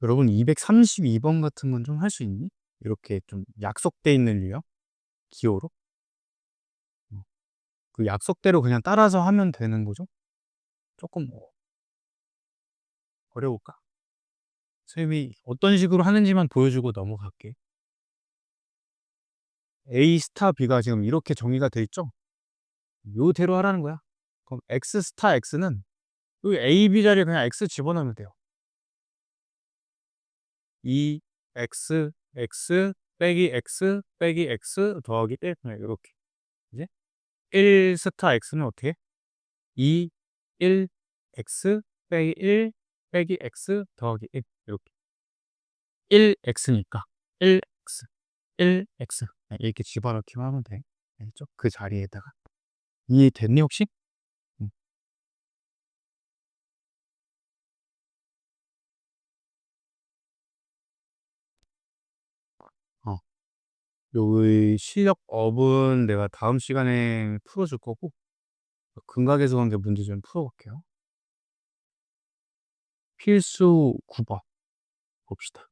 여러분 232번 같은 건 좀 할 수 있니? 이렇게 좀 약속돼 있는 유형? 기호로? 그 약속대로 그냥 따라서 하면 되는 거죠? 쪼끔 어려울까? 선생님이 어떤 식으로 하는지만 보여주고 넘어갈게. A 스타 B가 지금 이렇게 정의가 돼 있죠? 요대로 하라는 거야. 그럼 X 스타 X는 요 A, B 자리에 그냥 X 집어넣으면 돼요. 2 X, X 빼기 X 빼기 X 더하기 1 그냥 요렇게. 이제 1 스타 X는 어떻게 해? 2 1 X 빼기 1 빼기 X 더하기 1 요렇게. 1 X니까 1 X 1 X 이렇게 집어넣기만 하면 돼. 알겠죠? 그 자리에다가. 이해됐니 혹시? 음. 어. 요의 실력업은 내가 다음 시간에 풀어줄 거고 근각에서 관계 문제 좀 풀어볼게요. 필수 9번 봅시다.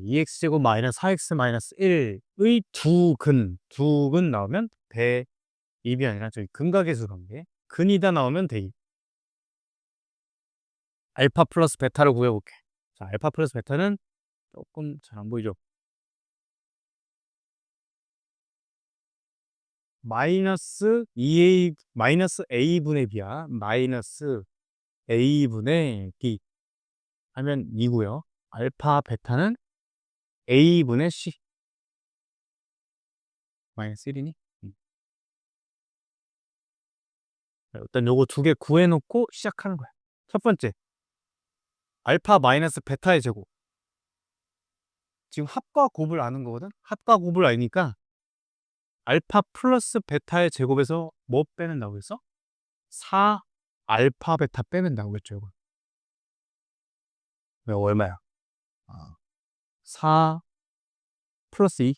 EX제곱 마이너스 4X 마이너스 1의 두근 나오면 대입이 아니라 저기 근각계수 관계. 근이다 나오면 대입. 알파 플러스 베타를 구해볼게. 자, 알파 플러스 베타는 조금 잘 안 보이죠? 마이너스 2A 마이너스 A분의 B야. 마이너스 A분의 B 하면 2고요. 알파 베타는 A분의 C 마이너스 1이니? 일단 요거 두 개 구해놓고 시작하는 거야. 첫 번째, 알파 마이너스 베타의 제곱. 지금 합과 곱을 아는 거거든? 합과 곱을 아니까 알파 플러스 베타의 제곱에서 뭐 빼면 나오겠어? 4 알파 베타 빼면 나오겠죠, 이거. 왜 얼마야? 4 플러스 2.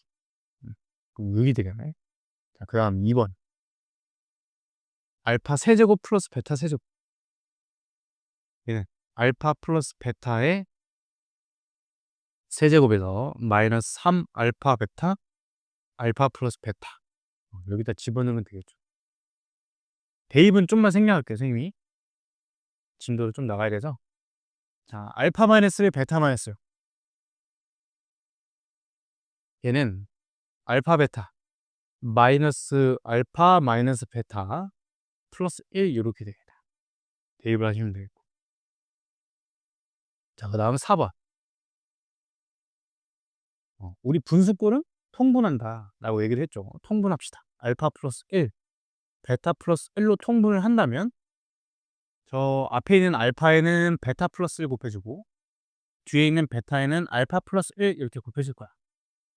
그럼 6이 되겠네. 자, 그 다음 2번. 알파 세제곱 플러스 베타 세제곱. 얘는 알파 플러스 베타의 세제곱에서 마이너스 3 알파 베타 알파 플러스 베타. 여기다 집어넣으면 되겠죠. 대입은 좀만 생략할게요, 선생님이. 진도를 좀 나가야 돼서. 자, 알파 마이너스 베타 마이너스. 얘는 알파 베타 마이너스 알파 마이너스 베타 플러스 1 이렇게 되겠다. 대입을 하시면 되겠고. 자, 그 다음 4번. 우리 분수꼴은 통분한다 라고 얘기를 했죠. 통분합시다. 알파 플러스 1 베타 플러스 1로 통분을 한다면 저 앞에 있는 알파에는 베타 플러스 1 곱해주고 뒤에 있는 베타에는 알파 플러스 1 이렇게 곱해줄 거야.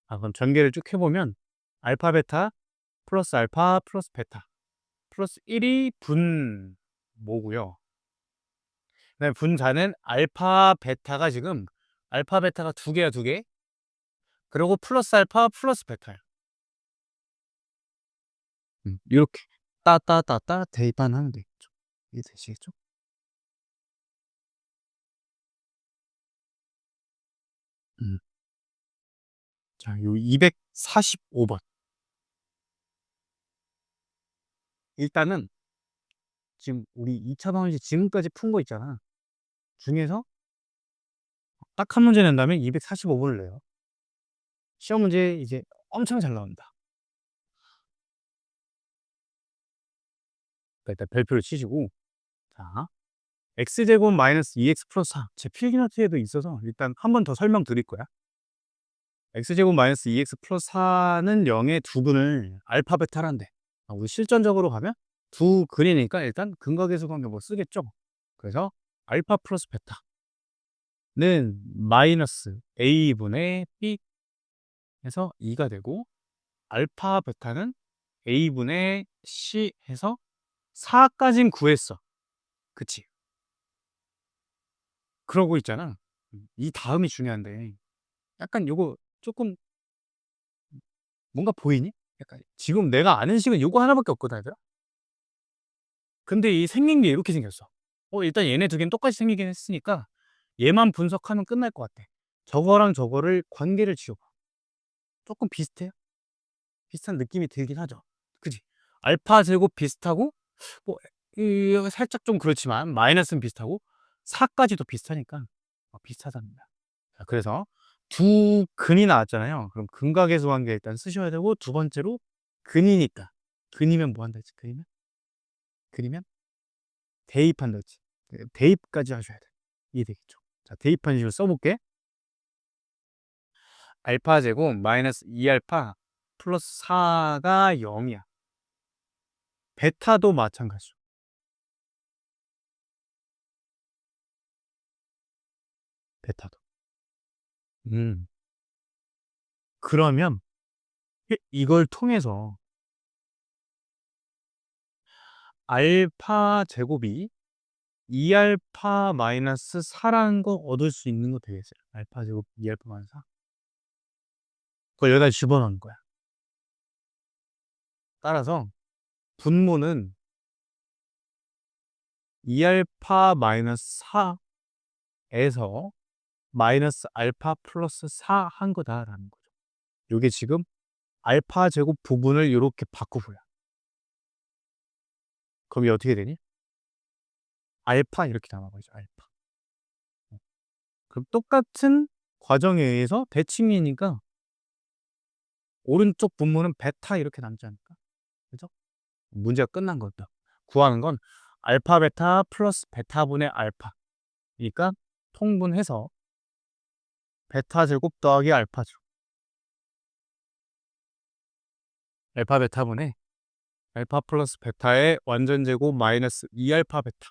그럼 전개를 쭉 해보면 알파 베타 플러스 알파 플러스 베타 플러스 1이 분모고요. 그다음에 분자는 알파 베타가 지금 알파 베타가 두 개야, 두 개. 그리고 플러스 알파 플러스 베타야. 이렇게 따따따따 대입하면 되겠죠. 이게 되시겠죠? 음. 자, 요 245번. 일단은 지금 우리 2차 방정식 지금까지 푼 거 있잖아. 중에서 딱 한 문제 낸다면 245번을 내요. 시험 문제 이제 엄청 잘 나온다. 그러니까 일단 별표를 치시고, 자, x제곱 마이너스 2x 플러스 4. 제 필기노트에도 있어서 일단 한 번 더 설명드릴 거야. x제곱 마이너스 2x 플러스 4는 0의 두 근을 알파 베타란데, 우리 실전적으로 가면 두 근이니까 일단 근각계수 관계 뭐 쓰겠죠. 그래서 알파 플러스 베타는 마이너스 a분의 b 해서 2가 되고, 알파 베타는 a분의 c 해서 4까진 구했어. 그치? 그러고 있잖아. 이 다음이 중요한데 약간 요거 조금 뭔가 보이니? 약간 지금 내가 아는 식은 요거 하나밖에 없거든, 얘들아. 근데 이 생긴 게 이렇게 생겼어. 일단 얘네 두 개는 똑같이 생기긴 했으니까 얘만 분석하면 끝날 것 같아. 저거랑 저거를 관계를 지어봐. 조금 비슷해요? 비슷한 느낌이 들긴 하죠. 그지? 알파 제곱 비슷하고 뭐 살짝 좀 그렇지만 마이너스는 비슷하고 4까지도 비슷하니까 비슷하답니다. 자, 그래서 두 근이 나왔잖아요. 그럼 근각계수 관계 일단 쓰셔야 되고, 두 번째로 근이니까 근이면 뭐 한다 했지? 근이면 대입한다 했지. 대입까지 하셔야 돼. 이해되겠죠? 자, 대입한 식으로 써볼게. 알파 제곱 마이너스 2알파 플러스 4가 0이야. 베타도 마찬가지죠. 베타도. 그러면 이걸 통해서 알파 제곱이 2알파 마이너스 4라는 거 얻을 수 있는 거 되겠어요. 알파 제곱 2알파 마이너스 4. 그걸 여기다 집어넣는 거야. 따라서 분모는 2알파 마이너스 4에서 마이너스 알파 플러스 4 한 거다라는 거죠. 요게 지금 알파 제곱 부분을 요렇게 바꾸고요. 그럼 이게 어떻게 되니? 알파 이렇게 남아버리죠. 알파. 그럼 똑같은 과정에 의해서 대칭이니까 오른쪽 분모는 베타 이렇게 남지 않을까? 그죠? 문제가 끝난 거다. 구하는 건 알파 베타 플러스 베타분의 알파. 그러니까 통분해서 베타 제곱 더하기 알파죠. 알파 베타분의 알파 플러스 베타의 완전 제곱 마이너스 2알파 베타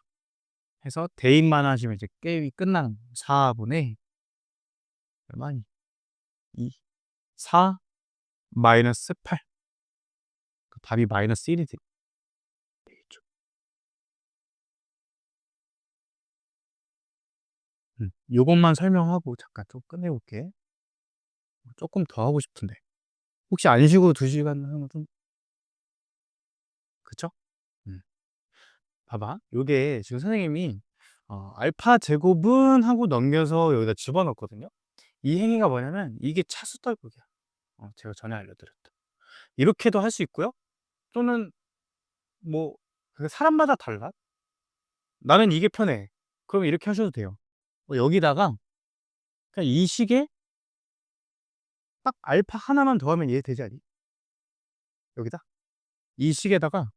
해서 대입만 하시면 이제 게임이 끝나는 4분의 얼마니? 2, 4 마이너스 8. 답이 마이너스 1이 되겠죠. 요것만 설명하고 잠깐 좀 끝내볼게. 조금 더 하고 싶은데. 혹시 안 쉬고 2시간 하는 거 좀, 그쵸? 음. 봐봐. 요게 지금 선생님이 알파 제곱은 하고 넘겨서 여기다 집어넣었거든요. 이 행위가 뭐냐면 이게 차수 떨국이야. 제가 전에 알려드렸다. 이렇게도 할 수 있고요. 또는 뭐 사람마다 달라. 나는 이게 편해. 그럼 이렇게 하셔도 돼요. 여기다가 그냥 이 식에 딱 알파 하나만 더하면 이해되지 않니? 여기다 이 식에다가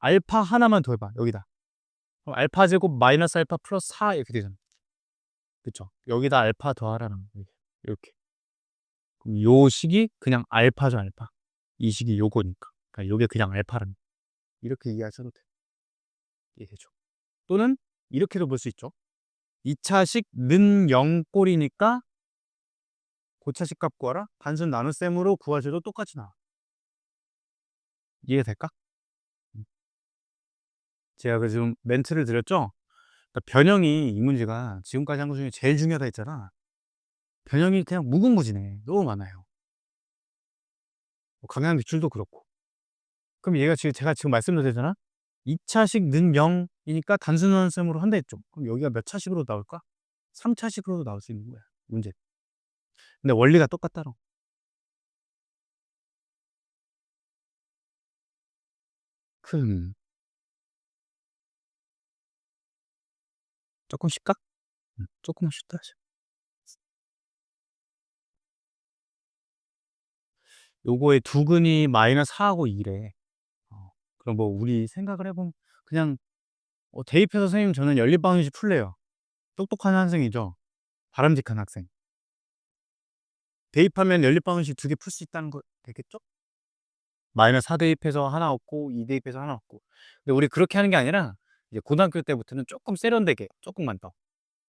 알파 하나만 더해봐. 여기다. 그럼 알파 제곱 마이너스 알파 플러스 4 이렇게 되잖아. 그쵸? 여기다 알파 더하라는 거예요. 이렇게. 그럼 요 식이 그냥 알파죠, 알파. 이 식이 요거니까. 그러니까 요게 그냥 알파라는 거. 이렇게 이해하셔도 돼. 이해되죠? 또는 이렇게도 볼 수 있죠. 2차식 는 0꼴이니까 고차식 값 구하라. 단순 나눗셈으로 구하셔도 똑같이 나와. 이해될까? 제가 그 지금 멘트를 드렸죠? 그러니까 변형이 이 문제가 지금까지 한 것 중에 제일 중요하다 했잖아. 변형이 그냥 무궁무진해. 너무 많아요. 강양 비출도 그렇고. 그럼 얘가 지금 제가 지금 말씀드렸잖아. 2차식 는 0이니까 단순 나눗셈으로 한다 했죠. 그럼 여기가 몇 차식으로 나올까? 3차식으로도 나올 수 있는 거야. 문제. 근데 원리가 똑같다로. 큰 조금 쉽까? 조금만 쉽다 하죠. 요거의 두근이 마이너스 4하고 2래. 그럼 뭐 우리 생각을 해보면 그냥 대입해서 선생님 저는 연립방정식 풀래요. 똑똑한 학생이죠. 바람직한 학생. 대입하면 연립방정식 2개 풀 수 있다는 거 되겠죠? 마이너스 4 대입해서 하나 얻고 2 대입해서 하나 얻고. 근데 우리 그렇게 하는 게 아니라 이제 고등학교 때부터는 조금 세련되게 조금만 더.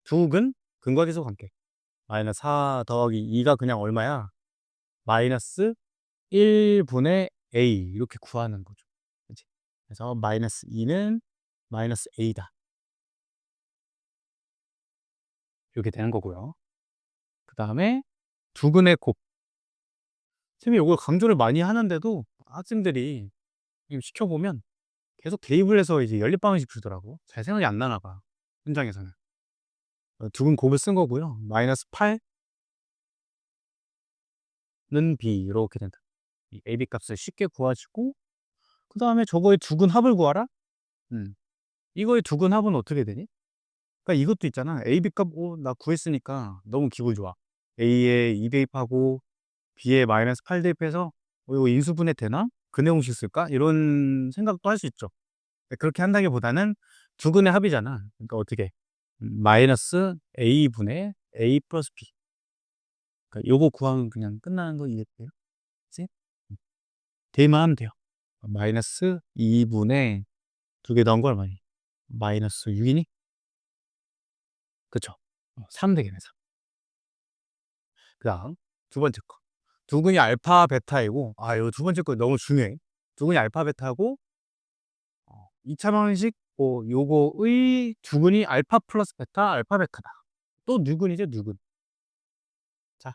두근 근거계수 관계. 마이너스 4 더하기 2가 그냥 얼마야? 마이너스 1분의 a 이렇게 구하는 거죠. 그치? 그래서 마이너스 2는 마이너스 a다. 이렇게 되는 거고요. 그 다음에 두근의 곱. 선생님이 이걸 강조를 많이 하는데도 학생들이 지금 시켜보면 계속 대입을 해서 이제 연립방정식 풀더라고. 잘 생각이 안 나나 봐. 현장에서는. 두근 곱을 쓴 거고요. 마이너스 8는 b 이렇게 된다. 이 ab 값을 쉽게 구하시고 그 다음에 저거의 두근 합을 구하라. 이거의 두근 합은 어떻게 되니? 그러니까 이것도 있잖아. ab 값 나 구했으니까 너무 기분 좋아. a에 2 대입하고 b에 마이너스 8 대입해서 이거 인수분해 되나? 근해공식 쓸까? 이런 생각도 할 수 있죠. 그렇게 한다기보다는 두근의 합이잖아. 그러니까 어떻게? 마이너스 a분의 a 플러스 b. 그러니까 요거 구하면 그냥 끝나는 거 이해돼요? 그치? 대입만 하면 돼요. 마이너스 2분의 2개 넣은 거 얼마니? 마이너스 6이니? 그쵸? 3 되겠네, 3. 그 다음, 두 번째 거. 두근이 알파, 베타이고, 요 두 번째 거 너무 중요해. 두근이 알파, 베타고, 2차 방정식 요거의 두근이 알파 플러스 베타, 알파 베타다. 또 누근이죠, 누근. 자,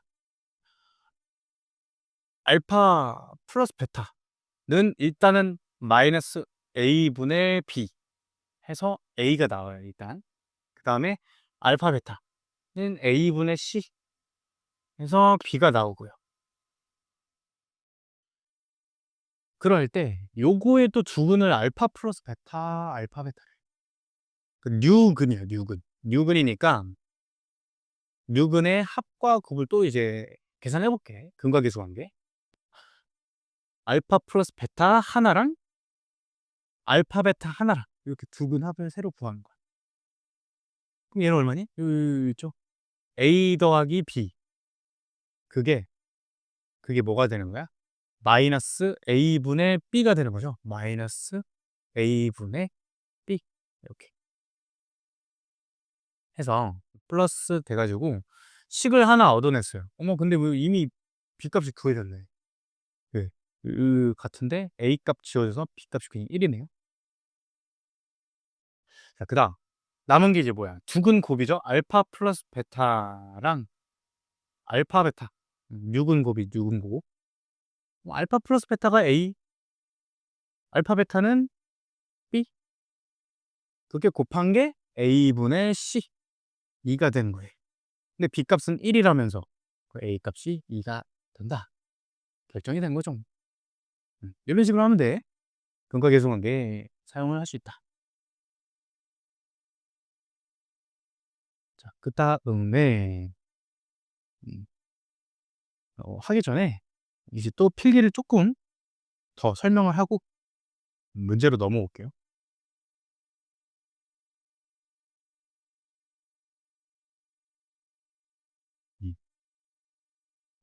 알파 플러스 베타는 일단은 마이너스 a분의 b 해서 a가 나와요, 일단. 그 다음에 알파 베타는 a분의 c 해서 b가 나오고요. 그럴 때 요거에 또 두근을 알파 플러스 베타, 알파 베타를 그 뉴근이에요, 뉴근. 뉴근이니까 뉴근의 합과 곱을 또 이제 계산해 볼게. 근과 계수 관계. 알파 플러스 베타 하나랑 알파 베타 하나랑 이렇게 두근 합을 새로 구하는 거야. 그럼 얘는 얼마니? 있죠? a 더하기 b. 그게 뭐가 되는 거야? 마이너스 a분의 b가 되는 거죠. 마이너스 a분의 b. 이렇게 해서 플러스 돼가지고 식을 하나 얻어냈어요. 어머, 근데 왜 이미 b 값이 구해졌네. 네. 같은데 a 값 지워져서 b 값이 그냥 1이네요. 자, 그 다음 남은 게 이제 뭐야? 두근 곱이죠. 알파 플러스 베타랑 알파 베타. 6은 곱이 6은 곱. 알파 플러스 베타가 a, 알파 베타는 b. 그게 곱한 게 a분의 c 2가 되는 거예요. 근데 b 값은 1이라면서 그 a 값이 2가 된다. 결정이 된 거죠. 이런 식으로 하면 돼. 근과 계수 관계 사용을 할 수 있다. 자, 그 다음에 하기 전에 이제 또 필기를 조금 더 설명을 하고 문제로 넘어올게요. 음.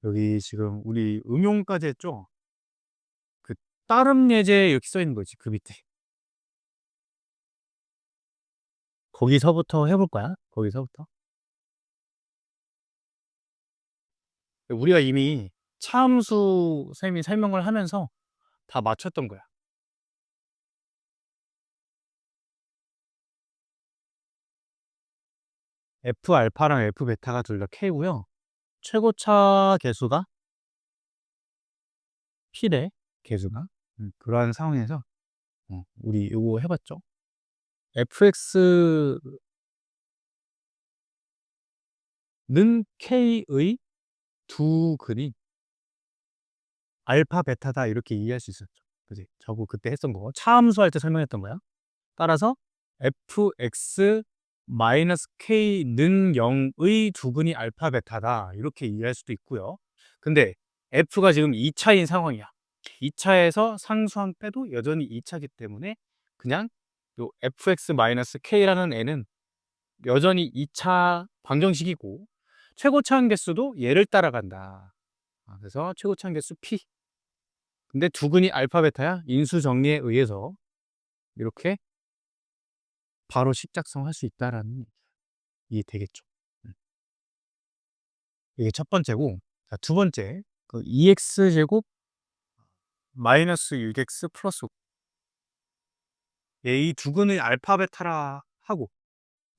여기 지금 우리 응용까지 했죠? 그 따름 예제 이렇게 써 있는 거지, 그 밑에. 거기서부터 해볼 거야. 거기서부터. 우리가 이미 차함수 쌤이 설명을 하면서 다 맞췄던 거야. F 알파랑 F 베타가 둘 다 K고요. 최고차 계수가 P래, 계수가. 그러한 상황에서 우리 이거 해봤죠? fx는 K의 두 근이 알파 베타다 이렇게 이해할 수 있었죠. 그지? 저거 그때 했던 거. 차함수 할 때 설명했던 거야. 따라서 fx 마이너스 k는 0의 두 근이 알파 베타다 이렇게 이해할 수도 있고요. 근데 f가 지금 2차인 상황이야. 2차에서 상수항 빼도 여전히 2차이기 때문에 그냥 요 fx 마이너스 k라는 애는 여전히 2차 방정식이고 최고차항 개수도 얘를 따라간다. 그래서 최고차항 개수 p. 근데 두 근이 알파 베타야. 인수 정리에 의해서 이렇게 바로 식작성할 수 있다라는 이해 되겠죠. 이게 첫 번째고, 자, 두 번째, 그 2x 제곱 마이너스 6x 플러스 이 두 근의 알파 베타라 하고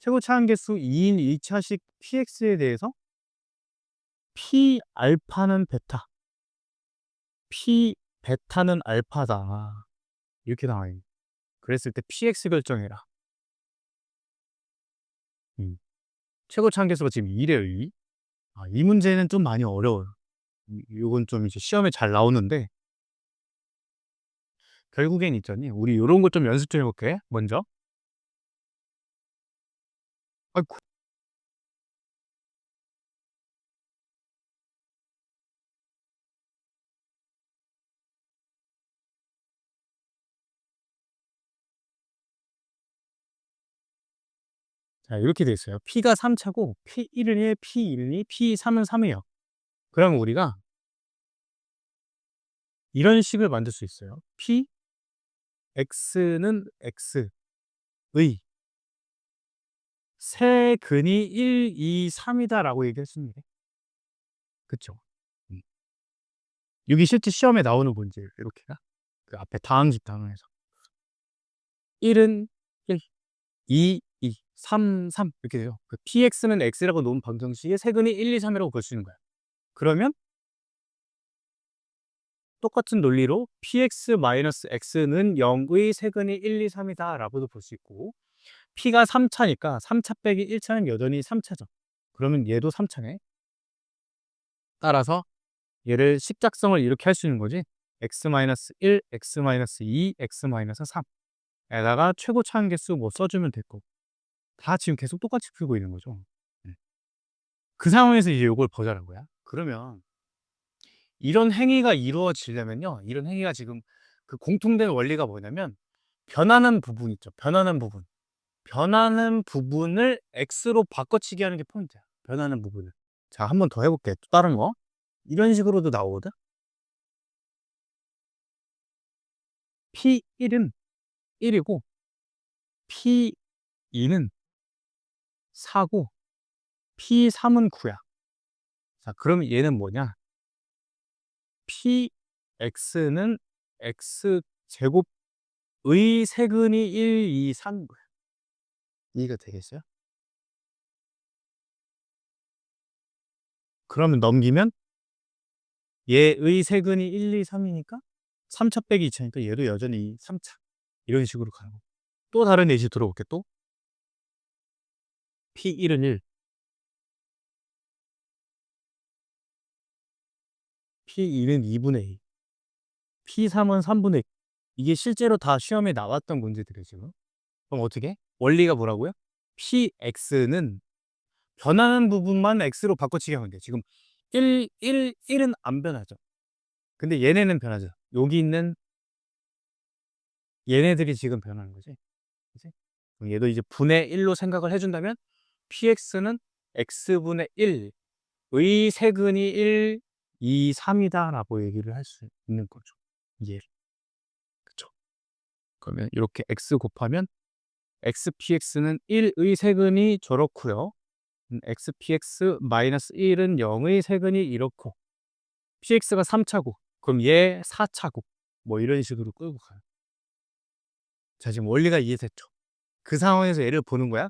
최고 차항계수 2인 1차식 px에 대해서 p 알파는 베타, p 베타는 알파다 이렇게 나와요. 그랬을 때 px 결정해라. 최고 차항계수가 지금 2래요. 2. 이 문제는 좀 많이 어려워요. 이건 좀 이제 시험에 잘 나오는데 결국엔 있잖니. 우리 이런 거 좀 연습 좀 해볼게. 먼저. 아이고. 자, 이렇게 돼 있어요. P가 3차고 P1을 해, P1이, P3은 3이에요. 그러면 우리가 이런 식을 만들 수 있어요. P, X는 X의 세 근이 1, 2, 3이다 라고 얘기했습니다. 그쵸? 음. 여기 실제 시험에 나오는 문제예요. 이렇게가. 그 앞에 다항식 단원에서 1은 1, 2, 2, 3, 3 이렇게 돼요. 그 px는 x라고 놓은 방정식의 세근이 1, 2, 3이라고 볼 수 있는 거야. 그러면 똑같은 논리로 px-x는 0의 세근이 1, 2, 3이다 라고도 볼 수 있고, p가 3차니까 3차 빼기 1차는 여전히 3차죠. 그러면 얘도 3차네. 따라서 얘를 식작성을 이렇게 할 수 있는 거지. x-1, x-2, x-3 에다가 최고 차항계수 뭐 써주면 될 거고, 다 지금 계속 똑같이 풀고 있는 거죠. 네. 그 상황에서 이제 요걸 보자는 거야. 그러면 이런 행위가 이루어지려면요, 이런 행위가 지금 그 공통된 원리가 뭐냐면, 변하는 부분 있죠. 변하는 부분. 변하는 부분을 x로 바꿔치기 하는 게 포인트야. 변하는 부분을. 자, 한 번 더 해볼게. 또 다른 거. 이런 식으로도 나오거든. P1은 1이고 P2는 4고 P3은 9야. 자, 그러면 얘는 뭐냐? PX는 X제곱의 세근이 1, 2, 3인 거야. 이해가 되겠어요? 그러면 넘기면 얘의 세근이 1, 2, 3이니까 3차 빼기 2차니까 얘도 여전히 3차. 이런 식으로 가는 거. 또 다른 예시 들어볼게. 또 P1은 1, P2는 2분의 2, P3은 3분의 2. 이게 실제로 다 시험에 나왔던 문제들이에요, 지금. 그럼 어떻게? 원리가 뭐라고요? PX는 변하는 부분만 X로 바꿔치기 하면 돼. 지금 1은 안 변하죠. 근데 얘네는 변하죠. 여기 있는 얘네들이 지금 변하는 거지. 그치? 그럼 얘도 이제 분의 1로 생각을 해준다면 PX는 X분의 1의 세근이 1, 2, 3이다 라고 얘기를 할 수 있는 거죠. 예. 그쵸. 그러면 이렇게 X 곱하면 XPX는 1의 세근이 저렇고요. XPX-1은 0의 세근이 이렇고, PX가 3차고, 그럼 얘 4차고, 뭐 이런 식으로 끌고 가요. 자, 지금 원리가 이해됐죠? 그 상황에서 얘를 보는 거야?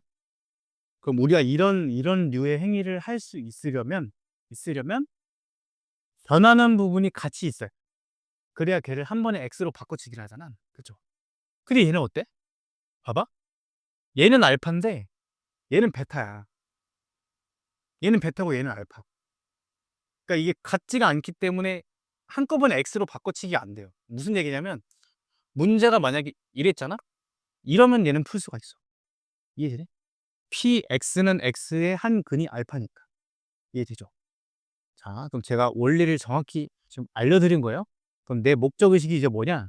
그럼 우리가 이런 류의 행위를 할 수 있으려면 변하는 부분이 같이 있어요. 그래야 걔를 한 번에 X로 바꿔치기를 하잖아. 그죠? 근데 얘는 어때? 봐봐. 얘는 알파인데 얘는 베타야. 얘는 베타고 얘는 알파. 그러니까 이게 같지가 않기 때문에 한꺼번에 X로 바꿔치기가 안 돼요. 무슨 얘기냐면, 문제가 만약에 이랬잖아? 이러면 얘는 풀 수가 있어. 이해되네? PX는 X의 한 근이 알파니까. 이해되죠? 자, 그럼 제가 원리를 정확히 지금 알려드린 거예요. 그럼 내 목적의식이 이제 뭐냐?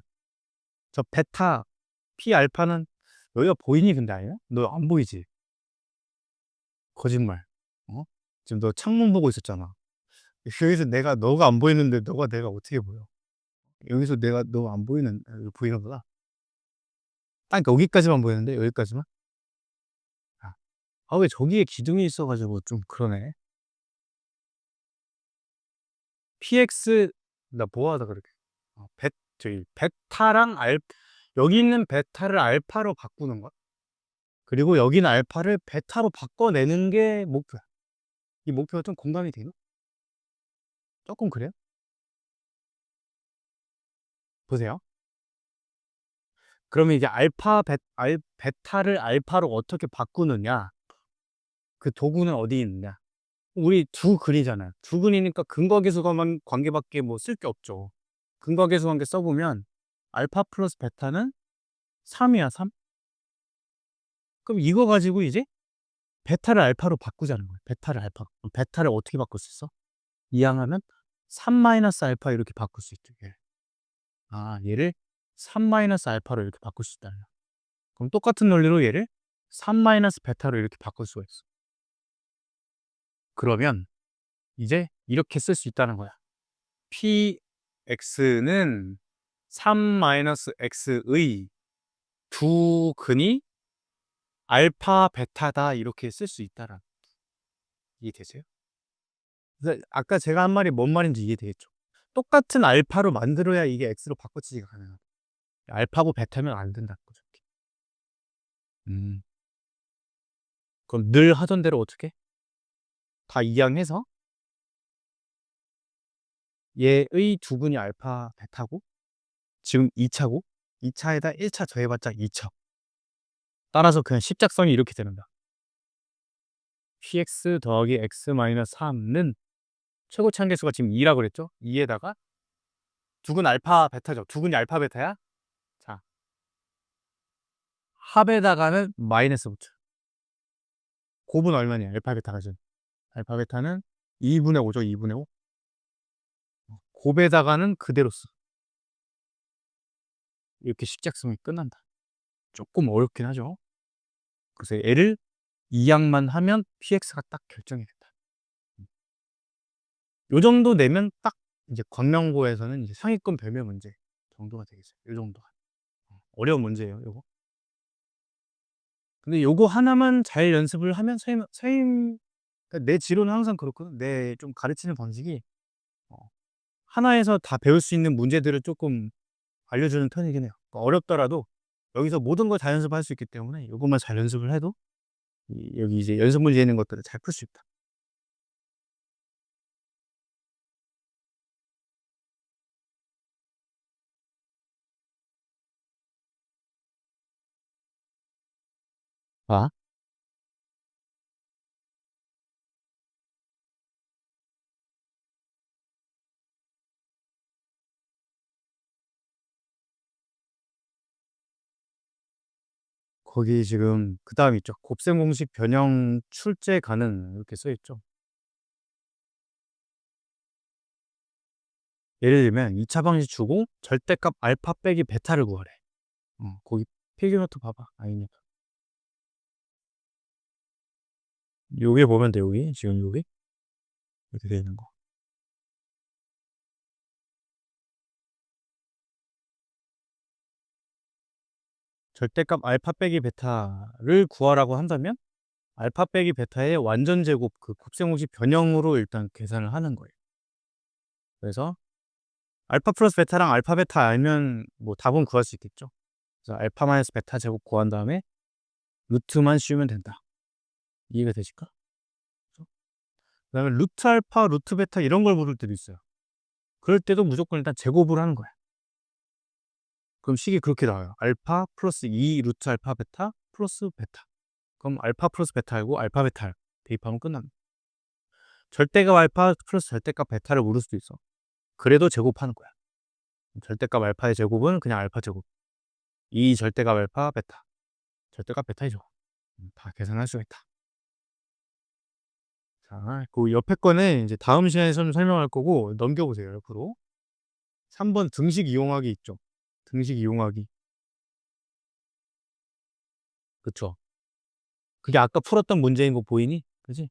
저 베타, P 알파는 여기가 보이니 근데 아니야? 너 안 보이지? 거짓말. 어? 지금 너 창문 보고 있었잖아. 여기서 너가 안 보이는데 내가 어떻게 보여? 여기서 너 안 보이는, 보이는 거다? 딱 여기까지만 보이는데, 여기까지만? 아, 왜 저기에 기둥이 있어가지고 좀 그러네. PX, 나 뭐하다 그렇게. 저기, 여기 있는 베타를 알파로 바꾸는 거야. 그리고 여기는 알파를 베타로 바꿔내는 게 목표야. 이 목표가 좀 공감이 되나? 조금 그래요? 보세요. 그러면 이제 베타를 알파로 어떻게 바꾸느냐? 그 도구는 어디 있느냐? 우리 두 근이잖아요. 두 근이니까 근거계수관 관계밖에 뭐 쓸 게 없죠. 근거계수 관계 써보면 알파 플러스 베타는 3이야, 3. 그럼 이거 가지고 이제 베타를 알파로 바꾸자는 거예요. 베타를 알파. 그럼 베타를 어떻게 바꿀 수 있어? 이항하면 3 마이너스 알파 이렇게 바꿀 수 있죠. 얘를. 얘를 3 마이너스 알파로 이렇게 바꿀 수 있다. 그럼 똑같은 논리로 얘를 3 마이너스 베타로 이렇게 바꿀 수가 있어. 그러면 이제 이렇게 쓸 수 있다는 거야. PX는 3-X의 두 근이 알파, 베타다 이렇게 쓸 수 있다라. 이해되세요? 그래서 아까 제가 한 말이 뭔 말인지 이해되겠죠? 똑같은 알파로 만들어야 이게 X로 바꿔치기가 가능하다. 알파고 베타면 안 된다는 거죠. 음. 그럼 늘 하던 대로 어떻게? 다 이항해서 얘의 두근이 알파 베타고 지금 2 차고 2 차에다 1차 더해봤자 2 차. 따라서 그냥 십작성이 이렇게 됩니다. px 더하기 x 마이너스 3는 최고치 한계수가 지금 2 라고 그랬죠? 2 에다가 두근 알파 베타죠. 두근이 알파 베타야? 자, 합에다가는 마이너스 붙여. 곱은 얼마냐? 알파 베타가 준. 알파 베타는 2분의 5죠. 2분의 5. 곱에다가는 그대로 써. 이렇게 십작성이 끝난다. 조금 어렵긴 하죠. 그래서 얘를 이항만 하면 px가 딱 결정이 된다. 요 정도 내면 딱 이제 광명고에서는 이제 상위권 별표 문제 정도가 되겠어요. 요 정도가. 어려운 문제예요, 요거. 근데 요거 하나만 잘 연습을 하면 그러니까 내 지론은 항상 그렇거든. 내 좀 가르치는 방식이 어 하나에서 다 배울 수 있는 문제들을 쪼끔 알려주는 편이긴 해요. 그러니까 어렵더라도 여기서 모든 걸 다 연습할 수 있기 때문에 요것만 잘 연습을 해도 여기 이제 연습 문제 있는 것들을 잘 풀 수 있다. 아. 거기 지금 그다음 있죠. 곱셈 공식 변형 출제 가능 이렇게 써 있죠. 예를 들면 2차 방식 주고 절대값 알파 빼기 베타를 구하래. 거기 필기노트 봐봐. 아니니까. 요게 보면 돼, 여기. 지금 요게. 이렇게 돼 있는 거. 절대값 알파 빼기 베타를 구하라고 한다면 알파 빼기 베타의 완전 제곱 그 곱셈 공식 변형으로 일단 계산을 하는 거예요. 그래서 알파 플러스 베타랑 알파 베타 알면 뭐 답은 구할 수 있겠죠. 그래서 알파 마이너스 베타 제곱 구한 다음에 루트만 씌우면 된다. 이해가 되실까? 그래서 그다음에 루트 알파, 루트 베타 이런 걸 물을 때도 있어요. 그럴 때도 무조건 일단 제곱을 하는 거야. 그럼 식이 그렇게 나와요. 알파 플러스 2 루트 알파 베타 플러스 베타. 그럼 알파 플러스 베타 알고 알파 베타 알고 대입하면 끝납니다. 절대값 알파 플러스 절대값 베타를 물을 수도 있어. 그래도 제곱하는 거야. 절대값 알파의 제곱은 그냥 알파 제곱. 이 절대값 알파 베타. 절대값 베타의 제곱. 다 계산할 수가 있다. 자, 그 옆에 거는 이제 다음 시간에 좀 설명할 거고 넘겨보세요. 옆으로. 3번 등식 이용하기 있죠. 등식 이용하기. 그쵸? 그게 아까 풀었던 문제인 거 보이니? 그지?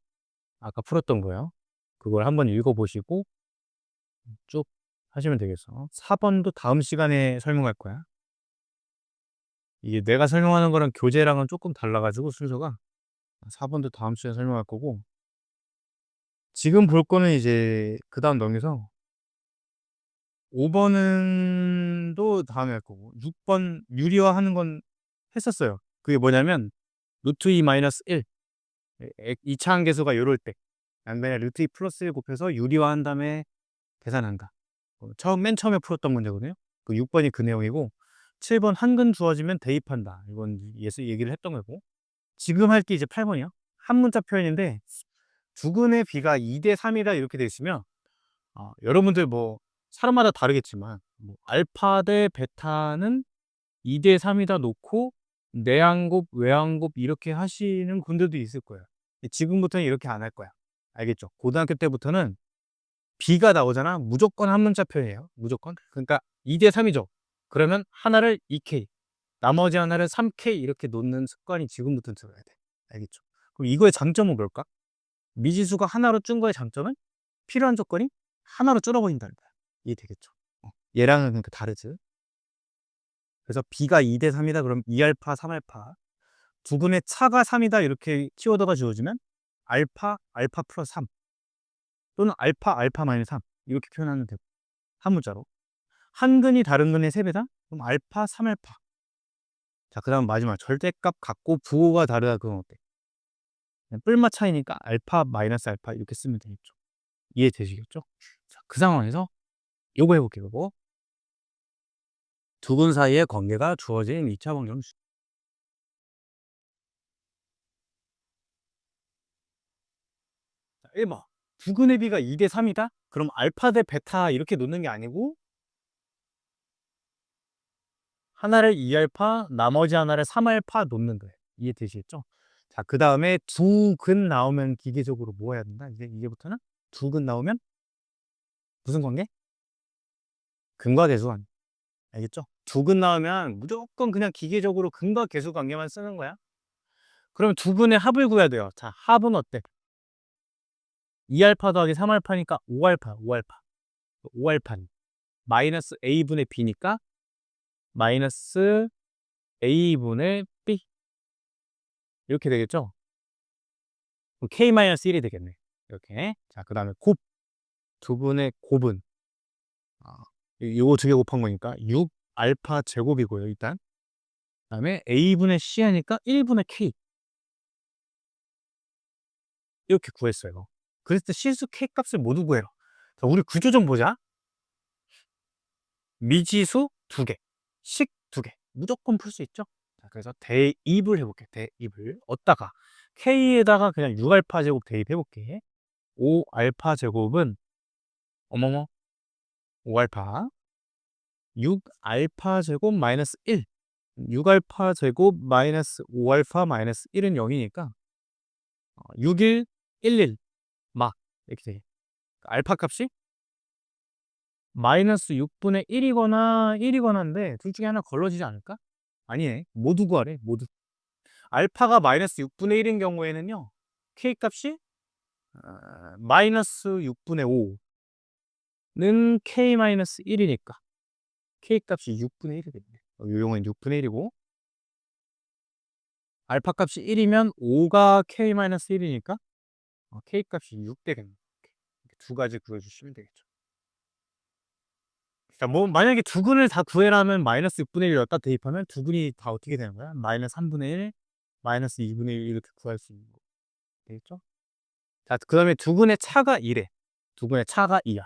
아까 풀었던 거요. 그걸 한번 읽어보시고 쭉 하시면 되겠어. 4번도 다음 시간에 설명할 거야. 이게 내가 설명하는 거랑 교재랑은 조금 달라가지고 순서가 4번도 다음 주에 설명할 거고 지금 볼 거는 이제 그 다음 넘겨서 5번은 또 다음에 할 거고 6번 유리화하는 건 했었어요. 그게 뭐냐면 루트 2 마이너스 1 2차 함계수가 요럴 때 양변에 루트 2 플러스 1 곱해서 유리화한 다음에 계산한다. 맨 처음에 풀었던 문제거든요. 그 6번이 그 내용이고 7번 한근 주어지면 대입한다. 이건 얘기를 했던 거고 지금 할 게 이제 8번이요. 한 문자 표현인데 두근의 비가 2대 3이다 이렇게 돼 있으면 여러분들 뭐 사람마다 다르겠지만 뭐 알파 대 베타는 2대 3이다 놓고 내항곱, 외항곱 이렇게 하시는 분들도 있을 거예요. 지금부터는 이렇게 안 할 거야. 알겠죠? 고등학교 때부터는 B가 나오잖아. 무조건 한 문자 표현이에요. 무조건. 그러니까 2대 3이죠. 그러면 하나를 2K, 나머지 하나를 3K 이렇게 놓는 습관이 지금부터 들어야 돼. 알겠죠? 그럼 이거의 장점은 뭘까? 미지수가 하나로 준 거의 장점은 필요한 조건이 하나로 줄어버린다는 거야. 이해되겠죠? 얘랑은 그러니까 다르지. 그래서 B가 2대 3이다 그럼 2알파, 3알파. 두근의 차가 3이다 이렇게 키워드가 주어지면 알파, 알파 플러스 3 또는 알파, 알파 마이너스 3 이렇게 표현하면 되고 한 문자로. 한 근이 다른 근의 3배다? 그럼 알파, 3알파. 자, 그 다음 마지막 절대값 같고 부호가 다르다 그건 어때? 뿔마 차이니까 알파 마이너스 알파 이렇게 쓰면 되겠죠. 이해되시겠죠? 자, 그 상황에서 요거 해볼게요. 요거. 두 근 사이의 관계가 주어진 2차 방정식. 자, 1번. 두 근의 비가 2대 3이다? 그럼 알파 대 베타 이렇게 놓는 게 아니고 하나를 2알파, 나머지 하나를 3알파 놓는 거예요. 이해되시겠죠? 자, 그 다음에 두 근 나오면 기계적으로 뭐 해야 된다? 이제부터는 두 근 나오면 무슨 관계? 근과 계수 관계. 알겠죠? 두 근 나오면 무조건 그냥 기계적으로 근과 계수 관계만 쓰는 거야. 그러면 두 근의 합을 구해야 돼요. 자, 합은 어때? 2알파 더하기 3알파니까 5알파, 5알파. 5알파는 마이너스 a분의 b니까 마이너스 a분의 b 이렇게 되겠죠? 그럼 k-1이 되겠네. 이렇게. 자, 그 다음에 곱. 두 분의 곱은 요거 두 개 곱한 거니까 6알파 제곱이고요. 일단. 그 다음에 a분의 c 하니까 1분의 k 이렇게 구했어요. 그랬을 때 실수 k 값을 모두 구해라. 자, 우리 구조 좀 보자. 미지수 2개, 식 2개. 무조건 풀 수 있죠? 자, 그래서 대입을 해볼게. 대입을. 어디다가? k에다가 그냥 6알파 제곱 대입해볼게. 5알파 제곱은 어머머 5알파 6알파 제곱 마이너스 1 6알파 제곱 마이너스 5알파 마이너스 1은 0이니까 61, 11 막 이렇게 돼. 알파 값이 마이너스 6분의 1이거나 1이거나인데 둘 중에 하나 걸러지지 않을까? 아니네. 모두 구하래. 모두. 알파가 마이너스 6분의 1인 경우에는요. k 값이 마이너스 6분의 5는 k 마이너스 1이니까 k 값이 6분의 1이 됩니다. 요 경우는 6분의 1이고 알파 값이 1이면 5가 k 마이너스 1이니까 k 값이 6 되겠네. 두 가지 구해주시면 되겠죠. 자, 뭐 만약에 두 근을 다 구해라면 마이너스 6분의 1을 여기다 대입하면 두 근이 다 어떻게 되는 거야? 마이너스 3분의 1, 마이너스 2분의 1 이렇게 구할 수 있는 거 되겠죠? 자, 그 다음에 두 근의 차가 2래. 두 근의 차가 2야.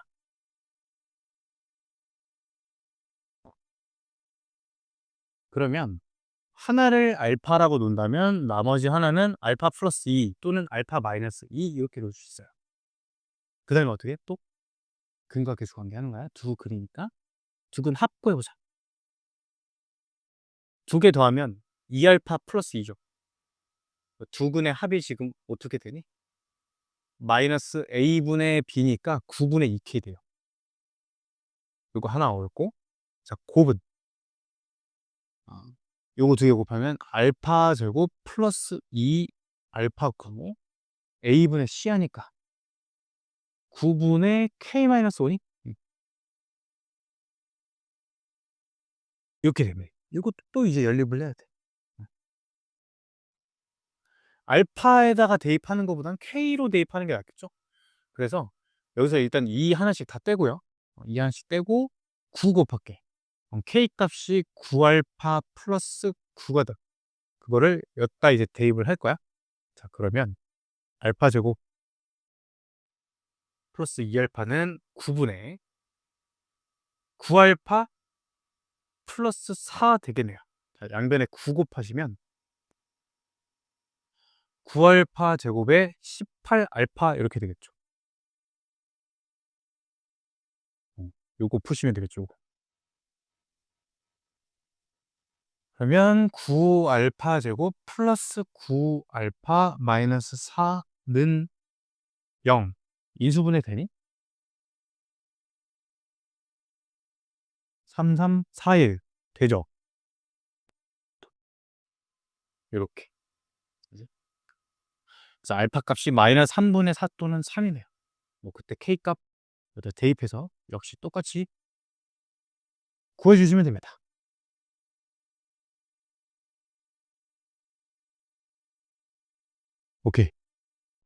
그러면 하나를 알파라고 놓는다면 나머지 하나는 알파 플러스 2 또는 알파 마이너스 2 이렇게 놓을 수 있어요. 그 다음에 어떻게? 또 근과 계수 관계 하는 거야. 두 근이니까 두 근 합 구해보자. 두 개 더하면 2알파 플러스 2죠. 두 근의 합이 지금 어떻게 되니? 마이너스 a분의 b니까 9분의 2k 돼요. 이거 하나 어렵고 자 곱은 요거 두 개 곱하면 알파 제곱 플러스 2 알파 곱고 a분의 c 하니까 9분의 k 마이너스 1이 이렇게 되네. 이것도 또 이제 연립을 해야 돼. 알파에다가 대입하는 것보다는 k로 대입하는 게 낫겠죠? 그래서 여기서 일단 2 하나씩 다 떼고요. 2 하나씩 떼고 9 곱할게. 그럼 k 값이 9알파 플러스 9가 돼. 그거를 여기다 이제 대입을 할 거야. 자, 그러면 알파 제곱 플러스 2알파는 9분의 9알파 플러스 4 되겠네요. 자, 양변에 9 곱하시면 9알파 제곱에 18알파 이렇게 되겠죠. 요거 푸시면 되겠죠. 그러면 9알파 제곱 플러스 9알파 마이너스 4는 0. 인수분해 되니? 3, 3, 4, 1 되죠? 이렇게. 그래서 알파 값이 마이너스 3분의 4 또는 3이네요. 뭐 그때 k 값 여기다 대입해서 역시 똑같이 구해주시면 됩니다. 오케이.